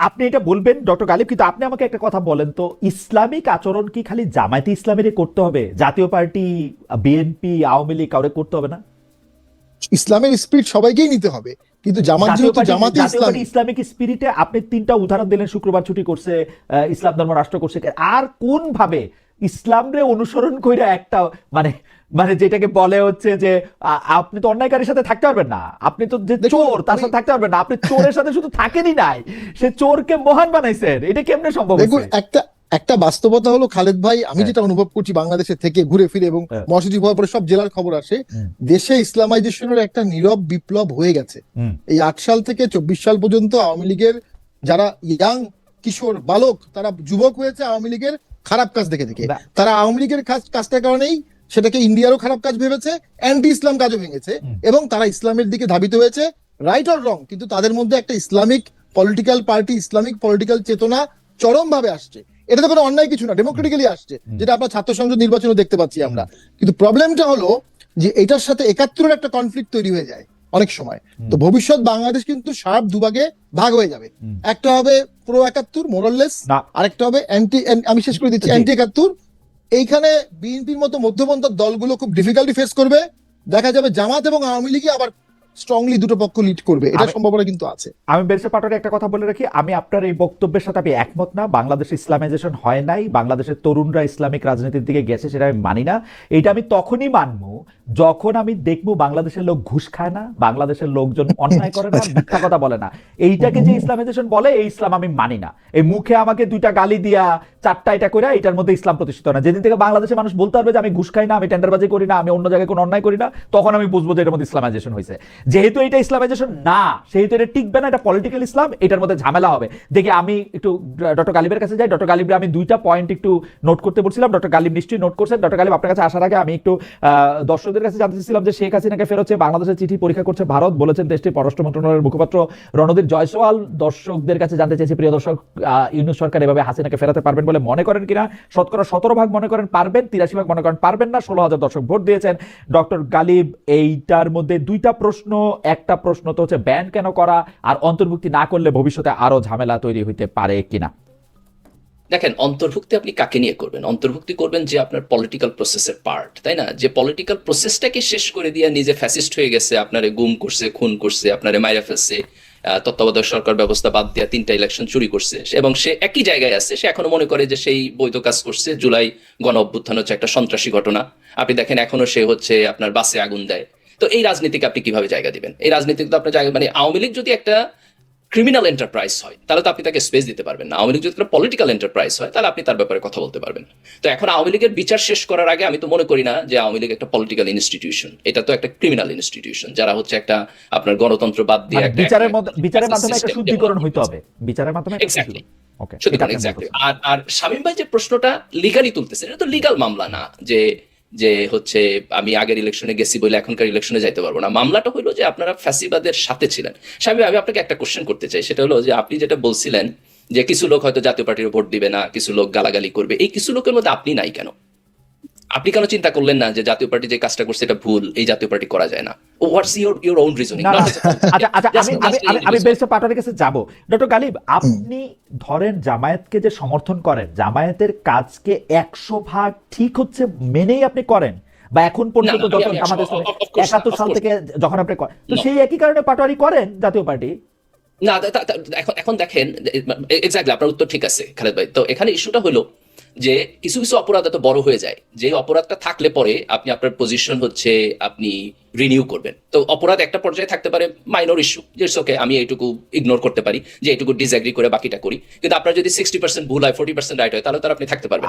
আপনি এটা বলবেন ডক্টর গালিব, কিন্তু আপনি আমাকে একটা কথা বলেন তো, ইসলামিক আচরণ কি খালি জামায়াতে ইসলামীরে করতে হবে? জাতীয় পার্টি, বিএনপি, আওয়ামী লীগ কাউরে করতে হবে না? ইসলামের স্পিরিট সবাইকেই নিতে হবে, কিন্তু জামাত যেহেতু জামাতে ইসলামী, ইসলামিক স্পিরিটে আপনি 3টা উদাহরণ দিলেন, শুক্রবার ছুটি করছে, ইসলাম ধর্ম রাষ্ট্র করছে, আর কোন ভাবে ইসলামরে অনুসরণ কইরা একটা মানে মানে যেটাকে বলে হচ্ছে যে আপনি তো অন্যায়কারীর সাথে থাকতে পারবেন না, আপনি তো যে দেখুন, চোর তার সাথে থাকতে পারবেন না, আপনি চোরের সাথে শুধু থাকেনই নাই, সে চোরকে মহান বানাইছেন, এটা কেমনে সম্ভব? দেখুন, একটা বাস্তবতা হলো খালেদ ভাই, আমি হ্যাঁ। যেটা অনুভব করছি বাংলাদেশে থেকে ঘুরে ফিরে, এবং হ্যাঁ। মহাসচিব হওয়ার পরে সব জেলার খবর আসে, হুম। দেশে ইসলামাইজেশনের একটা নীরব বিপ্লব হয়ে গেছে। হুম। এই 8 সাল থেকে 24 সাল পর্যন্ত আওয়ামী লীগের যারা ইয়াং কিশোর বালক, তারা যুবক হয়েছে আওয়ামী লীগের খারাপ কাজ দেখে দেখে। না। তারা আওয়ামী লীগের কাজটার কারণেই সেটাকে ইন্ডিয়ারও খারাপ কাজ ভেবেছে, অ্যান্টি ইসলাম কাজও ভেঙেছে, এবং তারা ইসলামের দিকে ধাবিত হয়েছে, রাইট অর রং, কিন্তু তাদের মধ্যে একটা Islamic political party, Islamic political চেতনা চরম ভাবে আসছে। এটা তো কোনো অন্যায় কিছু না, ডেমোক্রেটিক্যালি আসছে, যেটা আপনার ছাত্র সংসদ নির্বাচনে দেখতে পাচ্ছি আমরা। কিন্তু প্রবলেমটা হলো যে এটার সাথে 71-এর একটা কনফ্লিক্ট তৈরি হয়ে যায় অনেক সময়। তো ভবিষ্যৎ বাংলাদেশ কিন্তু শার্প দুভাগে ভাগ হয়ে যাবে, একটা হবে প্রো 71 মোরাললেস, না। আরেকটা হবে অ্যান্টি, আমি শেষ করে দিচ্ছি, জি। অ্যান্টি 71। এইখানে বিএনপির মতো মধ্যপন্থার দলগুলো খুব ডিফিকাল্টি ফেস করবে, দেখা যাবে জামাত এবং আওয়ামী লীগই আবার স্ট্রংলি দুটো পক্ষ লিড করবে, এটা সম্ভাবনা কিন্তু আছে। আমি ব্যারিস্টার পাটোয়ারি একটা কথা বলে রাখি, আমি আপনার এই বক্তব্যের সাথে আমি একমত না। বাংলাদেশে ইসলামাইজেশন হয় নাই, বাংলাদেশের তরুণরা ইসলামিক রাজনীতির দিকে গেছে, সেটা আমি মানি না। এটা আমি তখনই মানবো যখন আমি দেখবো বাংলাদেশের লোক ঘুষ খায় না, বাংলাদেশের লোকজন অন্যায় করে না, মিথ্যা কথা বলে না। এইটাকে যে ইসলামাইজেশন বলে, এই ইসলাম আমি মানি না। এই মুখে আমাকে 2টা গালি দিয়া 4টা এটা করে এটার মধ্যে ইসলাম প্রতিষ্ঠিত না। যেদিন থেকে বাংলাদেশের মানুষ বলতে পারবে যে আমি ঘুষ খাই না, আমি টেন্ডারবাজি করি না, আমি অন্য জায়গায় কোনো অন্যায় করি না, তখন আমি বুঝবো যে এটার মধ্যে ইসলামাইজেশন হয়েছে। যেহেতু এটা ইসলামাইজেশন না, সেহেতু এটা টিকবে না, এটা পলিটিক্যাল ইসলাম, এটার মধ্যে ঝামেলা হবে। দেখি আমি একটু ডক্টর গালিবের কাছে যাই। ডক্টর গালিব, আমি 2টা পয়েন্ট একটু নোট করতে বলছিলাম, ডক্টর গালিব নিশ্চয়ই নোট করছেন। ডক্টর গালিব, আপনার কাছে আসার আগে আমি একটু দর্শকদের কাছে জানতে চাইছিলাম যে শেখ হাসিনাকে ফেরত চেয়ে বাংলাদেশের চিঠি পরীক্ষা করছে ভারত, বলেছেন দেশটির পররাষ্ট্র মন্ত্রণালয়ের মুখপাত্র রণদীপ জয়সওয়াল। দর্শকদের কাছে জানতে চাইছি, প্রিয় দর্শক, ইউনূস সরকার এভাবে হাসিনাকে ফেরাতে পারবেন বলে মনে করেন কিনা? শতকরা 17% মনে করেন পারবেন, 83% মনে করেন পারবেন না। 16,000 দর্শক ভোট দিয়েছেন। ডক্টর গালিব, এইটার মধ্যে 2টা প্রশ্ন। একটা প্রশ্ন তো হচ্ছে ব্যান কেন করা, আর অন্তর্ভুক্তি না করলে ভবিষ্যতে আরো ঝামেলা তৈরি হইতে পারে কিনা। দেখেন, অন্তর্ভুক্তি আপনি কাকে নিয়ে করবেন? অন্তর্ভুক্তি করবেন যে আপনার পলিটিক্যাল প্রসেসের পার্ট, তাই না? যে পলিটিক্যাল প্রসেসটাকে শেষ করে দিয়ে নিজে ফ্যাসিস্ট হয়ে গেছে, আপনারে গুম করছে, খুন করছে, আপনারে মাইরা ফেলছে, তত্ত্বাবধায়ক সরকার ব্যবস্থা বাদ দিয়া 3টা ইলেকশন চুরি করছে, এবং সে একই জায়গায় আছে। সে এখনো মনে করে যে সেই বৈধ কাজ করছে। জুলাই গণ অভ্যুত্থান হচ্ছে একটা সন্ত্রাসী ঘটনা। আপনি দেখেন এখনো সে হচ্ছে আপনার বাসে আগুন দেয়। তো এই রাজনীতিকে আপনি কিভাবে জায়গা দিবেন? এই রাজনীতিকে তো আপনার জায়গা, মানে আওয়ামী লীগ যদি একটা ক্রিমিনাল এন্টারপ্রাইজ হয় তাহলে তো আপনি তাকে স্পেস দিতে পারবেন না। আওয়ামী লীগ যদি পলিটিক্যাল এন্টারপ্রাইজ হয় তাহলে আপনি তার ব্যাপারে কথা বলতে পারবেন। তো এখন আওয়ামী লীগের বিচার শেষ করার আগে আমি তো মনে করি না যে আওয়ামী লীগ একটা পলিটিক্যাল ইনস্টিটিউশন। এটা তো একটা ক্রিমিনাল ইনস্টিটিউশন, যারা হচ্ছে একটা আপনার গণতন্ত্র বাদ দিয়ে মানে বিচারের মাধ্যমে একটা শুদ্ধিকরণ হইতে হবে, বিচারের মাধ্যমে এক্স্যাক্টলি। ওকে, আর শামীম ভাই যে প্রশ্নটা লিগালি তুলতেছেন, এটা তো লিগাল মামলা না যে যে হচ্ছে আমি আগের ইলেকশনে গেছি বলে এখনকার ইলেকশনে যাইতে পারবো না। মামলাটা হলো যে আপনারা ফ্যাসিবাদের সাথে ছিলেন। শামীম, আমি আপনাকে একটা কোশ্চেন করতে চাই, সেটা হলো যে আপনি যেটা বলছিলেন যে কিছু লোক হয়তো জাতীয় পার্টির ভোট দিবে না, কিছু লোক গালাগালি করবে, এই কিছু লোকের মধ্যে আপনি নাই কেন? আপনি কেন চিন্তা করলেন না যে জাতীয় পার্টি যে কাজটা করছে এটা ভুল, এই জাতীয় পার্টি করা যায় না? What's your own reasoning? আমি ব্যারিস্টার পাটোয়ারির কাছে যাব। ডক্টর গালিব, আপনি ধরেন জামায়াতকে যে সমর্থন করেন, জামায়াতের কাজকে 100% ঠিক হচ্ছে মেনেই আপনি করেন, বা এখন পর্যন্ত যখন আমাদের 71 সাল থেকে যখন আপনি করেন, তো সেই একই কারণে পাটোয়ারি করেন জাতীয় পার্টি? না, এখন দেখেন, এক্স্যাক্টলি আপনার উত্তর ঠিক আছে খালেদ ভাই। তো এখানে ইস্যুটা হলো যে কিছু কিছু অপরাধ এত বড় হয়ে যায় যে অপরাধটা থাকলে পরে আপনি আপনার পজিশন হচ্ছে আপনি রিনিউ করবেন। তো অপরাধ একটা পর্যায়ে থাকতে পারে মাইনর ইস্যু, যে ওকে আমি এইটুকু ইগনোর করতে পারি, যে এইটুকু ডিসএগ্রি করে বাকিটা করি। কিন্তু আপনার যদি 60% ভুল হয়, 40% রাইট হয়, তাহলে তো আপনি থাকতে পারবেন।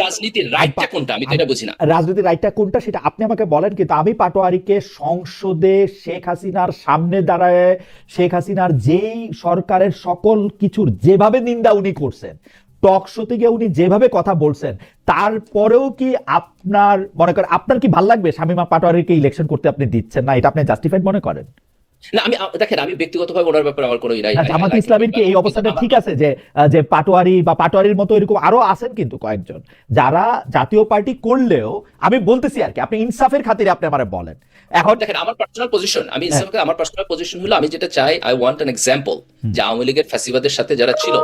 রাজনীতির রাইটটা কোনটা আমি তো এটা বুঝি না। রাজনীতির রাইটটা কোনটা সেটা আপনি আমাকে বলেন, কিন্তু আমি পাটোয়ারিকে সংসদে শেখ হাসিনার সামনে দাঁড়ায় শেখ হাসিনার যেই সরকারের সকল কিছুর যেভাবে নিন্দা উনি করছেন, টক শোতে গিয়ে উনি যেভাবে কথা বলছেন, তারপরেও কি আপনার মনে করেন, আপনার কি ভালো লাগবে শামীমা পাটোয়ারিকে ইলেকশন করতে আপনি দিচ্ছেন না? এটা আপনি জাস্টিফাইড মনে করেন? না, আমি দেখেন, আমি ব্যক্তিগতভাবে ওনার ব্যাপারে আমার কোনো জামাত ইসলামীর কি এই অবস্থাটা ঠিক আছে যে পাটোয়ারি বা পাটোয়ারির মতো এরকম আরো আছেন কিন্তু কয়েকজন যারা জাতীয় পার্টি করলেও, আমি বলতেছি আর কি, আপনি ইনসাফের খাতিরে আপনি আমারে বলেন। এখন দেখেন, আমার পার্সোনাল পজিশন, আমি ইসলামকে আমার পার্সোনাল পজিশন হলো আমি যেটা চাই, আই ওয়ান্ট অ্যান এক্সাম্পল যে আওয়ামী লীগের ফ্যাসিবাদের সাথে যারা ছিল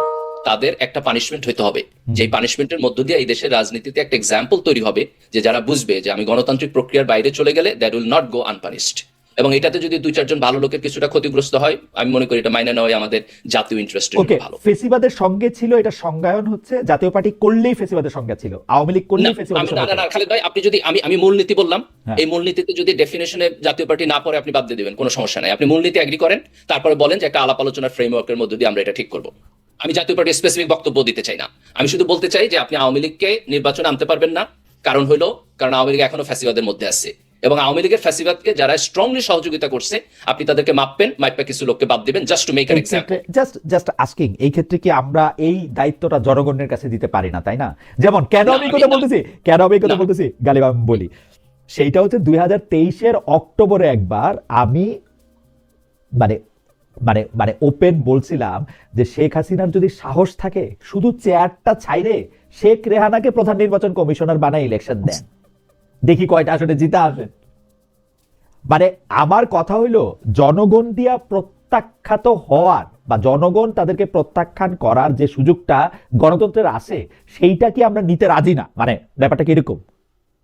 তাদের একটা পানিশমেন্ট হইতে হবে, যে পানিশমেন্টের মধ্য দিয়ে এই দেশের রাজনীতিতে একটা এক্সাম্পল তৈরি হবে, যে যারা বুঝবে যে আমি গণতান্ত্রিক প্রক্রিয়ার বাইরে চলে গেলে দ্যাট উইল নট গো আনপানিশড। এবং এটাতে যদি 2-4 জন ভালো লোকের কিছুটা ক্ষতিগ্রস্ত হয়, আমি মনে করি এটা মাইনে নেওয়াই আমাদের জাতীয় ইন্টারেস্টের ভালো। ফেসিবাদের সঙ্গে ছিল, এটা সংজ্ঞায়ন হচ্ছে জাতীয় পার্টি করলেই ফেসিবাদের সঙ্গে ছিল, আওয়ামী লীগ করলেই ফেসিবাদের সঙ্গে। না খালেদ ভাই, আপনি যদি আমি মূলনীতি বললাম, এই মূলনীতিতে যদি ডেফিনেশনে জাতীয় পার্টি না পড়ে আপনি বাদ দিয়ে দিবেন, কোনো সমস্যা নাই। আপনি মূলনীতি এগ্রি করেন, তারপরে বলেন যে একটা আলাপ আলোচনার ফ্রেমওয়ার্কের মধ্যে দিয়ে আমরা এটা ঠিক করব। আমি জাতীয় পার্টির স্পেসিফিক বক্তব্য দিতে চাই না। আমি শুধু বলতে চাই যে আপনি আওয়ামী লীগকে নির্বাচনে আনতে পারবেন না, কারণ আওয়ামী লীগ এখনো ফ্যাসিবাদের মধ্যে আছে, এবং আওয়ামী লীগের ফ্যাসিবাদকে যারা স্ট্রংলি সহযোগিতা করছে আপনি তাদেরকে মাপপা কিছু লোককে বাদ দিবেন, just to make an example. Just asking, এই ক্ষেত্রে কি আমরা এই দায়িত্বটা জনগণের কাছে দিতে পারি না, তাই না? যেমন কেন আমি কথা বলতেছি গালিব, আমি বলি সেইটা হচ্ছে 2023-এর অক্টোবরে একবার আমি মানে ওপেন বলছিলাম যে শেখ হাসিনার যদি সাহস থাকে শুধু চেয়ারটা ছাইরে শেখ রেহানাকে প্রধান নির্বাচন কমিশনার বানায় ইলেকশন দেন, দেখি কয়টা আসলে জিতা আসে। মানে আমার কথা হইল, জনগণ দিয়া প্রত্যাখ্যাত হওয়ার বা জনগণ তাদেরকে প্রত্যাখ্যান করার যে সুযোগটা গণতন্ত্রের আছে, সেইটা কি আমরা নিতে রাজি না? মানে ব্যাপারটা কি এরকম?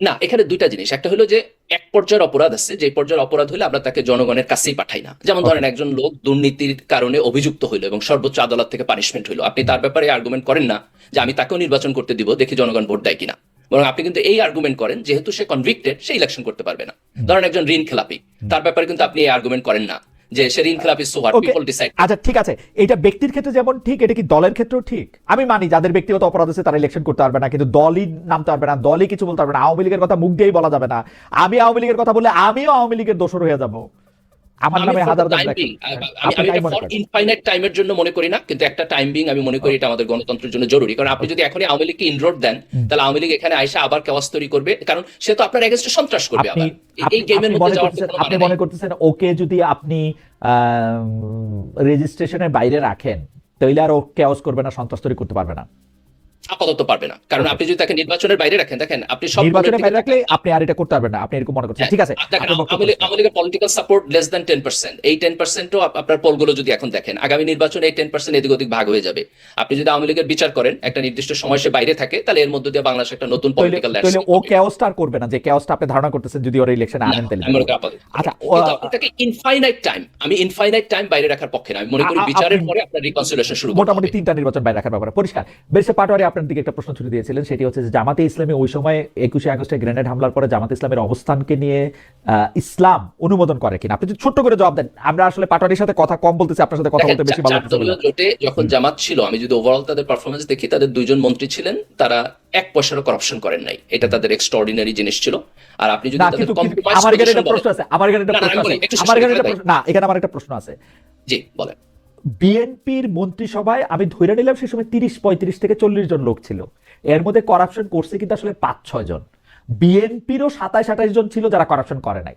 না, এখানে দুইটা জিনিস। একটা হলো যে এক পর্যায়ের অপরাধ আছে, যে পর্যায়ের অপরাধ হলে আমরা তাকে জনগণের কাছেই পাঠাই না। যেমন ধরেন একজন লোক দুর্নীতির কারণে অভিযুক্ত হইলো এবং সর্বোচ্চ আদালত থেকে পানিশমেন্ট হইলো, আপনি তার ব্যাপারে আর্গুমেন্ট করেন না যে আমি তাকেও নির্বাচন করতে দিব, দেখি জনগণ ভোট দেয় কিনা। বরং আপনি কিন্তু এই আর্গুমেন্ট করেন যেহেতু সে কনভিক্টেড, সে ইলেকশন করতে পারবে না। ধরেন একজন ঋণ খেলাপি, তার ব্যাপারে কিন্তু আপনি এই আর্গুমেন্ট করেন না যে সে ঋণ খেলাপি, সো হোয়াট, পিপল ডিসাইড। আচ্ছা ঠিক আছে, এটা ব্যক্তির ক্ষেত্রে যেমন ঠিক, এটা কি দলের ক্ষেত্রেও ঠিক? আমি মানি যাদের ব্যক্তিগত অপরাধ আছে তারা ইলেকশন করতে পারবে না, কিন্তু দলই নামতে পারবে না, দলই কিছু বলতে পারবে না। আওয়ামী লীগের কথা মুখ দিয়েই বলা যাবে না। আমি আওয়ামী লীগের কথা বললে আমিও আওয়ামী লীগের দোষর হয়ে যাব। আমার নামে হাজার ইনফাইনাইট টাইমের জন্য মনে করি না, কিন্তু একটা টাইম বিং আমি মনে করি এটা আমাদের গণতন্ত্রের জন্য জরুরি। কারণ আপনি যদি এখনই আওয়ামী লীগকে ইনরোড দেন, তাহলে আওয়ামী লীগ এখানে আইসা আবার কেওয়াস তৈরি করবে, কারণ সে তো আপনার এগেইনস্টে সন্ত্রাস করবে আবার। এই গেমের মধ্যে যাওয়ার কোনো আপনি মানে মনে নাই। করতেছেন ওকে যদি আপনি রেজিস্ট্রেশনের বাইরে রাখেন তাহলে আর ও কেওস করবে না, সন্ত্রাস তৈরি করতে পারবে না? আপাতত পারবে না, কারণ আপনি যদি তাকে নির্বাচনের বাইরে রাখেন, দেখেন আপনি সব নির্বাচনের বাইরে রাখলে আপনি আর এটা করতে পারবেন না, আপনি এরকম মনে করছেন? ঠিক আছে, দেখেন আওয়ামী লীগের পলিটিক্যাল সাপোর্ট লেস দ্যান 10%। এই 10%ও আপনার পোলগুলো যদি এখন দেখেন, আগামী নির্বাচনে এই 10% এদিক ওদিক ভাগ হয়ে যাবে। আপনি যদি আওয়ামী লীগের বিচার করেন, একটা নির্দিষ্ট সময় সে বাইরে থাকে, তাহলে এর মধ্যে দিয়ে বাংলাদেশ একটা নতুন পলিটিক্যাল তাহলে ল্যান্ডস্কেপ ও কেওসটা আর করবে না, যে কেওসটা আপনি ধারণা করতেছেন যদি ওর ইলেকশন আনেন তাহলে। আচ্ছা, এটাকে ইনফাইনাইট টাইম, আমি ইনফাইনাইট টাইম বাইরে রাখার পক্ষে না। আমি মনে করি বিচারের পরে আপনার রিকনসিলিয়েশন শুরু করতে হবে। মোটামুটি 3টা নির্বাচন বাইরে রাখার ব্যাপারে পরিষ্কার। বেরসে পাটোয়ারি আপনার দিকে একটা প্রশ্ন ছুড়ে দিয়েছিলেন, সেটি হচ্ছে যে জামাতে ইসলামী ওই সময় 21শে আগস্টে গ্রেনেড হামলার পরে জামাতে ইসলামের অবস্থানকে নিয়ে ইসলাম অনুমোদন করে কিনা? আপনি যদি ছোট্ট করে জবাব দেন। আমরা আসলে পাটোয়ারির সাথে কথা কম বলতেছি, আপনার সাথে কথা বলতে বেশি ভালো লাগছে। দলীয় জোটে যখন জামাত ছিল, আমি যদি ওভারঅল তাদের পারফরমেন্স দেখি, তাদের 2জন মন্ত্রী ছিলেন, তারা 1 পয়সারও করাপশন করেন নাই। এটা তাদের এক্সট্রাঅর্ডিনারি জিনিস ছিল। আর আপনি যদি তাদের কম্প্রোমাইজ আমার এখানে একটা প্রশ্ন আছে, আমার এখানে একটা প্রশ্ন না, এখানে আমার একটা প্রশ্ন আছে। জি বলেন। বিএনপির মন্ত্রিসভায় আমি ধরে নিলাম সে সময় 35 থেকে 40 জন লোক ছিল, এর মধ্যে করাপশন করছে কিন্তু আসলে 5-6 জন। বিএনপিরও 27-28 জন ছিল যারা করাপশন করে নাই।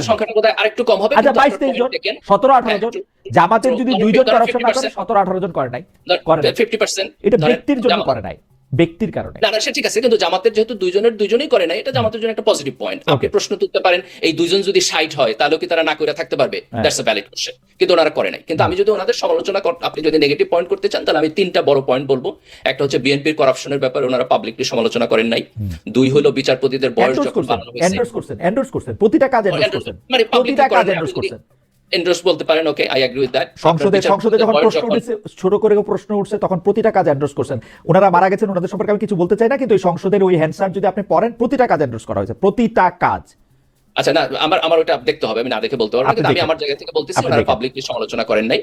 সংখ্যাটা বোধহয় আরেকটু কম হবে, আচ্ছা 22-23 জন, 17-18 জন। জামাতের যদি 2 জন করাপশন না করে, 17-18 জন করে নাই। 50%। এটা ব্যক্তির জন্য করে নাই, ব্যক্তির কারণে। না সে ঠিক আছে, কিন্তু জামাতের যেহেতু 2জনই করে নাই, এটা জামাতের জন্য একটা পজিটিভ পয়েন্ট। আপনি প্রশ্ন তুলতে পারেন এই 2জন যদি 60 হয় তাহলে কি তারা না করে থাকতে পারবে? That's a valid question. কিন্তু ওনারা করে নাই। কিন্তু আমি যদি ওনাদের সমালোচনা, আপনি যদি নেগেটিভ পয়েন্ট করতে চান, তাহলে আমি 3টা বড় পয়েন্ট বলবো। একটা হচ্ছে বিএনপির করাপশনের ব্যাপারে ওনারা পাবলিকলি সমালোচনা করেন নাই। 2 হলো বিচারপতিদের বয়স যখন বাড়ানো হয়েছে, এন্ডোর্স করছেন, প্রতিটা কাজ এন্ডোর্স করছেন, মানে প্রতিটা কাজ এন্ডোর্স করছেন। এন্ডোর্স বলতে পারেন, ওকে, আই এগ্রি উইথ দ্যাট। সংসদে যখন প্রশ্ন উঠছে, ছোট করে প্রশ্ন উঠছে, তখন প্রতিটা কাজ এন্ডোর্স করছেন। ওনারা মারা গেছেন, ওনাদের সম্পর্কে আমি কিছু বলতে চাই না, কিন্তু এই সংসদের ওই হ্যান্ডসার যদি আপনি পড়েন, প্রতিটা কাজ এন্ডোর্স করা হয়েছে, প্রতিটা কাজ। আচ্ছা না, আমার ওটা দেখতে হবে, আমি না দেখে বলতে পারবো না, কিন্তু আমি আমার জায়গা থেকে বলতেছি ওনারা পাবলিকলি সমালোচনা করেন নাই।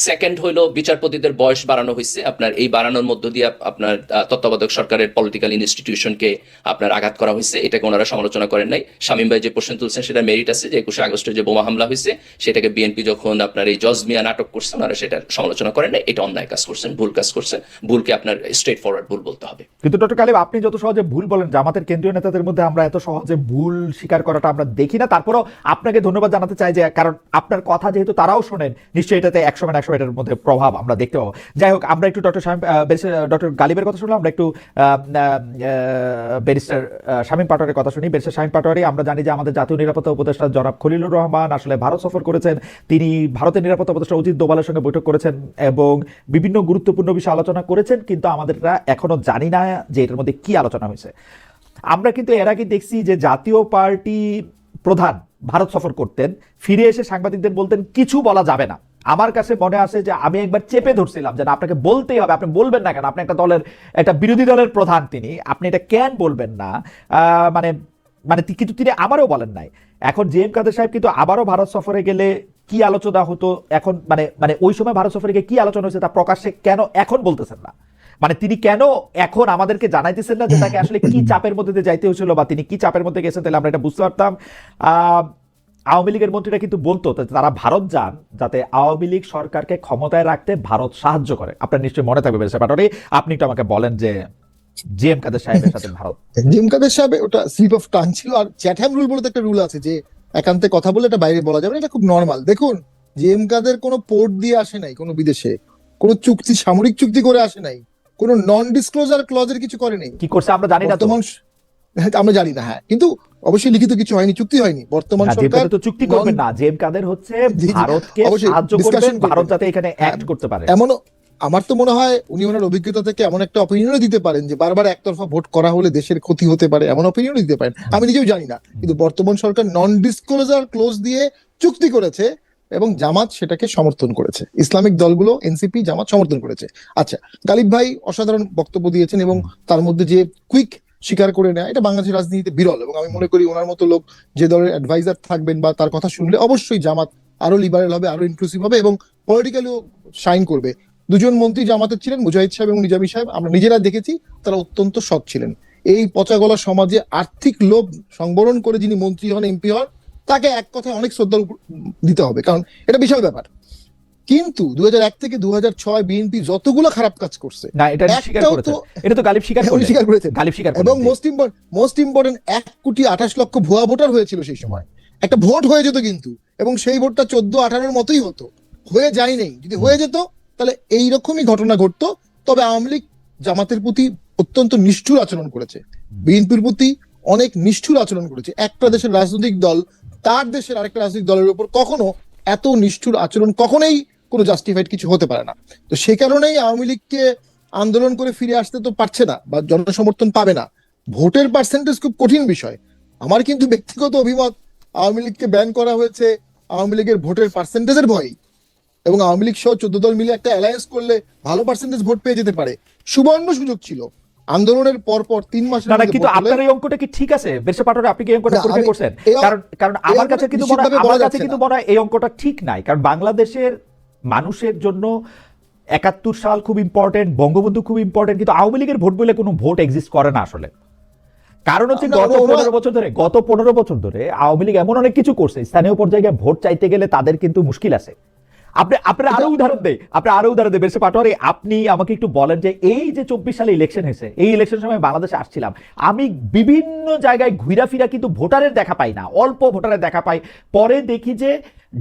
সেকেন্ড হলো বিচারপতিদের বয়স বাড়ানো হয়েছে। আপনার এই বাড়ানোর মধ্য দিয়ে আপনার তত্ত্বাবধায়ক সরকারের পলিটিক্যাল ইনস্টিটিউশনকে আপনার আঘাত করা হয়েছে, এটাকে ওনারা সমালোচনা করেন নাই। শামীম ভাই যে প্রশ্ন তুলছেন সেটা মেরিট আছে, যে 21শে আগস্টে যে বোমা হামলা হয়েছে সেটাকে বিএনপি যখন আপনার এই জজ মিয়া নাটক করছে, ওনারা সেটা সমালোচনা করেন নাই। এটা অন্যায় কাজ করছেন, ভুল কাজ করছেন। ভুলকে আপনার স্ট্রেট ফরওয়ার্ড ভুল বলতে হবে। কিন্তু ডক্টর কালিব, আপনি যত সহজে ভুল বলেন, জামাতের কেন্দ্রীয় নেতাদের মধ্যে আমরা এত সহজে ভুল স্বীকার করাটা আমরা দেখি না। তারপরও আপনাকে ধন্যবাদ জানাতে চাই, যে কারণ আপনার কথা যেহেতু তারাও শোনেন, নিশ্চয়ই এটাতে 100 এটার মধ্যে প্রভাব আমরা দেখতে পাবো। যাই হোক, আমরা একটু ডক্টর গালিবের কথা শুনলাম, আমরা একটু ব্যারিস্টার শামীম পাটোয়ারির কথা শুনি। ব্যারিস্টার শামীম পাটোয়ারি, আমরা জানি যে আমাদের জাতীয় নিরাপত্তা উপদেষ্টা জনাব খলিলুর রহমান আসলে ভারত সফর করেছেন। তিনি ভারতের নিরাপত্তা উপদেষ্টা অজিত দোভালের সঙ্গে বৈঠক করেছেন এবং বিভিন্ন গুরুত্বপূর্ণ বিষয়ে আলোচনা করেছেন, কিন্তু আমাদেররা এখনো জানি না যে এটার মধ্যে কি আলোচনা হয়েছে। আমরা কিন্তু এর আগে দেখছি যে জাতীয় পার্টি প্রধান ভারত সফর করতেন, ফিরে এসে সাংবাদিকদের বলতেন কিছু বলা যাবে না। আমার কাছে মনে আসে যে আমি একবার চেপে ধরছিলাম যে আপনাকে বলতেই হবে, আপনি বলবেন না কেন? আপনি একটা দলের, একটা বিরোধী দলের প্রধান, তিনি, আপনি এটা কেন বলবেন না? মানে কিন্তু তিনি আমারও বলেন নাই। এখন জে.এম. কাদের সাহেব কিন্তু আবারও ভারত সফরে গেলে কি আলোচনা হতো এখন, মানে ওই সময় ভারত সফরে গিয়ে কি আলোচনা হয়েছে তা প্রকাশ্যে কেন এখন বলতেছেন না? মানে তিনি কেন এখন আমাদেরকে জানাইতেছেন না যে তাকে আসলে কি চাপের মধ্যে দিয়ে যাইতে হয়েছিল, বা তিনি কি চাপের মধ্যে গেছেন? তাহলে আমরা এটা বুঝতে পারতাম। আওয়ামী লীগের মন্ত্রীরা কিন্তু বলতো তারা ভারত যান যাতে আওয়ামী লীগ সরকারকে ক্ষমতায় রাখতে ভারত সাহায্য করে। আপনার নিশ্চয়ই মনে থাকবে ব্যারিস্টার পাটোয়ারি, আপনি একটু আমাকে বলেন যে জে.এম. কাদের সাহেবের সাথে ভারত। জে.এম. কাদের সাহেব ওটা স্লিপ অফ টাং ছিল। আর চ্যাটহ্যাম রুল বলে একটা রুল আছে যে একান্তে কথা বলে এটা বাইরে বলা যাবে না, এটা খুব নর্মাল। দেখুন, জে.এম. কাদের কোনো পোর্ট দিয়ে আসে নাই, কোনো বিদেশে কোনো চুক্তি, সামরিক চুক্তি করে আসে নাই, কোনো নন ডিসক্লোজার ক্লজের কিছু করে নেই। কি করছে আমরা জানি না, আমরা জানি না। হ্যাঁ, কিন্তু অবশ্যই লিখিত কিছু হয়নি, চুক্তি হয়নি। বর্তমান সরকার তো চুক্তি করবেন না, জে.এম. কাদের হচ্ছে ভারতকে সাহায্য করবেন, ভারত যাতে এখানে অ্যাক্ট করতে পারে। আমার তো মনে হয় উনি ওনার অভিজ্ঞতা থেকে এমন একটা অপিনিয়নও দিতে পারেন যে বারবার একতরফা ভোট করা হলে দেশের ক্ষতি হতে পারে, এমন অপিনিয়নও দিতে পারেন। আমি নিজেও জানি না, কিন্তু বর্তমান সরকার নন ডিসক্লোজার ক্লোজ দিয়ে চুক্তি করেছে এবং জামাত সেটাকে সমর্থন করেছে, ইসলামিক দলগুলো এনসিপি জামাত সমর্থন করেছে। আচ্ছা, গালিব ভাই অসাধারণ বক্তব্য দিয়েছেন এবং তার মধ্যে যে কুইক স্বীকার করে নেয়, এটা বাংলাদেশের রাজনীতিতে বিরল। এবং আমি মনে করি ওনার মতো লোক যে দলের অ্যাডভাইজার থাকবেন বা তার কথা শুনলে অবশ্যই জামাত আরো লিবারেল হবে, আরো ইনক্লুসিভ হবে এবং পলিটিক্যালিও শাইন করবে। দুজন মন্ত্রী জামাতের ছিলেন, মুজাহিদ সাহেব এবং নিজামী সাহেব, আমরা নিজেরা দেখেছি তারা অত্যন্ত সৎ ছিলেন। এই পচাগলা সমাজে আর্থিক লোভ সংবরণ করে যিনি মন্ত্রী হন, এমপি হন, তাকে এক কথায় অনেক শ্রদ্ধা দিতে হবে, কারণ এটা বিশাল ব্যাপার। কিন্তু 2001 থেকে 2006 বিএনপি যতগুলো খারাপ কাজ করছে, না এটা স্বীকার একটাও করেছেন, তো এটা তো গালিব স্বীকার উনি স্বীকার করেছেন। গালিব স্বীকার এবং করেছেন। মোস্ট ইম্পর্টেন্ট 1,28,00,000 ভুয়া ভোটার হয়েছিল সেই সময়। একটা ভোট হয়ে যেত কিন্তু, এবং সেই ভোটটা 14-18 মতোই হতো, হয়ে যায় নাই। যদি হয়ে যেত তাহলে এইরকমই ঘটনা ঘটতো। তবে আওয়ামী লীগ জামাতের প্রতি অত্যন্ত নিষ্ঠুর আচরণ করেছে, বিএনপির প্রতি অনেক নিষ্ঠুর আচরণ করেছে। একটা দেশের রাজনৈতিক দল তার দেশের আরেকটা রাজনৈতিক দলের উপর কখনো এত নিষ্ঠুর আচরণ কখনোই কোনো জাস্টিফাইড কিছু হতে পারে না। তো সে কারণেই আওয়ামী লীগকে আন্দোলন করে ফিরে আসতে তো পারছে না বা জনসমর্থন পাবে না। ভোটের পার্সেন্টেজ খুব কঠিন বিষয়। আমার কিন্তু ব্যক্তিগত অভিমত, আওয়ামী লীগকে ব্যান করা হয়েছে আওয়ামী লীগের ভোটের পার্সেন্টেজের ভয়, এবং আওয়ামী লীগ সহ 14 দল মিলে একটা অ্যালায়েন্স করলে ভালো পার্সেন্টেজ ভোট পেয়ে যেতে পারে। সুবর্ণ সুযোগ ছিল আন্দোলনের পর 3 মাসের না না, মধ্যে কিন্তু ভোট হলে- আপনার এই অঙ্কটা কি ঠিক আছে বেরসা পাটোয়ারি? আপনি কি এই অঙ্কটা না, পরীক্ষা আমি- করছেন? এই- কারণ কারণ এই আমার কাছে অঙ্কটা কিন্তু নিশ্চিতভাবে বলা আমার কাছে যাচ্ছে কিন্তু না। মনে হয় এই অঙ্কটা ঠিক নাই। কারণ বাংলাদেশের মানুষের জন্য 71 সাল খুব ইম্পর্টেন্ট, বঙ্গবন্ধু খুব ইম্পর্টেন্ট, কিন্তু আওয়ামী লীগের ভোট বলে কোনো ভোট এক্সিস্ট করে না আসলে। কারণ হচ্ছে না, গত ওরা- 15 বছর ধরে আওয়ামী লীগ এমন অনেক কিছু করছে, স্থানীয় পর্যায়ে গিয়ে ভোট চাইতে গেলে তাদের কিন্তু মুশকিল আছে। আপনার আরো উদাহরণ দেই, বেরসা পাটোয়ারি, আপনি আমাকে একটু বলেন যে এই যে 24 সালে ইলেকশন হয়েছে, এই ইলেকশন সময় বাংলাদেশে আসছিলাম আমি, বিভিন্ন জায়গায় ঘুরা ফিরা কিন্তু ভোটারের দেখা পাই না, অল্প ভোটারের দেখা পাই। পরে দেখি যে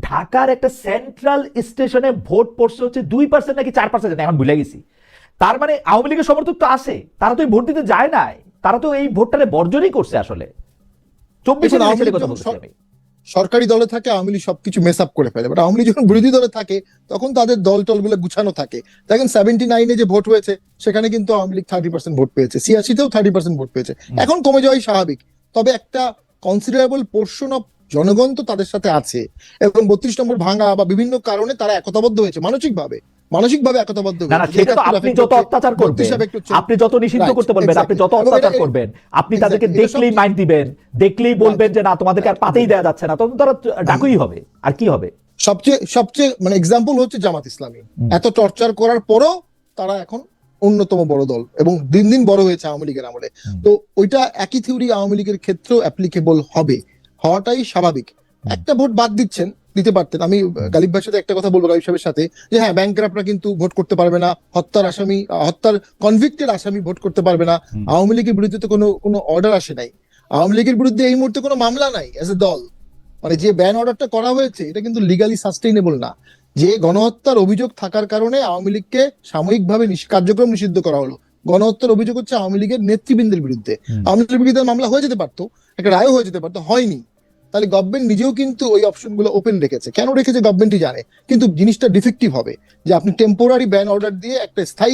ঢাকার একটা সেন্ট্রাল স্টেশনে ভোট পড়ছে হচ্ছে 2% নাকি 4%, এখন ভুলে গেছি। তার মানে আওয়ামী লীগের সমর্থক তো আছে, তারা তো এই ভোট দিতে যায় নাই, তারা তো এই ভোটটারে বর্জনই করছে আসলে। 24 দেখুন, আওয়ামী লীগ কথা যখন বলছি আমি। সরকারি দলে থাকে আওয়ামী লীগ সবকিছু মেস আপ করে ফেলে, বাট আওয়ামী লীগ যখন বিরোধী দলে থাকে তখন তাদের দল টলগুলো গুছানো থাকে। দেখেন 79-এ যে ভোট হয়েছে সেখানে কিন্তু আওয়ামী লীগ 30% ভোট পেয়েছে, 86-তেও 30% ভোট পেয়েছে, এখন কমে যাওয়াই স্বাভাবিক। তবে একটা কনসিডারেবল পোর্শন অফ জনগণ তো তাদের সাথে আছে, এবং 32 নম্বর ভাঙা বা বিভিন্ন কারণে তারা একতাবদ্ধ হয়েছে, মানসিকভাবে একতাবদ্ধ না না, হয়েছে। সেটা তো আপনি যত অত্যাচার করবেন, আপনি যত নিষিদ্ধ করতে বলবেন, আপনি যত অত্যাচার করবেন, আপনি তাদেরকে দেখলেই মাইন্ড দিবেন, দেখলেই বলবেন যে না তোমাদেরকে আর পাতেই দেওয়া যাচ্ছে না, তখন তারা ডাকুই হবে, আর কি হবে। সবচেয়ে মানে এক্সাম্পল হচ্ছে জামাত ইসলামী। এত টর্চার করার পরও তারা এখন অন্যতম বড় দল এবং দিন দিন বড় হয়েছে আওয়ামী লীগের আমলে। তো ওইটা একই থিওরি আওয়ামী লীগের ক্ষেত্রেও অ্যাপ্লিকেবল হবে, হওয়াটাই স্বাভাবিক। একটা ভোট বাদ দিতে পারতেন। আমি গালিব ভাইয়ের সাথে একটা কথা বলবো, গালিব সাহেবের সাথে, যে হ্যাঁ ব্যাংকরাপরা কিন্তু ভোট করতে পারবে না, হত্যার কনভিক্টেড আসামি ভোট করতে পারবে না। আওয়ামী লীগের বিরুদ্ধে তো কোনো অর্ডার আসে নাই, আওয়ামী লীগের বিরুদ্ধে এই মুহূর্তে কোনো মামলা নাই এজ এ দল। মানে যে ব্যান অর্ডারটা করা হয়েছে এটা কিন্তু লিগালি সাস্টেইনেবল না। যে গণহত্যার অভিযোগ থাকার কারণে আওয়ামী লীগকে সাময়িকভাবে কার্যক্রম নিষিদ্ধ করা হলো। গণহত্যার অভিযোগ হচ্ছে আওয়ামী লীগের নেতৃবৃন্দের বিরুদ্ধে, আওয়ামী লীগের বিরুদ্ধে মামলা হয়ে যেতে পারতো, একটা রায়ও হয়ে যেতে পারতো, হয়নি। তাহলে গভর্নমেন্ট নিজেও কিন্তু ওই অপশনগুলো ওপেন রেখেছে। কেন রেখেছে গভর্নমেন্টই জানে, কিন্তু জিনিসটা ডিফেক্টিভ হবে যে আপনি টেম্পোরারি ব্যান অর্ডার দিয়ে একটা স্থায়ী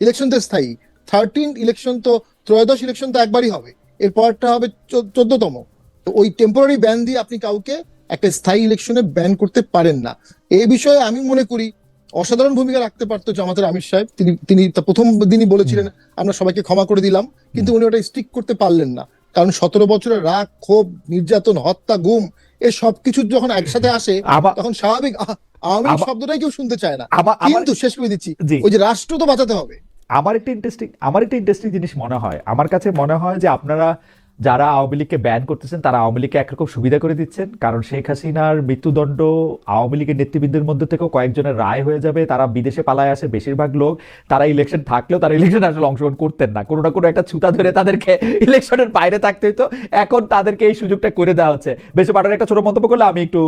ইলেকশন তো স্থায়ী, 13 ইলেকশন তো, ত্রয়োদশ ইলেকশন তো একবারই হবে, এরপরটা হবে 14তম। তো ওই টেম্পোরারি ব্যান দিয়ে আপনি কাউকে একটা স্থায়ী ইলেকশনে ব্যান করতে পারেন না। এই বিষয়ে আমি মনে করি অসাধারণ ভূমিকা রাখতে পারতো জামাতের আমির সাহেব। তিনি প্রথম দিনই বলেছিলেন আমরা সবাইকে ক্ষমা করে দিলাম, কিন্তু উনি ওটা স্টিক করতে পারলেন না। কারণ 17 বছরের রাগ, ক্ষোভ, নির্যাতন, হত্যা, গুম, এ সবকিছু যখন একসাথে আসে তখন স্বাভাবিক আওয়ামী লীগ শব্দটাই কেউ শুনতে চায় না। কিন্তু শেষ করে দিচ্ছি, ওই যে রাষ্ট্র তো বাঁচাতে হবে। আমার একটা ইন্টারেস্টিং জিনিস মনে হয়, আমার কাছে মনে হয় যে আপনারা যারা আওয়ামী লীগকে ব্যান করতেছেন তারা আওয়ামী লীগকে একরকম সুবিধা করে দিচ্ছেন। কারণ শেখ হাসিনার মৃত্যুদণ্ড আওয়ামী লীগের নেতৃবৃন্দের মধ্যে থেকেও কয়েকজনের রায় হয়ে যাবে, তারা বিদেশে পালায় আসে বেশিরভাগ লোক, তারা ইলেকশন থাকলেও তারা ইলেকশনে আসলে অংশগ্রহণ করতেন না, কোনো না কোনো একটা ছুতা ধরে তাদেরকে ইলেকশনের বাইরে থাকতে হতো। এখন তাদেরকে এই সুযোগটা করে দেওয়া হচ্ছে। বেশ পাটার একটা ছোট মন্তব্য করলে আমি একটু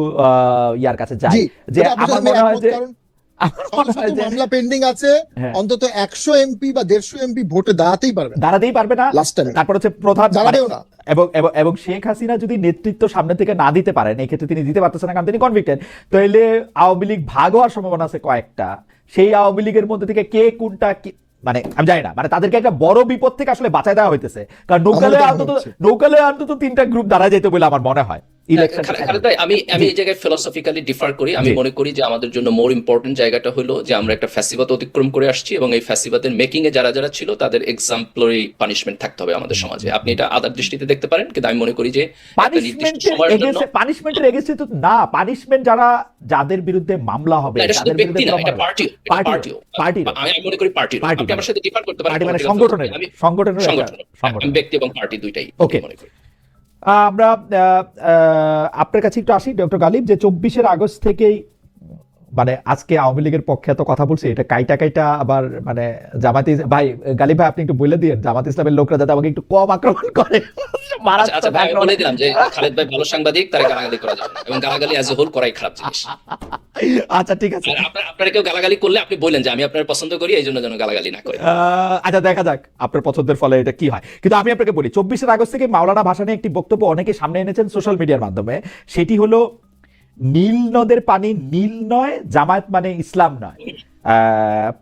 ইয়ার কাছে যাই, যে আমার মনে হয় যে আমার মনে হয় যে মামলা পেন্ডিং আছে, হ্যাঁ। অন্তত 100 এমপি বা 150 এমপি ভোটে দাঁড়াতেই পারবে না দাঁড়াতেই পারবে না। লাস্ট টাইমে, তারপর হচ্ছে প্রধান দাঁড়াবেও না। এবং এবং এবং শেখ হাসিনা যদি নেতৃত্ব সামনে থেকে না দিতে পারেন, এই ক্ষেত্রে তিনি দিতে পারতেছেন না কারণ তিনি কনভিক্টেড, তাহলে আওয়ামী লীগ ভাগ হওয়ার সম্ভাবনা আছে কয়েকটা। সেই আওয়ামী লীগের মধ্যে থেকে কে কোনটা মানে আমি জানি না, মানে তাদেরকে একটা বড় বিপদ থেকে আসলে বাঁচায় দেওয়া হইতেছে, কারণ নৌকালে অন্তত 3টা গ্রুপ দাঁড়া যেত বলে আমার মনে হয়। খালেদ ভাই, আমি এই জায়গায় ফিলোসফিক্যালি ডিফার করি। আমি মনে করি যে আমাদের জন্য মোর ইম্পর্টেন্ট জায়গাটা হলো যে আমরা একটা ফ্যাসিবাদ অতিক্রম করে আসছি, এবং এই ফ্যাসিবাদের মেকিং এ যারা যারা ছিল তাদের এক্সাম্পলারি পানিশমেন্ট থাকতে হবে আমাদের সমাজে। আপনি এটা আদার দৃষ্টিতে দেখতে পারেন, কিন্তু আমি মনে করি যে পানিশমেন্টের এগেইনস্টে তো না, পানিশমেন্ট যাদের বিরুদ্ধে মামলা হবে, যাদের বিরুদ্ধে আমি মনে করি পার্টি, আপনি আমার সাথে ডিফার করতে পারেন, মানে সংগঠনের ব্যক্তি এবং পার্টি দুইটাই মনে করি। আমরা আপনার কাছে একটু আসি ডক্টর গালিব, যে 24 আগস্ট থেকেই মানে আজকে আওয়ামী লীগের পক্ষে এত কথা বলছি, এটা কাইটা আবার মানে জামাতি ভাই, গালিব ভাই আপনি একটু বলে দিন জামাত ইসলামের লোকরা যাতে আমাকে একটু কম আক্রমণ করে। আচ্ছা ভাই, বলে দিলাম যে খালেদ ভাই ভালো সাংবাদিক, তারা গালাগালি করা যাবে না, এবং গালাগালি অ্যাজ এ হোল করাই খারাপ জিনিস। আচ্ছা ঠিক আছে, আপনারা কেউ গালাগালি করলে আপনি বলেন যে আমি আপনার পছন্দ করি, এই জন্য যেন গালাগালি না করে। আচ্ছা দেখা যাক আপনার পছন্দের ফলে এটা কি হয়। কিন্তু আমি আপনাকে বলি 24 আগস্ট থেকে মাওলানা ভাসানী একটি বক্তব্য অনেকে সামনে এনেছেন সোশ্যাল মিডিয়ার মাধ্যমে, সেটি হলো নীল নদের পানি নীল নয়, জামায়াত মানে ইসলাম নয়।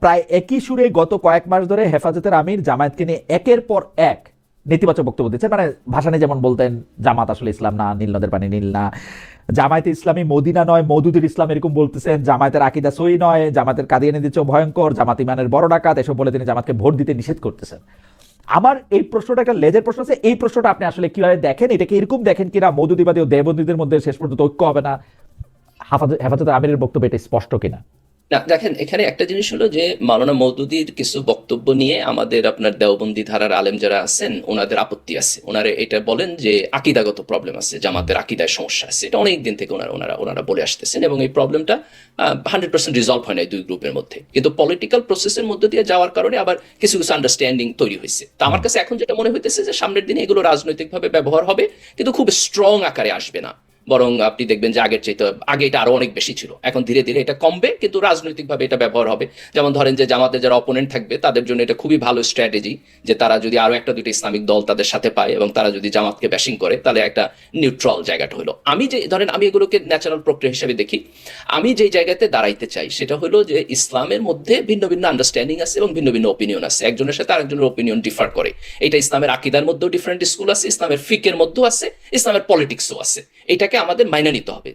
প্রায় একই সুরে গত কয়েক মাস ধরে হেফাজতের আমির জামায়াতকে নিয়ে একের পর এক নেতিবাচক বক্তব্য দিচ্ছেন। মানে ভাসানী যেমন বলতেন জামাত আসলে ইসলাম না, নীল নদের পানি নীল না, জামায়াতে ইসলামী মদিনা নয় মওদুদের ইসলাম, এরকম বলতেছেন। জামায়াতের আকিদা সহি নয়, জামাতের কাদিয়ানি দিচ্ছে ভয়ঙ্কর, জামাত ইমানের বড় ডাকাত, এসব বলে তিনি জামাতকে ভোট দিতে নিষেধ করতেছেন। আমার এই প্রশ্নটা একটা লেজের প্রশ্ন আছে, এই প্রশ্নটা আপনি আসলে কিভাবে দেখেন? এটাকে এরকম দেখেন কিনা মওদুদিবাদী ও দেবন্দীদের মধ্যে শেষ পর্যন্ত ঐক্য হবে না, হেফাজতের আমিরের বক্তব্য এটা স্পষ্ট কিনা? না দেখেন, এখানে একটা জিনিস হলো যে মাওলানা মওদুদির কিছু বক্তব্য নিয়ে আমাদের আপনার দেওবন্দি ধারার আলেম যারা আছেন ওনাদের আপত্তি আছে। ওনারা এটা বলেন যে আকিদাগত প্রবলেম আছে, জামাতের আকিদায় সমস্যা আছে, এটা অনেক দিন থেকে ওনারা বলে আসতেছেন, এবং এই প্রবলেমটা 100% রিজলভ হয় না এই দুই গ্রুপের মধ্যে, কিন্তু পলিটিক্যাল প্রসেসের মধ্যে দিয়ে যাওয়ার কারণে আবার কিছু কিছু আন্ডারস্ট্যান্ডিং তৈরি হয়েছে। তো আমার কাছে এখন যেটা মনে হইতেছে যে সামনের দিনে এগুলো রাজনৈতিকভাবে ব্যবহার হবে, কিন্তু খুব স্ট্রং আকারে আসবে না, বরং আপনি দেখবেন যে আগের চাইতে আগে এটা আরো অনেক বেশি ছিল, এখন ধীরে ধীরে এটা কমবে, কিন্তু রাজনৈতিকভাবে এটা ব্যবহার হবে। যেমন ধরেন যে জামাতের যারা অপোনেন্ট থাকবে তাদের জন্য এটা খুবই ভালো স্ট্র্যাটেজি যে তারা যদি আরো একটা দুটো ইসলামিক দল তাদের সাথে পায় এবং তারা যদি জামাতকে ব্যাশিং করে, তাহলে একটা নিউট্রাল জায়গাটা হলো। আমি যে ধরেন আমি এগুলোকে ন্যাচারাল প্রক্রিয়া হিসেবে দেখি, আমি যে জায়গাতে দাঁড়াইতে চাই সেটা হলো যে ইসলামের মধ্যে ভিন্ন ভিন্ন আন্ডারস্ট্যান্ডিং আছে এবং ভিন্ন ভিন্ন ওপিনিয়ন আছে, একজনের সাথে আরেকজনের ওপিনিয়ন ডিফার করে। এটা ইসলামের আকিদার মধ্যেও ডিফারেন্ট স্কুল আছে, ইসলামের ফিকের মধ্যেও আছে, ইসলামের পলিটিক্সও আছে। এটাকে আমাদের মাইনে নিতে হবে,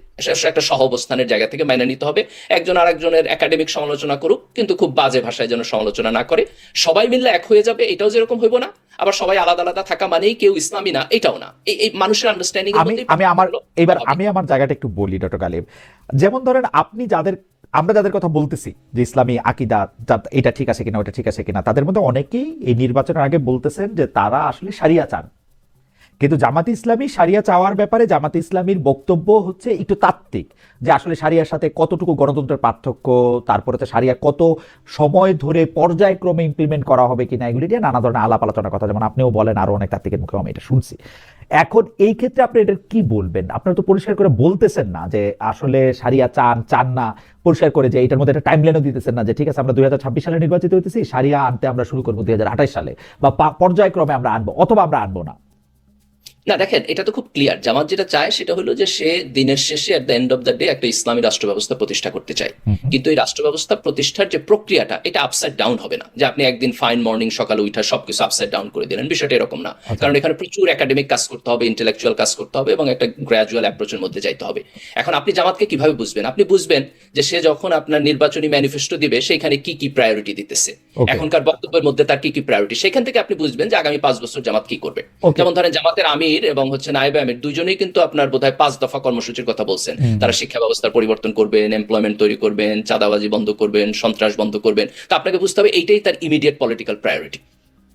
একটা সহ অবস্থানের জায়গা থেকে মাইনে নিতে হবে। একজন আরেকজনের একাডেমিক সমালোচনা করুক, কিন্তু খুব বাজে ভাষায় যেন সমালোচনা না করে। সবাই মিললে এক হয়ে যাবে, এটাও যেরকম হইব না, আবার সবাই আলাদা আলাদা থাকা মানেই কেউ ইসলামী না, এটাও না। এই মানুষের আন্ডারস্ট্যান্ডিং আমি আমার জায়গাটা একটু বলি ডক্টর গালিব। যেমন ধরেন আপনি আমরা যাদের কথা বলতেছি যে ইসলামী আকিদা এটা ঠিক আছে কিনা ওটা ঠিক আছে কিনা, তাদের মধ্যে অনেকেই এই নির্বাচনের আগে বলতেছেন যে তারা আসলে শারিয়া চান, কিন্তু জামাতে ইসলামী শারিয়া চাওয়ার ব্যাপারে জামাতে ইসলামীর বক্তব্য হচ্ছে একটু তাত্ত্বিক, যে আসলে শারিয়ার সাথে কতটুকু গণতন্ত্রের পার্থক্য, তারপরে তো শারিয়া কত সময় ধরে পর্যায়ক্রমে ইমপ্লিমেন্ট করা হবে কিনা, এগুলি নিয়ে নানা ধরনের আলাপ আলোচনার কথা যেমন আপনিও বলেন, আরো অনেক তাত্ত্বিকের মুখে আমি এটা শুনছি। এখন এই ক্ষেত্রে আপনি এটা কি বলবেন? আপনারা তো পরিষ্কার করে বলতেছেন না যে আসলে শারিয়া চান না, পরিষ্কার করে যে এটার মধ্যে একটা টাইমলাইনও দিতেছেন না যে ঠিক আছে আমরা 2026 সালে নির্বাচিত হইতেছি, শারিয়া আনতে আমরা শুরু করবো 2028 সালে, বা পর্যায়ক্রমে আমরা আনবো অথবা আমরা আনবো না। না দেখেন, এটা তো খুব ক্লিয়ার, জামাত যেটা চায় সেটা হলো যে সে দিনের শেষে at the end of the day একটা ইসলামী রাষ্ট্র ব্যবস্থা প্রতিষ্ঠা করতে চায়, কিন্তু এই রাষ্ট্র ব্যবস্থা প্রতিষ্ঠার যে প্রক্রিয়াটা এটা আপসাইড ডাউন হবে না, যে আপনি একদিন ফাইন মর্নিং সকালে উঠা সবকিছু আপসাইড ডাউন করে দিলেন, বিষয়টা এরকম না। কারণ এখানে প্রচুর একাডেমিক কাজ করতে হবে, ইন্টেলেকচুয়াল কাজ করতে হবে, এবং একটা গ্র্যাজুয়াল অ্যাপ্রোচের মধ্যে যাইতে হবে। এখন আপনি জামাতকে কিভাবে বুঝবেন? আপনি বুঝবেন যে সে যখন আপনার নির্বাচনী ম্যানিফেস্টো দিবে সেখানে কি কি প্রায়োরিটি দিতেছে, এখনকার বক্তব্যের মধ্যে তার কি কি প্রায়োরিটি, সেখান থেকে আপনি বুঝবেন যে আগামী 5 বছর জামাত কি করবে। যেমন ধরেন জামাতের আমির এবং নায়েবে আমির দুইজনেই কিন্তু আপনার বোধহয় 5 দফা কর্মসূচির কথা বলছেন। তারা শিক্ষা ব্যবস্থার পরিবর্তন করবেন, এমপ্লয়মেন্ট তৈরি করবেন, চাঁদাবাজি বন্ধ করবেন, সন্ত্রাস বন্ধ করবেন। তো আপনাকে বুঝতে হবে এইটাই তার ইমিডিয়েট পলিটিক্যাল প্রায়োরিটি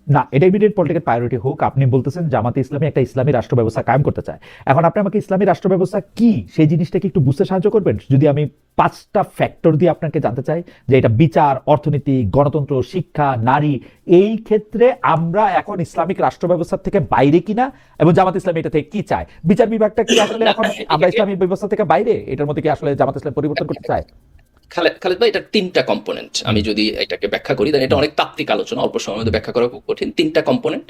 না, এটা ইমিডিয়েট পলিটিক্যাল প্রায়োরিটি হোক। আপনি বলতেছেন জামাতে ইসলামী একটা ইসলামী রাষ্ট্র ব্যবস্থা কায়েম করতে চায়। এখন আপনি আমাকে ইসলামী রাষ্ট্র ব্যবস্থা কি সেই জিনিসটাকে একটু বুঝতে সাহায্য করবেন? যদি আমি 5টা ফ্যাক্টর দিয়ে আপনাকে জানতে চাই যে এটা বিচার, অর্থনীতি, গণতন্ত্র, শিক্ষা, নারী, এই ক্ষেত্রে আমরা এখন ইসলামিক রাষ্ট্র ব্যবস্থা থেকে বাইরে কিনা, এবং জামাত ইসলামী এটা থেকে কি চায়? বিচার বিভাগটা কি আসলে এখন আমরা ইসলামী ব্যবস্থা থেকে বাইরে? এটার মধ্যে কি আসলে জামাত ইসলাম পরিবর্তন করতে চায়? খালেদ ভাই, এটা 3টা কম্পোনেন্ট। আমি যদি এটাকে ব্যাখ্যা করি, তাহলে এটা অনেক তাত্ত্বিক আলোচনা, অল্প সময়ের মধ্যে ব্যাখ্যা করা খুব কঠিন। 3টা কম্পোনেন্ট।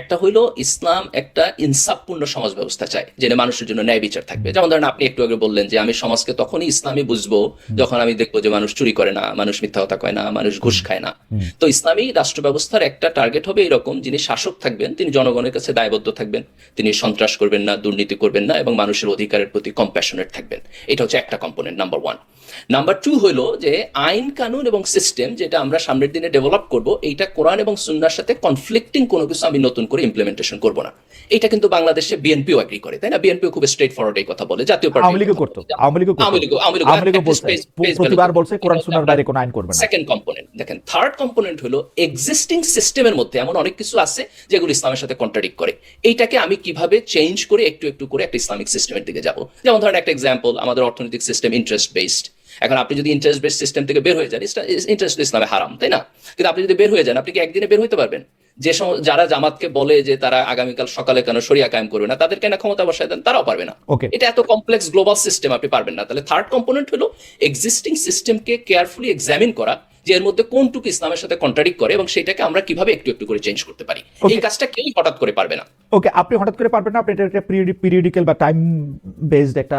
একটা হইলো ইসলাম একটা ইনসাফপূর্ণ সমাজ ব্যবস্থা চায়, যেটা মানুষের জন্য ন্যায় বিচার থাকবে। যেমন ধরেন আপনি একটু আগে বললেন যে আমি সমাজকে তখনই ইসলামী বুঝবো যখন আমি দেখবো যে মানুষ চুরি করে না, মানুষ মিথ্যা কথা কয় না, মানুষ ঘুষ খায় না। তো ইসলামী রাষ্ট্র ব্যবস্থার একটা টার্গেট হবে এরকম, যিনি শাসক থাকবেন তিনি জনগণের কাছে দায়বদ্ধ থাকবেন, তিনি সন্ত্রাস করবেন না, দুর্নীতি করবেন না, এবং মানুষের অধিকারের প্রতি কম্প্যাশনেট থাকবেন। এটা হচ্ছে একটা কম্পোনেন্ট, নাম্বার 1। নাম্বার 2 হলো যে আইন কানুন এবং সিস্টেম যেটা আমরা সামনের দিনে ডেভেলপ করব, এইটা কোরআন এবং সুন্নাহর সাথে কনফ্লিক্টিং কোনো কিছু আমি নতুন করে ইমপ্লিমেন্টেশন করব না। এটা কিন্তু বাংলাদেশে বিএনপিও এগ্রি করে, তাই না? বিএনপিও খুব স্ট্রেট ফরওয়ার্ড এই কথা বলে। জাতীয় পার্টি আওয়ামী লীগও করতো, আওয়ামী লীগও বলছে, প্রতিবার বলছে কোরআন সুন্নাহর বাইরে কোনো আইন করবে না। সেকেন্ড কম্পোনেন্ট দেখেন। থার্ড কম্পোনেন্ট হলো এক্সিস্টিং সিস্টেমের মধ্যে এমন অনেক কিছু আছে যেগুলো ইসলামের সাথে কন্ট্রাডিক্ট করে। এইটাকে আমি কিভাবে চেঞ্জ করে একটু একটু করে একটা ইসলামিক সিস্টেমের দিকে যাব। যেমন ধরেন একটা এক্সাম্পল, আমাদের অর্থনৈতিক সিস্টেম ইন্টারেস্ট বেসড। এখন আপনি যদি ইন্টারেস্ট বেসড সিস্টেম থেকে বের হয়ে যান, ইন্টারেস্ট ইসলামে হারাম, তাই না? কিন্তু আপনি যদি বের হয়ে যান, আপনি কি একদিনে বের হইতে পারবেন? যারা জামাতকে বলে যে তারা আগামীকাল সকালে কেন শরিয়া কায়েম করবে না, তাদেরকে না ক্ষমতা বসায় দেন, তারাও পারবে না। এটা এত কমপ্লেক্স গ্লোবাল সিস্টেম, আপনি পারবেন না। তাহলে থার্ড কম্পোনেন্ট হলো এক্সিস্টিং সিস্টেমকে কেয়ারফুলি এক্সামিন করা, যে এর মধ্যে কোনটুকু ইসলামের সাথে কন্ট্রাডিক্ট করে এবং সেটাকে আমরা কিভাবে একটু একটু করে চেঞ্জ করতে পারি। এই কাজটা কেউ হঠাৎ করে পারবে না। ওকে, আপনি হঠাৎ করে পারবেন না, আপনি এটা একটা পিরিয়ডিক্যাল বা টাইম বেসড একটা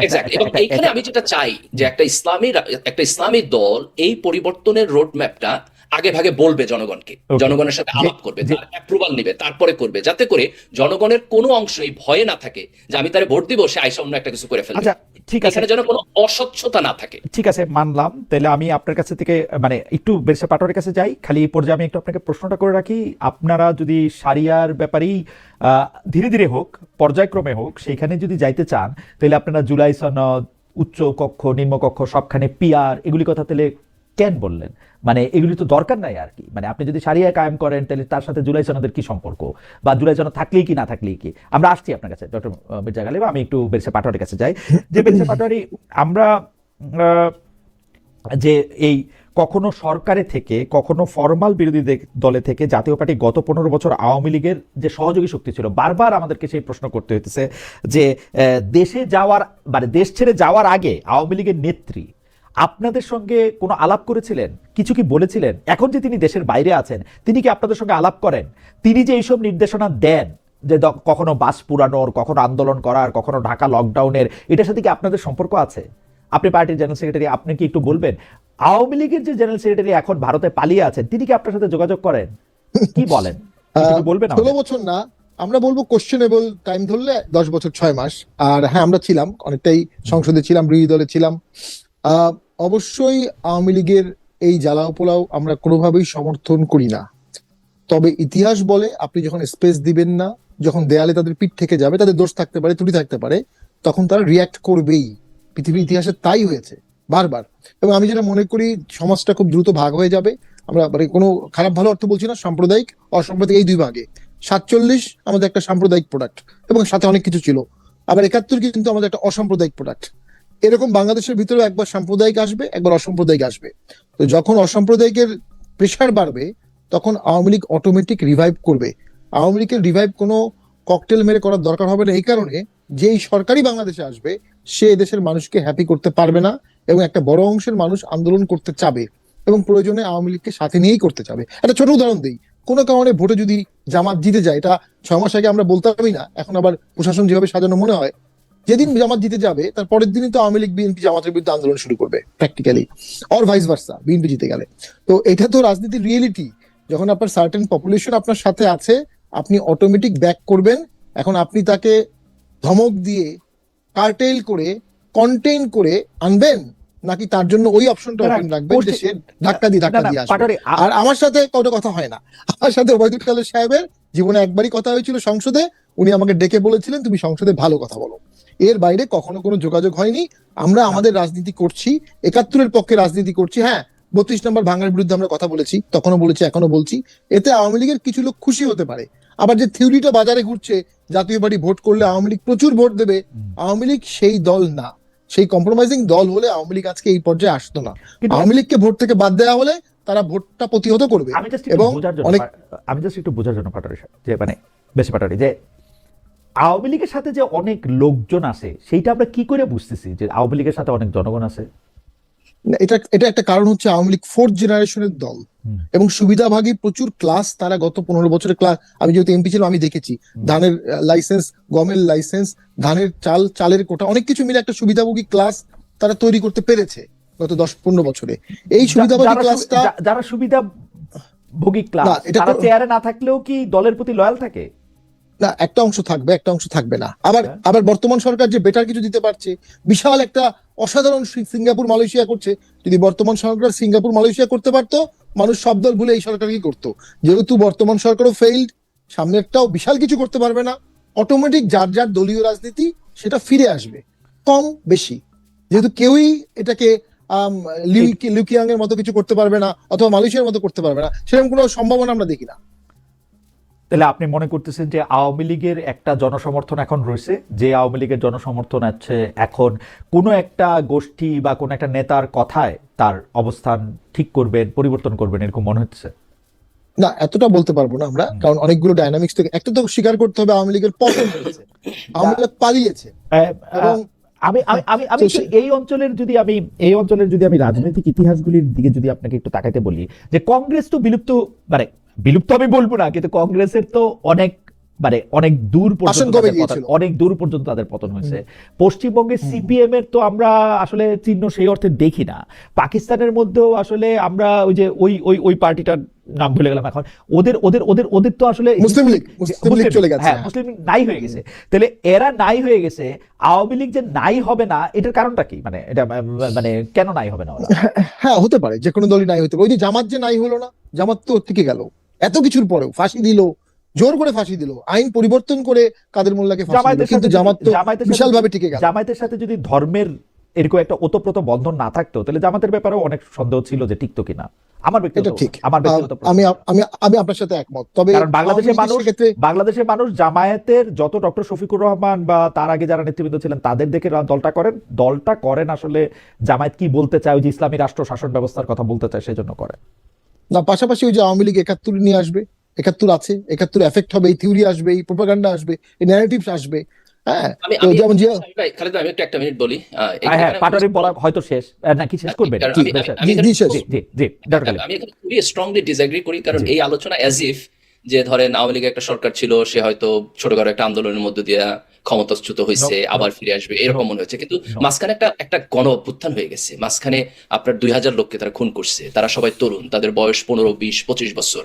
এক্স্যাক্টলি। এবং এইখানে আমি যেটা চাই যে একটা ইসলামী দল এই পরিবর্তনের রোড ম্যাপটা আগে ভাগে বলবে জনগণকে, জনগণের সাথে আলাপ করবে, তার অ্যাপ্রুভাল নিবে, তারপরে করবে, যাতে করে জনগণের কোনো অংশ এই ভয়ে না থাকে যে আমি তারে ভোট দিব, সে আইসা অন্য একটা কিছু করে ফেলবে। আচ্ছা, ঠিক আছে, এখানে যেন কোনো অস্বচ্ছতা না থাকে। ঠিক আছে, মানলাম। তাহলে আমি আপনার কাছে থেকে মানে একটু বেরসা পাটোয়ারির কাছে যাই। খালি এই পর্যায়ে আমি একটু আপনাকে প্রশ্নটা করে রাখি, আপনারা যদি শারিয়ার ব্যাপারেই ধীরে ধীরে হোক, পর্যায়ক্রমে হোক, সেইখানে যদি যাইতে চান, তাহলে আপনারা জুলাই সনদ, উচ্চ কক্ষ, নিম্ন কক্ষ, সবখানে পিআর, এগুলি কথা তাহলে কেন বললেন? মানে এগুলি তো দরকার নাই আর কি। মানে আপনি যদি শারিয়া কায়েম করেন, তাহলে তার সাথে জুলাই সনদের কি সম্পর্ক, বা জুলাই সনদ থাকলেই কি না থাকলেই কি? আমরা আসছি আপনার কাছে, ডক্টর মির্জা গালিব। আমি একটু বেরসা পাটোয়ারির কাছে যাই। যে বেরসা পাটোয়ারি, আমরা যে এই কখনো সরকারে থেকে, কখনো ফরমাল বিরোধী দলে থেকে, জাতীয় পার্টি গত 15 বছর আওয়ামী লীগের যে সহযোগী শক্তি ছিল, বারবার আমাদেরকে সেই প্রশ্ন করতে হইতেছে যে দেশে যাওয়ার, মানে দেশ ছেড়ে যাওয়ার আগে আওয়ামী লীগের নেত্রী আপনাদের সঙ্গে কোনো আলাপ করেছিলেন? কিছু কি বলেছিলেন? এখন যে তিনি দেশের বাইরে আছেন, তিনি কি আপনাদের সঙ্গে আলাপ করেন? তিনি যে এইসব নির্দেশনা দেন, যে কখনো বাস পুরানোর, কখনো আন্দোলন করার, কখনো ঢাকা লকডাউনের, এটার সাথে কি আপনাদের সম্পর্ক আছে? আপনি পার্টির জেনারেল সেক্রেটারি, আপনি কি একটু বলবেন? আওয়ামী লীগের যে জেনারেল সেক্রেটারি এখন ভারতে পালিয়ে আছেন, তিনি কি আপনার সাথে যোগাযোগ করেন? কি বলেন? বলবেন? 16 বছর না, আমরা বলবো কোশ্চেনেবল টাইম ধরলে 10 বছর 6 মাস। আর হ্যাঁ, আমরা ছিলাম অনেকটাই, সংসদে ছিলাম, বিরোধী দলে ছিলাম। অবশ্যই আওয়ামী লীগের এই জ্বালাও পোলাও আমরা কোনোভাবেই সমর্থন করি না। তবে ইতিহাস বলে, আপনি যখন স্পেস দিবেন না, যখন দেয়ালে তাদের পিঠ থেকে যাবে, তাদের দোষ থাকতে পারে, ত্রুটি থাকতে পারে, তখন তারা রিয়াক্ট করবেই। পৃথিবীর ইতিহাসে তাই হয়েছে বারবার। এবং আমি যেটা মনে করি, সমাজটা খুব দ্রুত ভাগ হয়ে যাবে। আমরা মানে কোনো খারাপ ভালো অর্থ বলছি না, সাম্প্রদায়িক অসাম্প্রদায়িক এই দুই ভাগে। 47 আমাদের একটা সাম্প্রদায়িক প্রোডাক্ট এবং সাথে অনেক কিছু ছিল। আবার 71 কিন্তু আমাদের একটা অসাম্প্রদায়িক প্রোডাক্ট। এরকম বাংলাদেশের ভিতরে একবার সাম্প্রদায়িক আসবে, একবার অসাম্প্রদায়িক আসবে। তো যখন অসাম্প্রদায়িকের প্রেশার বাড়বে, তখন আওয়ামী লীগ অটোমেটিক রিভাইভ করবে। আওয়ামী লীগের রিভাইভ কোনো ককটেল মেরে করার দরকার হবে না, এই কারণে যে এই সরকারি বাংলাদেশে আসবে, সে দেশের মানুষকে হ্যাপি করতে পারবে না, এবং একটা বড় অংশের মানুষ আন্দোলন করতে চাবে এবং প্রয়োজনে আওয়ামী লীগকে সাথে নিয়েই করতে চাবে। একটা ছোট উদাহরণ দিই, কোনো কারণে ভোটে যদি জামাত জিতে যায়, এটা 6 মাস আগে আমরা বলতামই না, এখন আবার প্রশাসন যেভাবে সাজানো মনে হয়, যেদিন জামাত জিতে যাবে তার পরের দিনই তো আওয়ামী লীগ বিএনপি জামাতের বিরুদ্ধে আন্দোলন শুরু করবে practically, or vice versa, BNP জিতে গেলে। তো এটা তো রাজনীতির রিয়েলিটি। যখন আপনার সার্টেন পপুলেশন আপনার সাথে আছে, আপনি অটোমেটিক ব্যাক করবেন। এখন আপনি তাকে ধমক দিয়ে, কার্টেল করে, কন্টেইন করে আনবেন, নাকি তার জন্য ওই অপশনটা ওপেন রাখবেন যে সে ধাক্কা দিয়ে আসবে? আর আমার সাথে কোনো কথা হয় না। আমার সাথে ওবায়দুল কাদের সাহেবের জীবনে একবারই কথা হয়েছিল সংসদে। উনি আমাকে ডেকে বলেছিলেন, তুমি সংসদে ভালো কথা বলো। এর বাইরে কখনো কোনো যোগাযোগ হয়নি। আমরা আমাদের রাজনীতি করছি, 71-এর পক্ষে রাজনীতি করছি। হ্যাঁ, 32 নম্বর ভাঙার বিরুদ্ধে আমরা কথা বলেছি, তখনও বলেছি, এখনো বলছি। এতে আওয়ামী লীগের কিছু লোক খুশি হতে পারে। আবার যে থিওরিটা বাজারে ঘুরছে, জাতীয় পার্টি ভোট করলে আওয়ামী লীগ প্রচুর ভোট দেবে, আওয়ামী লীগ সেই দল না। সেই কম্প্রোমাইজিং দল হলে আওয়ামী লীগ আজকে এই পর্যায়ে আসতো না। আওয়ামী লীগকে ভোট থেকে বাদ দেওয়া হলে তারা ভোটটা প্রতিহত করবে। এবং আমি জাস্ট একটু বোঝার জন্য পাটোয়ারি, যে মানে বেশি পাটোয়ারি, যে আওয়ামী লীগের সাথে যে অনেক লোকজন আছে, সেইটা আমরা কি করে বুঝতেছি যে আওয়ামী লীগের সাথে অনেক জনগণ আছে? না, এটা একটা কারণ হচ্ছে আওয়ামী লীগ 4th জেনারেশনের দল হুম। এবং সুবিধাভাগী প্রচুর ক্লাস তারা গত 15 বছরের ক্লাস, আমি যেহেতু এমপি ছিলাম আমি দেখেছি ধানের লাইসেন্স, গমের লাইসেন্স, ধানের চালের কোটা, অনেক কিছু মিলে একটা সুবিধাভোগী ক্লাস তারা তৈরি করতে পেরেছে গত 10-15 বছরে। এই সুবিধাভোগী ক্লাসটা যারা সুবিধা ভোগী ক্লাস না, এটা তারা তো- চেয়ারে না থাকলেও কি দলের প্রতি লয়াল থাকে? না, একটা অংশ থাকবে, একটা অংশ থাকবে না। আবার বর্তমান সরকার যে বেটার কিছু দিতে পারছে, বিশাল একটা অসাধারণ সিঙ্গাপুর মালয়েশিয়া করছে, যদি বর্তমান সরকার সিঙ্গাপুর মালয়েশিয়া করতে পারতো, মানুষ সব দল ভুলে এই সরকারকে করতো। যেহেতু বর্তমান সরকারও ফেইল্ড, সামনে একটাও বিশাল কিছু করতে পারবে না, অটোমেটিক যার যার দলীয় রাজনীতি সেটা ফিরে আসবে কম বেশি, যেহেতু কেউই এটাকে লিউকিয়াং এর মতো কিছু করতে পারবে না অথবা মালয়েশিয়ার মতো করতে পারবে না, সেরকম কোনো সম্ভাবনা আমরা দেখি না। তাহলে আপনি মনে করতেছেন যে আওয়ামী লীগের একটা জনসমর্থন এখন রয়েছে, যে আওয়ামী লীগের জনসমর্থন আছে এখন কোনো একটা গোষ্ঠী বা কোনো একটা নেতার কথায় তার অবস্থান ঠিক করবেন, পরিবর্তন করবেন, এরকম মনে হচ্ছে? না, এতটা বলতে পারবো না আমরা, কারণ অনেকগুলো ডাইনামিক্স থেকে একটা তো স্বীকার করতে হবে, আওয়ামী লীগের পতন হয়েছে, আওয়ামী লীগ পালিয়েছে। এবং আমি আমি আমি আমি একটু এই অঞ্চলের যদি আমি রাজনৈতিক ইতিহাসগুলির দিকে যদি আপনাকে একটু তাকাইতে বলি, যে কংগ্রেস তো বিলুপ্ত, মানে বিলুপ্ত আমি বলবো না, কিন্তু কংগ্রেসের তো অনেক দূর পর্যন্ত কমে তাদের পতন, গিয়েছিল। অনেক দূর পর্যন্ত তাদের পতন হয়েছে। পশ্চিমবঙ্গে সিপিএম এর তো আমরা আসলে চিহ্ন সেই অর্থে দেখি না। পাকিস্তানের মধ্যেও আসলে আমরা ওই যে ওই পার্টিটার নাম ভুলে গেলাম এখন, ওদের ওদের ওদের ওদের তো আসলে মুসলিম লীগ চলে গেছে। হ্যাঁ, মুসলিম লীগ নাই হয়ে গেছে। তাহলে এরা নাই হয়ে গেছে, আওয়ামী লীগ যে নাই হবে না, এটার কারণটা কি? মানে এটা মানে কেন নাই হবে না ওরা? হ্যাঁ, হতে পারে, যে কোনো দলই নাই হতে পারে। ওই যে জামাত যে নাই হলো না, জামাত তো টিকে গেল এত কিছুর পরেও, ফাঁসি দিল, জোর করে ফাঁসি দিল, আইন পরিবর্তন করে কাদের মোল্লাকে ফাঁসি দিল, জামায়াতের কিন্তু সাথে জামাত তো জামায়াতের বিশাল ভাবে সাথে টিকে গেল। জামায়াতের সাথে যদি ধর্মের এরকম একটা ওতপ্রোত বন্ধন না থাকতো, তাহলে জামাতের ব্যাপারেও অনেক সন্দেহ ছিল যে টিকতো কিনা। আমার এটা ব্যক্তিগত ঠিক, আমার ব্যক্তিগত প্রশ্ন। আমি আমি আমি আপনার সাথে একমত। তবে কারণ ক্ষেত্রে বাংলাদেশের মানুষ জামায়াতের যত ডক্টর শফিকুর রহমান বা তার আগে যারা নেতৃবৃন্দ ছিলেন তাদের দেখে দলটা করেন আসলে জামায়াত কি বলতে চায়, ওই যে ইসলামী রাষ্ট্র শাসন ব্যবস্থার কথা বলতে চায়, সেই জন্য করে না, পাশাপাশি ওই যে আওয়ামী লীগ 71 নিয়ে আসবে, 71 আছে, 71 এফেক্ট হবে, এই থিওরি আসবে, এই প্রোপাগান্ডা আসবে, এই ন্যারেটিভস আসবে। হ্যাঁ, তো যেমন যে খালেদ ভাই, আমি একটু একটা মিনিট বলি। হ্যাঁ, পাটোয়ারি বলা হয়তো শেষ নাকি শেষ করবেন? কারণ জি, আমি- জি, আমি- জি, শেষ। জি, জি, ডক্টর খালিদ। আমি এখানে খুবই স্ট্রংলি ডিসএগ্রি করি, কারণ জি। এই আলোচনা অ্যাজ ইফ যে ধরেন আওয়ামী লীগের একটা সরকার ছিল, সে হয়তো ছোটখাটো একটা আন্দোলনের মধ্য দিয়ে ক্ষমতাচ্যুত হয়েছে, No, no. আবার ফিরে আসবে, এরকম মনে হচ্ছে। কিন্তু No. মাঝখানে একটা গণ অভ্যুত্থান হয়ে গেছে, মাঝখানে আপনার 2000 লোককে তারা খুন করছে, তারা সবাই তরুণ, তাদের বয়স 15, 20, 25 বছর।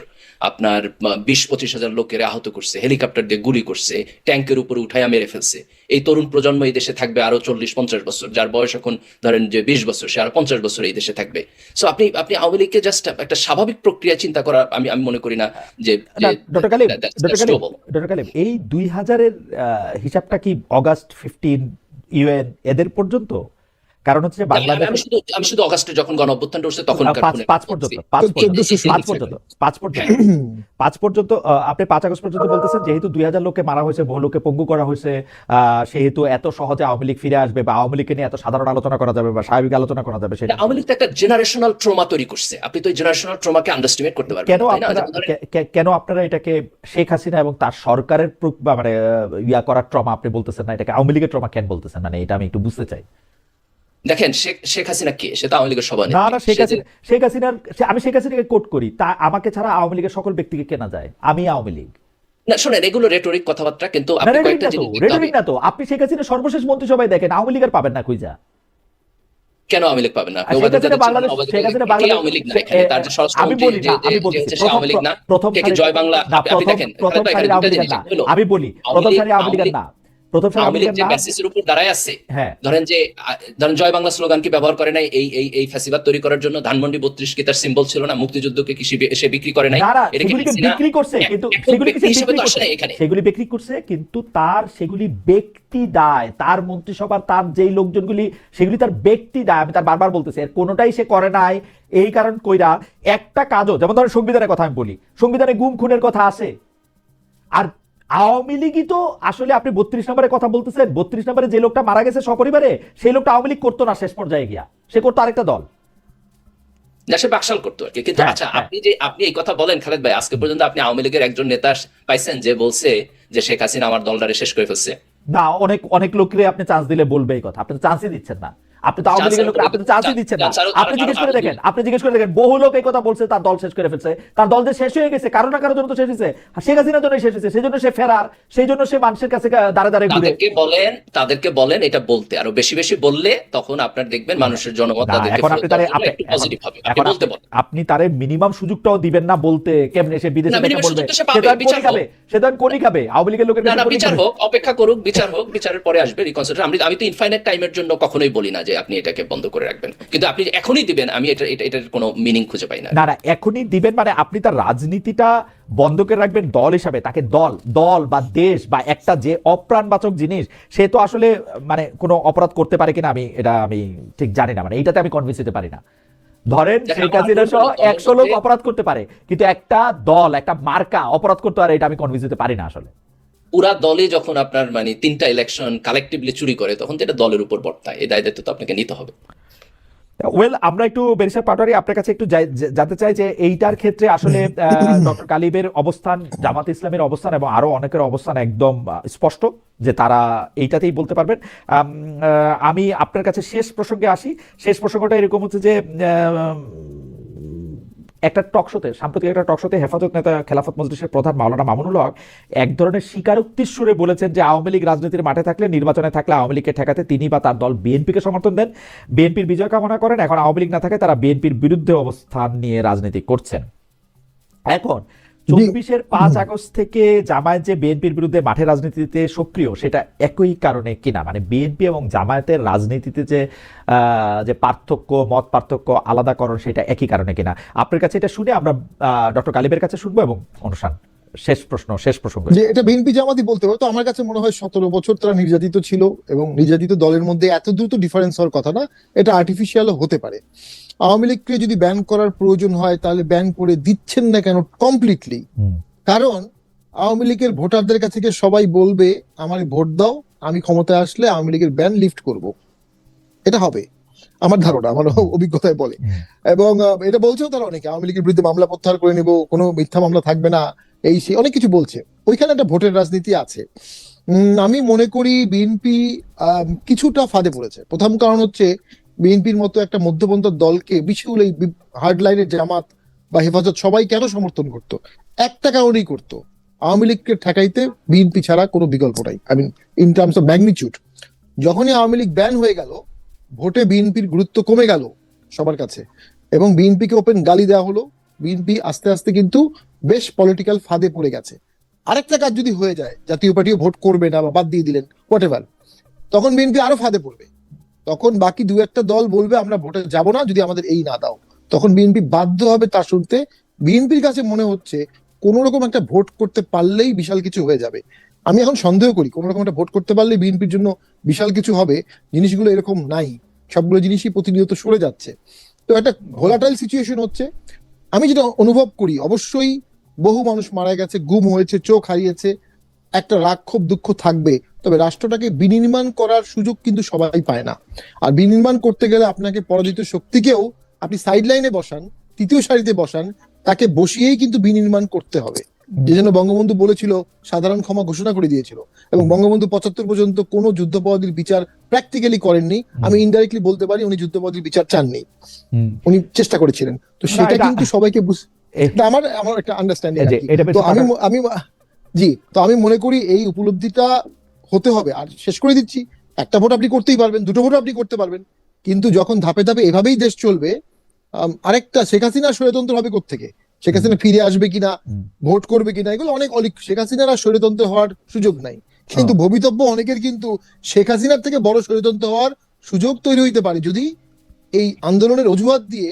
আপনার 20-25 হাজার লোকের আহত করছে, হেলিকপ্টার দিয়ে গুলি করছে, ট্যাঙ্কের উপরে উঠাইয়া মেরে ফেলছে। এই তরুণ প্রজন্ম এই দেশে থাকবে আরো 40-50 বছর, যার বয়স এখন ধরেন যে 20 বছর, সে আরো 50 বছর এই দেশে থাকবে। সো আপনি আওয়ামী লীগকে জাস্ট একটা স্বাভাবিক প্রক্রিয়া চিন্তা করা, আমি মনে করি না যে না, ডক্টর কালিম, that's doable. এই 2000-এর হিসাবটা কি অগাস্ট 15 ইউএন এদের পর্যন্ত? কারণ হচ্ছে বাংলাদেশ আমি শুধু অগাস্টে যখন গণ অভ্যুত্থানটা হচ্ছে তখন 5 পর্যন্ত 5 পর্যন্ত আপনি 5 আগস্ট পর্যন্ত বলতেছেন, যেহেতু 2000 লোককে মারা হয়েছে, বহু লোককে পঙ্গু করা হয়েছে, সেহেতু এত সহজে আওয়ামী লীগ ফিরে আসবে বা আওয়ামী লীগকে নিয়ে এত সাধারণ আলোচনা করা যাবে বা স্বাভাবিক আলোচনা করা যাবে সেটা আওয়ামী লীগ তো একটা জেনারেশনাল ট্রমা তৈরি করছে। আপনি তো এই জেনারেশনাল ট্রমাকে আন্ডারস্টিমেট করতে পারবেন কেন না, তাই না? আপনারা যেমন ধরেন- কেন আপনারা এটাকে শেখ হাসিনা এবং তার সরকারের মানে ইয়া করার ট্রমা আপনি বলতেছেন না, এটাকে আওয়ামী লীগের ট্রমা কেন বলতেছেন? মানে এটা আমি একটু বুঝতে চাই। দেখেন, শেখ হাসিনা কে? সে তো আওয়ামী লীগের না সভানেত্রী। না, আমি শেখ হাসিনাকে কোট করি, তা আমাকে ছাড়া আওয়ামী লীগের সকল ব্যক্তিকে কেনা যায়, আমি আওয়ামী লীগ না, শোনেন, এগুলো রেটরিক কথাবার্তা, কিন্তু না, আপনি রেটরিক কয়েকটা না তো, জিনিস দেখতে রেটরিক হবে। না তো। আপনি শেখ হাসিনা সর্বশেষ মন্ত্রিসভায় দেখেন, আওয়ামী লীগের পাবেন না খুঁজা। কেন আওয়ামী লীগ পাবেন না? আর শেখ হাসিনা বাংলাদেশ কে আওয়ামী লীগ না এখানে? তার যে আমি স্বরাষ্ট্রমন্ত্রী বলি না, আমি যে বলতেছি হচ্ছে সে আওয়ামী লীগ না, প্রথম কে কি জয় বাংলা? আপনি দেখেন, প্রথম এখানে সারির আওয়ামী দুইটা লীগের জিনিস না, হলো, আমি বলি প্রথম সারির আওয়ামী লীগের না, প্রথম সারির আওয়ামী আওয়ামী লীগ যে লীগের না। বেসিসের উপর দাঁড়ায় আছে, হ্যাঁ, ধরেন জয় বাংলা স্লোগান কি ব্যবহার করে নাই এই ফ্যাসিবাদ তৈরি করার জন্য? ধানমন্ডি 32 কি তার সিম্বল ছিল না? মুক্তিযুদ্ধকে কি সে বিক্রি করে নাই? না না, এটা কি সেগুলিকে হাসিনা বিক্রি করছে, কিন্তু একজন সেগুলি ব্যক্তি হিসেবে তো আসে নাই এখানে। সেগুলি বিক্রি করছে, কিন্তু তার সেগুলি ব্যক্তি দায়, তার মন্ত্রিসভার তার যেই লোকজনগুলি, সেগুলি তার ব্যক্তি দায়। আমি তার বারবার বলতেছি, এর কোনোটাই সে করে নাই। এই কারণ কইরা একটা কাজও, যেমন ধরেন সংবিধানের কথা আমি বলি, সংবিধানে গুম খুনের কথা আছে। আর আওয়ামী লীগই তো আসলে, আপনি 32 নম্বরের কথা বলতেছেন, 32 নম্বরে যে লোকটা মারা গেছে সপরিবারে, সেই লোকটা আওয়ামী লীগ করতো না শেষ পর্যায়ে গিয়া, সে করতো আরেকটা দল। দেশে বাকশাল করতো আর কি। কিন্তু হ্যাঁ, আচ্ছা, হ্যাঁ। আপনি এই কথা বলেন খালেদ ভাই, আজকে পর্যন্ত আপনি আওয়ামী লীগের একজন নেতা পাইছেন যে বলছে যে শেখ হাসিনা আমার দলটারে শেষ করে ফেলছে? না, অনেক লোকরে আপনি চান্স দিলে বলবে এই কথা, আপনি চান্সই দিচ্ছেন না। আপনি তো আওয়ামী লীগের লোক, আপনি তো চান্সই দিচ্ছেন না। আপনি জিজ্ঞেস করে দেখেন বহু লোক এই কথা বলছে তার দল শেষ করে ফেলছে, তার দল যে শেষ হয়ে গেছে কারো না কারোর জন্য তো শেষ হয়েছে, শেখ হাসিনার জন্য শেষ হয়েছে, সেই জন্য সে ফেরার, সেই জন্য সে মানুষের কাছে দাঁড়ে দাঁড়ে ঘুরে। তাদেরকে বলেন এটা বলতে, আরো বেশি বেশি বললে তখন আপনার দেখবেন মানুষের জনমত আপনি তারে মিনিমাম সুযোগটাও দিবেন না বলতে, কেমনে সে বিদেশে বলবে, সে তো কোনি খাবে আওয়ামী লীগের লোকের কাছে। বিচার হোক, অপেক্ষা করুক, বিচার হোক, বিচারের পরে আসবে রিকনসিডার। আমি তো ইনফাইনাইট টাইমের জন্য কখনোই বলি না যে আপনি এটাকে বন্ধ করে রাখবেন, কিন্তু আপনি এখনই দিবেন, আমি এটার কোনো মিনিং খুঁজে পাই না। না এখনই দিবেন মানে আপনি তার রাজনীতিটা বন্ধ করে রাখবেন দল হিসাবে, তাকে দল বা দেশ বা একটা যে অপ্রাণবাচক জিনিস, সে তো আসলে মানে কোনো অপরাধ করতে পারে কিনা আমি ঠিক জানি না, মানে এইটাতে আমি কনভিন্স হতে পারি না। ধরেন শেখ হাসিনা সহ 100 লোক অপরাধ করতে পারে, কিন্তু একটা দল, একটা মার্কা অপরাধ করতে পারে, এটা আমি কনভিন্স হতে পারি না আসলে। পুরা দলে যখন আপনার মানে 3টা ইলেকশন কালেক্টিভলি চুরি করে, তখন তো এটা দলের উপর বর্তায়, এই দায়িত্ব তো আপনাকে নিতে হবে। ওয়েল, আমরা একটু ব্যারিস্টার পাটোয়ারি আপনার কাছে একটু জানতে চাই যে এইটার ক্ষেত্রে আসলে ডক্টর কালিবের অবস্থান, জামাত ইসলামের অবস্থান এবং আরো অনেকের অবস্থান একদম স্পষ্ট যে তারা এইটাতেই বলতে পারবেন। আমি আপনার কাছে শেষ প্রসঙ্গে আসি। শেষ প্রসঙ্গটা এরকম হচ্ছে যে একটা টকশোতে, সাম্প্রতিক একটা টকশোতে হেফাজত নেতা খেলাফত মজলিসের প্রধান মাওলানা মামুনুল হক এক ধরনের স্বীকারোক্তির সুরে বলেছেন যে আওয়ামী লীগ রাজনীতির মাঠে থাকলে, নির্বাচনে থাকলে আওয়ামী লীগকে ঠেকাতে তিনি বা তার দল বিএনপিকে সমর্থন দেন, বিএনপির বিজয় কামনা করেন। এখন আওয়ামী লীগ না থাকে তারা বিএনপির বিরুদ্ধে অবস্থান নিয়ে রাজনীতি করছেন। এখন 24-এর 5 আগস্ট থেকে জামায়াত যে বিএনপির বিরুদ্ধে মাঠে রাজনীতিতে সক্রিয়, সেটা একই কারণে কিনা, মানে বিএনপি এবং জামায়াতের রাজনীতিতে যে পার্থক্য, মত পার্থক্য, আলাদাকরণ, সেটা একই কারণে কিনা? আপনার কাছে এটা শুনে আমরা ডক্টর কালিবের কাছে শুনবো এবং অনুষ্ঠান শেষ প্রসঙ্গ। যে এটা বিএনপি জামাতি বলতে পারো, তো আমার কাছে মনে হয় 17 বছর তারা নির্যাতিত ছিল এবং নির্যাতিত দলের মধ্যে এত দ্রুত ডিফারেন্স হওয়ার কথা না, এটা আর্টিফিশিয়াল হতে পারে। আওয়ামী লীগকে যদি ব্যান করার প্রয়োজন হয় তাহলে ব্যান করে দিচ্ছেন না কেন কমপ্লিটলি? কারণ আওয়ামী লীগের ভোটারদের কাছে সবাই বলবে আমার ভোট দাও, আমি ক্ষমতায় আসলে আওয়ামী লীগের ব্যান লিফট করব, এটা হবে আমার ধারণা, আমার অভিজ্ঞতায় বলে। এবং এটা বলছেও তারা অনেকে, আওয়ামী লীগের বিরুদ্ধে মামলা প্রত্যাহার করে নেব, কোনো মিথ্যা মামলা থাকবে না, এই সে অনেক কিছু বলছে। ওইখানে একটা ভোটের রাজনীতি আছে। আমি মনে করি বিএনপি কিছুটা ফাঁদে পড়েছে। প্রথম কারণ হচ্ছে বিএনপির মতো একটা মধ্যপন্থার দলকে বিশুল এই হার্ড লাইনের জামাত বা হেফাজত সবাই কেন সমর্থন করতো? একটা কারণেই করতো, আওয়ামী লীগকে ঠেকাইতে বিএনপি ছাড়া কোনো বিকল্প নাই। I mean in terms of magnitude. যখনই আওয়ামী লীগ ব্যান হয়ে গেল, ভোটে বিএনপির গুরুত্ব কমে গেল সবার কাছে এবং বিএনপিকে ওপেন গালি দেওয়া হলো। বিএনপি আস্তে আস্তে কিন্তু বেশ পলিটিক্যাল ফাঁদে পড়ে গেছে। আরেকটা কাজ যদি হয়ে যায়, জাতীয় পার্টিও ভোট করবে না বা বাদ দিয়ে দিলেন হোয়াট এভার, তখন বিএনপি আরো ফাঁদে পড়বে। তখন বাকি 2-1টা দল বলবে আমরা ভোটে যাব না যদি আমাদের এই না দাও, তখন বিএনপি বাধ্য হবে তা শুনতে। বিএনপির কাছে মনে হচ্ছে কোন রকম একটা ভোট করতে পারলেই বিশাল কিছু হয়ে যাবে। আমি এখন সন্দেহ করি কোন রকম একটা ভোট করতে পারলেই বিএনপির জন্য বিশাল কিছু হবে। জিনিসগুলো এরকম নাই, সবগুলো জিনিসই প্রতিনিয়ত সরে যাচ্ছে। তো একটা ভোলাটাইল সিচুয়েশন হচ্ছে। আমি যেটা অনুভব করি, অবশ্যই বহু মানুষ মারা গেছে, গুম হয়েছে, চোখ হারিয়েছে, একটা রাগ ক্ষোভ দুঃখ থাকবে। তবে রাষ্ট্রটাকে বিনির্মাণ করার সুযোগ কিন্তু সবাই পায় না। আর বিনির্মাণ করতে গেলে আপনাকে পরাজিত শক্তিকেও আপনি সাইড লাইনে বসান, তৃতীয় সারিতে বসান, তাকে বসিয়েই কিন্তু বিনির্মাণ করতে হবে। যে জন্য বঙ্গবন্ধু বলেছিল সাধারণ ক্ষমা ঘোষণা করে দিয়েছিল, এবং বঙ্গবন্ধু 75 পর্যন্ত কোনো যুদ্ধাপরাধীর বিচার প্র্যাকটিক্যালি করেননি। আমি ইনডাইরেক্টলি বলতে পারি উনি যুদ্ধাপরাধীর বিচার চাননি, উনি চেষ্টা করেছিলেন। তো সেটা কিন্তু সবাইকে আমার একটা আন্ডারস্ট্যান্ডিং। তো আমি মনে করি এই উপলব্ধিটা হতে হবে। আর শেষ করে দিচ্ছি, একটা ভোট আপনি করতেই পারবেন, 2টো ভোট আপনি করতে পারবেন, কিন্তু যখন ধাপে ধাপে এভাবেই দেশ চলবে, আরেকটা শেখ হাসিনা স্বৈরতন্ত্র হবে কোত্থেকে? শেখ হাসিনা ফিরে আসবে কিনা, ভোট করবে কিনা, এগুলো অনেক শেখ হাসিনার আর স্বৈরতন্ত্র হওয়ার সুযোগ নাই। কিন্তু ভবিতব্য অনেকের কিন্তু শেখ হাসিনার থেকে বড় স্বৈরতন্ত্র হওয়ার সুযোগ তৈরি হইতে পারে যদি এই আন্দোলনের অজুহাত দিয়ে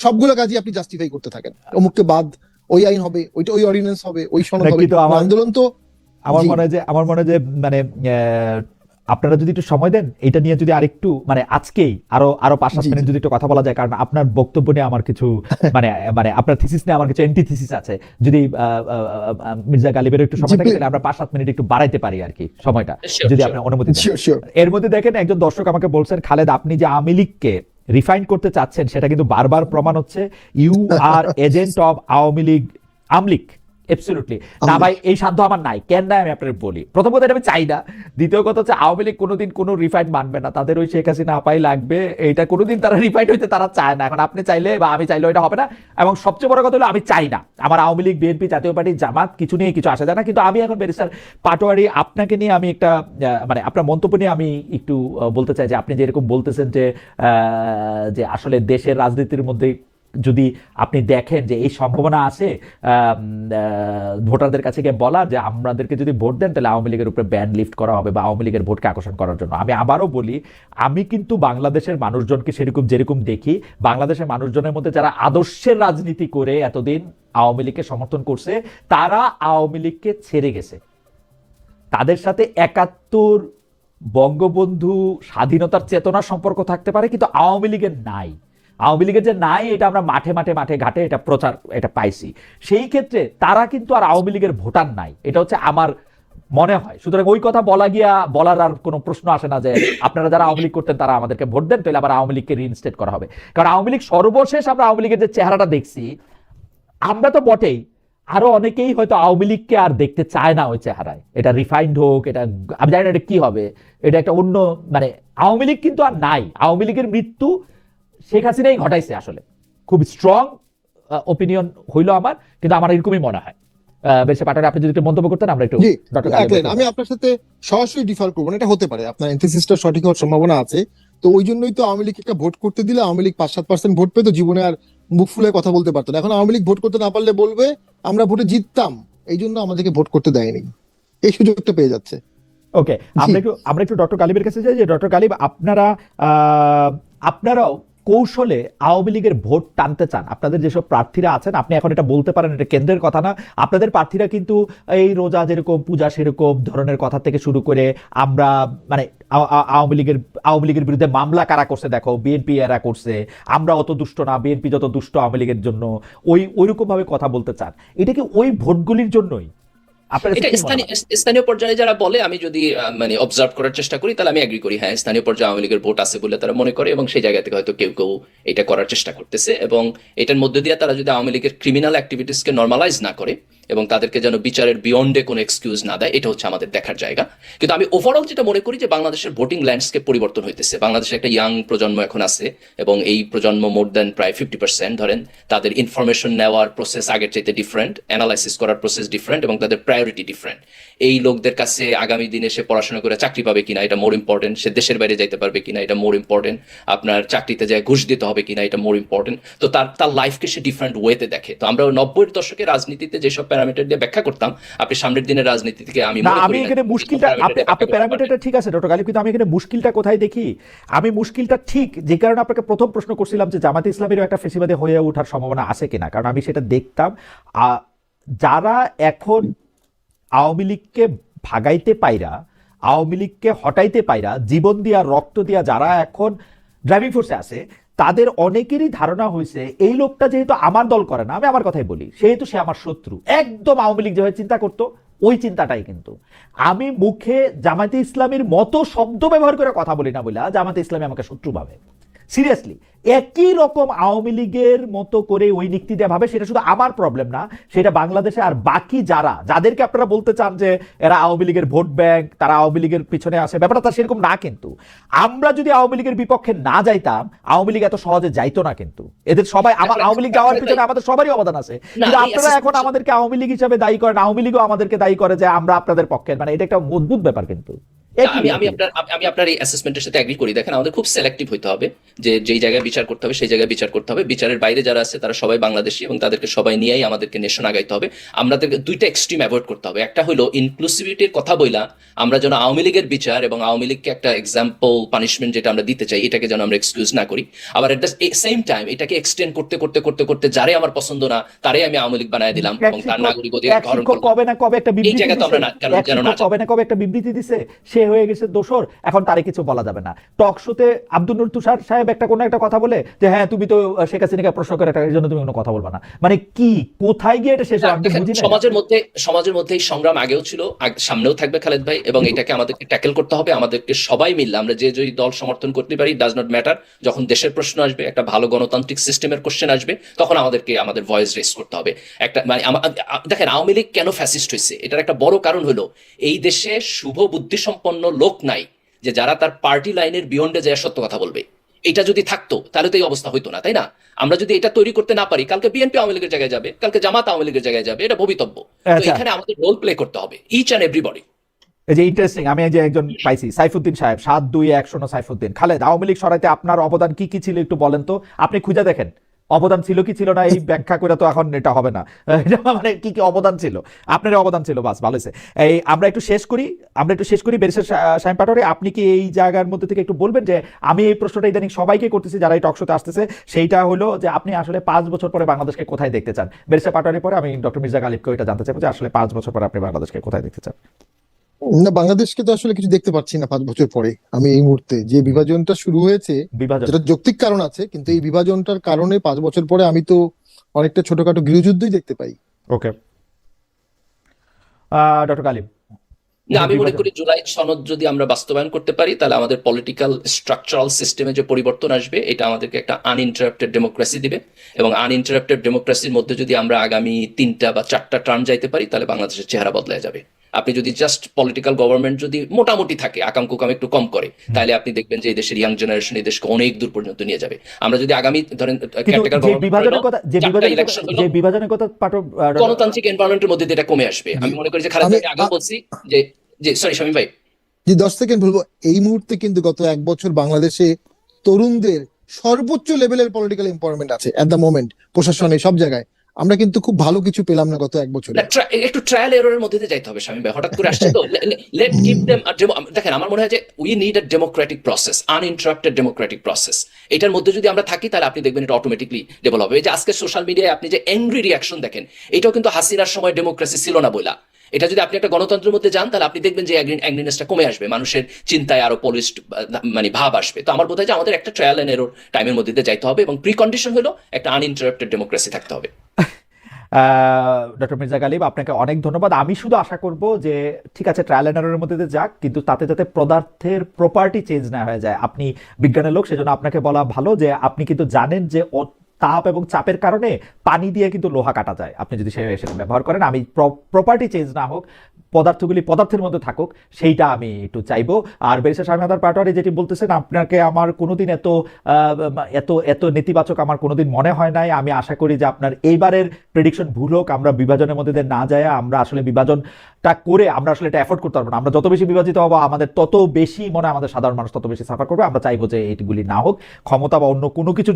সবগুলো কাজই আপনি জাস্টিফাই করতে থাকেন। অমুককে বাদ, ওই আইন হবে, ওইটা ওই অর্ডিন্যান্স হবে, ওই সনদ হবে, আন্দোলন তো আমার মনে হয় যে মানে আপনারা যদি একটু সময় দেন, এটা নিয়ে যদি আরেকটু মানে আজকেই আরো 5-7 মিনিট যদি একটু কথা বলা যায়, কারণ আপনার বক্তব্য নিয়ে আমার কিছু মানে আপনার থিসিস নিয়ে আমার কিছু এন্টি থিসিস আছে। যদি মির্জা গালিবের একটু সময় থাকে তাহলে আমরা 5-7 মিনিট একটু বাড়াইতে পারি আর কি সময়টা, যদি আপনার অনুমতি দেন। এর মধ্যে দেখেন একজন দর্শক আমাকে বলছেন, খালেদ আপনি যে আওয়ামী লীগকে রিফাইন করতে চাচ্ছেন সেটা কিন্তু বারবার প্রমাণ হচ্ছে। You are agent of Awami League, আমলিক। এবসলিউটলি না ভাই, এই সাধ্য আমার নাই। কেন নাই আমি আপনাকে বলি। প্রথম কথা, এটা আমি চাই না। দ্বিতীয় কথা হচ্ছে আওয়ামী লীগ কোনোদিন কোনো রিফাইন্ড মানবে না, তাদের ওই শেখ হাসিনা আপাই লাগবে, এইটা কোনোদিন তারা রিফাইন্ড হইতে তারা চায় না। এখন আপনি চাইলে বা আমি চাইলেও এটা হবে না। এবং সবচেয়ে বড় কথা হলো আমি চাই না আমার আওয়ামী লীগ, বিএনপি, জাতীয় পার্টি, জামাত কিছু নিয়ে কিছু আসা যায় না। কিন্তু আমি এখন ব্যারিস্টার পাটোয়ারি আপনাকে নিয়ে আমি একটা মানে আপনার মন্তব্য নিয়ে আমি একটু বলতে চাই যে আপনি যেরকম বলতেছেন যে আসলে দেশের রাজনীতির মধ্যে যদি আপনি দেখেন যে এই সম্ভাবনা আছে ভোটারদের কাছে গিয়ে বলা যে আমাদেরকে যদি ভোট দেন তাহলে আওয়ামী লীগের উপরে ব্যান লিফট করা হবে বা আওয়ামী লীগের ভোটকে আকর্ষণ করার জন্য। আমি আবারও বলি, আমি কিন্তু বাংলাদেশের মানুষজনকে সেরকম যেরকম দেখি, বাংলাদেশের মানুষজনের মধ্যে যারা আদর্শের রাজনীতি করে এতদিন আওয়ামী লীগকে সমর্থন করছে, তারা আওয়ামী লীগকে ছেড়ে গেছে। তাদের সাথে ৭১ বঙ্গবন্ধু স্বাধীনতার চেতনার সম্পর্ক থাকতে পারে, কিন্তু আওয়ামী লীগের নাই। আওয়ামী লীগের যে নাই এটা আমরা মাঠে ঘাটে এটা প্রচার এটা পাইছি। সেই ক্ষেত্রে তারা কিন্তু আর আওয়ামী লীগের ভোটার নাই, এটা হচ্ছে আমার মনে হয়। সুতরাং ওই কথা বলার আর কোনো প্রশ্ন আসে না যে আপনারা যারা আওয়ামী লীগ করতেন তারা আমাদেরকে ভোট দেন, তাহলে আবার আওয়ামী লীগকে রিইনস্টেট করা হবে। কারণ আওয়ামী লীগ সর্বশেষ আমরা আওয়ামী লীগের যে চেহারাটা দেখছি, আমরা তো বটেই, আরো অনেকেই হয়তো আওয়ামী লীগকে আর দেখতে চায় না ওই চেহারায়। এটা রিফাইন্ড হোক, এটা আমি জানি না এটা কি হবে, এটা একটা অন্য মানে আওয়ামী লীগ কিন্তু আর নাই। আওয়ামী লীগের মৃত্যু শেখ হাসিনাই ঘটাইছে। আসলে খুব স্ট্রং ওপিনিয়ন হইলো আমার, কিন্তু আমার এরকমই মনে হয়। বেশ পাটারে আপনি যদি একটু মন্তব্য করতেন আমরা একটু। আমি আপনার সাথে সরাসরি ডিফার করবো না, এটা হতে পারে আপনার এনথিসিসটা সঠিক হওয়ার সম্ভাবনা আছে। তো ওই জন্যই তো আওয়ামী লীগকে ভোট করতে দিলে আওয়ামী লীগ ৫-৭% ভোট পেতো, জীবনে আর মুখ ফুলে কথা বলতে পারতো না। এখন আওয়ামী লীগ ভোট করতে না পারলে বলবে আমরা ভোটে জিততাম, এই জন্য আমাদেরকে ভোট করতে দেয়নি, এই সুযোগটা পেয়ে যাচ্ছে। ওকে, আমরা একটু ডক্টর গালিবের কাছে যাই। যে ডক্টর গালিব, আপনারাও কৌশলে আওয়ামী লীগের ভোট টানতে চান। আপনাদের যেসব প্রার্থীরা আছেন, আপনি এখন এটা বলতে পারেন, এটা কেন্দ্রের কথা না, আপনাদের প্রার্থীরা কিন্তু এই রোজা যেরকম, পূজা সেরকম ধরনের কথা থেকে শুরু করে আমরা মানে আওয়ামী লীগের বিরুদ্ধে মামলা কারা করছে দেখো, বিএনপি এরা করছে, আমরা অত দুষ্ট না, বিএনপি যত দুষ্ট আওয়ামী লীগের জন্য, ওইরকম ভাবে কথা বলতে চান। এটা কি ওই ভোটগুলির জন্যই? এটা স্থানীয় পর্যায়ে যারা বলে, আমি যদি মানে অবজার্ভ করার চেষ্টা করি তাহলে আমি এগ্রি করি, হ্যাঁ স্থানীয় পর্যায়ে আওয়ামী লীগের ভোট আছে বলে তারা মনে করে, এবং সেই জায়গা থেকে হয়তো কেউ এটা করার চেষ্টা করতেছে, এবং এটার মধ্যে দিয়ে তারা যদি আওয়ামী লীগের ক্রিমিনাল অ্যাক্টিভিটিসকে নর্মালাইজ না করে এবং তাদেরকে যেন বিচারের বিয়ন্ডে কোনো এক্সকিউজ না দেয়, এটা হচ্ছে আমাদের দেখার জায়গা। কিন্তু আমি ওভারঅল যেটা মনে করি যে বাংলাদেশের ভোটিং ল্যান্ডস্কেপ পরিবর্তন হইতেছে। বাংলাদেশের একটা ইয়াং প্রজন্ম এখন আছে, এবং এই প্রজন্ম মোর দেন প্রায় 50% ধরেন, তাদের ইনফরমেশন নেওয়ার প্রসেস আগের চাইতে ডিফারেন্ট, অ্যানালাইসিস করার প্রসেস ডিফারেন্ট, এবং তাদের প্রায়োরিটি ডিফারেন্ট। এই লোকদের কাছে আগামী দিনে সে পড়াশোনা করে চাকরি পাবে কিনা এটা মোর ইম্পর্টেন্ট, সে দেশের বাইরে যাইতে পারবে কিনা এটা মোর ইম্পর্টেন্ট, আপনার চাকরিতে যায় ঘুষ দিতে হবে কিনা এটা মোর ইম্পর্টেন্ট। তো তার লাইফকে সে ডিফারেন্ট ওয়েতে দেখে। তো আমরা 90-এর দশকে রাজনীতিতে যেসব প্যারামিটার দিয়ে ব্যাখ্যা করতাম, আপনি সামনের দিনের রাজনীতি থেকে আমি এখানে মুশকিলটা, আপনি প্যারামিটারটা ঠিক আছে ডক্টর গালিব, কিন্তু আমি এখানে মুশকিলটা কোথায় দেখি, আমি মুশকিলটা ঠিক যে কারণে আপনাকে প্রথম প্রশ্ন করছিলাম যে জামাতে ইসলামেরও একটা ফেসিবাদে হয়ে ওঠার সম্ভাবনা আছে কিনা, কারণ আমি সেটা দেখতাম যারা এখন আওয়ামী লীগকে ভাগাইতে পাইরা, আওয়ামী লীগকে হটাইতে পাইরা, জীবন দিয়া রক্ত দিয়া যারা এখন ড্রাইভিং ফোর্সে আছে, তাদের অনেকেরই ধারণা হয়েছে এই লোকটা যেহেতু আমার দল করে না, আমি আমার কথাই বলি, সেহেতু সে আমার শত্রু। একদম আওয়ামী লীগ যেভাবে চিন্তা করতো ওই চিন্তাটাই কিন্তু আমি মুখে জামাতে ইসলামের মতো শব্দ ব্যবহার করে কথা বলি না বলে জামাতে ইসলামী আমাকে শত্রু ভাবে। সিরিয়াসলি একই রকম আওয়ামী লীগের মতো করে ওই নীতি দেওয়া ভাবে। সেটা শুধু আমার প্রবলেম না, সেটা বাংলাদেশে আর বাকি যাদেরকে আপনারা বলতে চান যে এরা আওয়ামী লীগের ভোট ব্যাংক, তারা আওয়ামী লীগের পিছনে আসে, ব্যাপারটা তার সেরকম না। কিন্তু আমরা যদি আওয়ামী লীগের বিপক্ষে না যাইতাম, আওয়ামী লীগ এত সহজে যাইতো না। কিন্তু এদের সবাই আওয়ামী লীগ যাওয়ার পিছনে আমাদের সবারই অবদান আছে, কিন্তু আপনারা এখন আমাদেরকে আওয়ামী লীগ হিসাবে দায়ী করেন, আওয়ামী লীগও আমাদেরকে দায়ী করে যে আমরা আপনাদের পক্ষে। মানে এটা একটা অদ্ভুত ব্যাপার। কিন্তু আমি আপনার এই অ্যাসেসমেন্টের সাথে এগ্রি করি। দেখেন, আমাদের খুব সিলেক্টিভ হইতে হবে, যে যেই জায়গায় বিচার করতে হবে সেই জায়গায় বিচার করতে হবে। বিচারের বাইরে যারা আছে তারা সবাই বাংলাদেশী, এবং তাদেরকে সবাই নিয়েই আমাদেরকে নেশন আগাইতে হবে। আমাদেরকে দুইটা এক্সট্রিম অ্যাভয়েড করতে হবে। একটা হলো ইনক্লুসিভিটির কথা বইলা আমরা যেন আওয়ামী লীগের বিচার এবং আওয়ামী লীগকে একটা এক্সাম্পল পানিশমেন্ট যেটা আমরা দিতে চাই, এটাকে যেন আমরা এক্সকিউজ না করি। আবার এট দ্য সেম টাইম এটাকে এক্সটেন্ড করতে করতে করতে করতে যারে আমার পছন্দ না তারে আমি আওয়ামী লীগ বানায় দিলাম, এবং তার নাগরিক অধিকার হরণ করব। কবে না কবে একটা বিবৃতি দিছে, সে সে হয়ে গেছে দোষর, এখন তারে কিছু বলা যাবে না। টক শোতে আব্দুল নূর তুষার সাহেব কোনো একটা কথা বলে যে হ্যাঁ তুমি তো শেখ হাসিনাকে প্রশ্ন করে, এই জন্য তুমি কোনো কথা বলবা না, মানে কি কোথায় গিয়ে এটা শেষ হয় আমি দেখেন, বুঝি না। সমাজের মধ্যে এই সংগ্রাম আগেও ছিল, সামনেও থাকবে খালেদ ভাই, এবং এটাকে আমাদেরকে ট্যাকেল করতে হবে। আমাদেরকে সবাই মিললে, আমরা যে যে দল সমর্থন করতে পারি, ডাজ নট ম্যাটার, যখন দেশের প্রশ্ন আসবে, একটা ভালো গণতান্ত্রিক সিস্টেমের কোশ্চেন আসবে, তখন আমাদেরকে আমাদের ভয়েস রেস করতে হবে। একটা মানে দেখেন, আওয়ামী লীগ কেন ফ্যাসিস্ট হয়েছে, এটার একটা বড় কারণ হলো এই দেশে শুভ বুদ্ধিসম্পন্ন লোক নাই, যে যারা তার পার্টি লাইনের বিয়ন্ডে যায় সত্য কথা বলবে। এটা যদি থাকতো তাহলে তো এই অবস্থা হইতো না, তাই না? আমরা যদি এটা তৈরি করতে না পারি, কালকে বিএনপি আওয়ামী লীগের জায়গায় যাবে, কালকে জামাত আওয়ামী লীগের জায়গায় যাবে, এটা ভবিতব্য। তো আচ্ছা। এখানে আমাদের রোল প্লে করতে হবে, ইচ অ্যান্ড এভরিবডি। এই যে ইন্টারেস্টিং, আমি এই যে একজন পাইছি সাইফুদ্দিন সাহেব 721 সাইফুদ্দিন, খালেদ আওয়ামী লীগ সরাইতে আপনার অবদান কি কি ছিল একটু বলেন তো, আপনি খুঁজে দেখেন অবদান ছিল কি ছিল না, এই ব্যাখ্যা করে তো এখন এটা হবে না। এটা মানে কি কি অবদান ছিল, আপনার অবদান ছিল, বাস ভালো হয়েছে। এই আমরা একটু শেষ করি ব্যারিস্টার শামীম পাটোয়ারি, আপনি কি এই জায়গার মধ্যে থেকে একটু বলবেন যে আমি এই প্রশ্নটা ইদানিং সবাইকে করতেছি যারা এই টকশোতে আসতেছে, সেইটা হলো যে আপনি আসলে 5 বছর পরে বাংলাদেশকে কোথায় দেখতে চান? ব্যারিস্টার পাটোয়ারি পরে আমি ডক্টর মির্জা গালিবকে এটা জানতে চাইবো যে আসলে 5 বছর পরে আপনি বাংলাদেশকে কোথায় দেখতে চান? না, বাংলাদেশকে তো আসলে কিছু দেখতে পাচ্ছি না 5 বছর পরে। আমি এই মুহূর্তে যে বিভাজনটা শুরু হয়েছে, বিভাজন যেটা যৌক্তিক কারণ আছে, কিন্তু এই বিভাজনটার কারণে 5 বছর পরে আমি তো অনেকটা ছোটখাটো গৃহযুদ্ধই দেখতে পাই। ওকে, ডক্টর গালিব। না, আমি মনে করি জুলাই সনদ যদি আমরা বাস্তবায়ন করতে পারি, তাহলে আমাদের পলিটিক্যাল স্ট্রাকচারাল সিস্টেমে যে পরিবর্তন আসবে, এটা আমাদেরকে একটা আনইন্টারাপ্টেড ডেমোক্রেসি দিবে, এবং আনইন্টারাপ্টেড ডেমোক্রেসির মধ্যে যদি আমরা আগামী 3টা বা 4টা টার্ম যাইতে পারি, তাহলে বাংলাদেশের চেহারা বদলায় যাবে। আপনি যদি জাস্ট পলিটিক্যাল গভর্নমেন্ট যদি মোটামুটি থাকে, আকাম কুকাম একটু কম করে, তাহলে আপনি দেখবেন যে এই দেশের ইয়াং জেনারেশন এই দেশকে অনেক দূর পর্যন্ত নিয়ে যাবে। আমরা যদি আগামী ধরেন বিভাজনের কথা গণতান্ত্রিক এনভায়রনমেন্টের মধ্যে এটা কমে আসবে, আমি মনে করি যে খালেদ ভাই আগেও বলছি যে সরি শামীম ভাই, যে 10 সেকেন্ড বলবো, এই মুহূর্তে কিন্তু গত 1 বছর বাংলাদেশে তরুণদের সর্বোচ্চ লেভেলের পলিটিক্যাল এম্পাওয়ারমেন্ট আছে এট দ্য মোমেন্ট, প্রশাসনে সব জায়গায়। আমরা কিন্তু খুব ভালো কিছু পেলাম না গত 1 বছরে। একটু ট্রায়াল এররের মধ্যে দিয়ে যাইতে হবে শামীম ভাই, হঠাৎ করে আসছে তো। Let give them. দেখেন, আমার মনে হয় যে we need a democratic process, uninterrupted democratic process. এটার মধ্যে যদি আমরা থাকি, তাহলে আপনি দেখবেন এটা অটোমেটিকলি ডেভেলপ হবে। এই যে আজকে সোশ্যাল মিডিয়ায় আপনি যে অ্যাংরি রিয়াকশন দেখেন, এটাও কিন্তু হাসিনার সময় ডেমোক্রেসি ছিল না বইলা। এটা যদি আপনি একটা গণতন্ত্রের মধ্যে যান, তাহলে আপনি দেখবেন যে অ্যাংরিনেসটা কমে আসবে, মানুষের চিন্তায় আরো পলিশড মানে ভাব আসবে। তো আমার বোধ হয় যে আমাদের একটা ট্রায়াল এন্ড এরর টাইমের মধ্যে দিয়ে যাইতে হবে, এবং প্রিকন্ডিশন হলো একটা আনইন্টারাপ্টেড ডেমোক্রেসি থাকতে হবে। ডক্টর মির্জা গালিব, আপনাকে অনেক ধন্যবাদ। আমি শুধু আশা করব যে ঠিক আছে ট্রায়াল এন্ড এররের মধ্যে দিয়ে যাক, কিন্তু তাতে যাতে পদার্থের প্রপার্টি চেঞ্জ না হয়ে যায়। আপনি বিজ্ঞানের লোক, সেজন্য আপনাকে বলা ভালো যে আপনি কিন্তু জানেন যে তাপ এবং চাপের কারণে পানি দিয়ে কিন্তু লোহা কাটা যায়, আপনি যদি সেটা ব্যবহার করেন। আমি প্রপার্টি চেঞ্জ না হোক, পদার্থগুলি পদার্থের মধ্যে থাকুক, সেইটা আমি একটু চাইবো। আর ব্যারিস্টার শামীম পাটোয়ারি যেটি বলতেছেন, আপনাকে আমার কোনোদিন এত নেতিবাচক আমার কোনোদিন মনে হয় নাই। আমি আশা করি যে আপনার এইবারের প্রেডিকশন ভুল হোক, আমরা বিভাজনের মধ্যে দিয়ে না যায়, আমরা আসলে বিভাজনটা করে আমরা আসলে এটা এফোর্ড করতে পারবো না। আমরা যত বেশি বিভাজিত হবো, আমাদের তত বেশি মনে হয় আমাদের সাধারণ মানুষ তত বেশি সাফার করবে। আমরা চাইবো যে এইগুলি না হোক, ক্ষমতা বা অন্য কোনো কিছু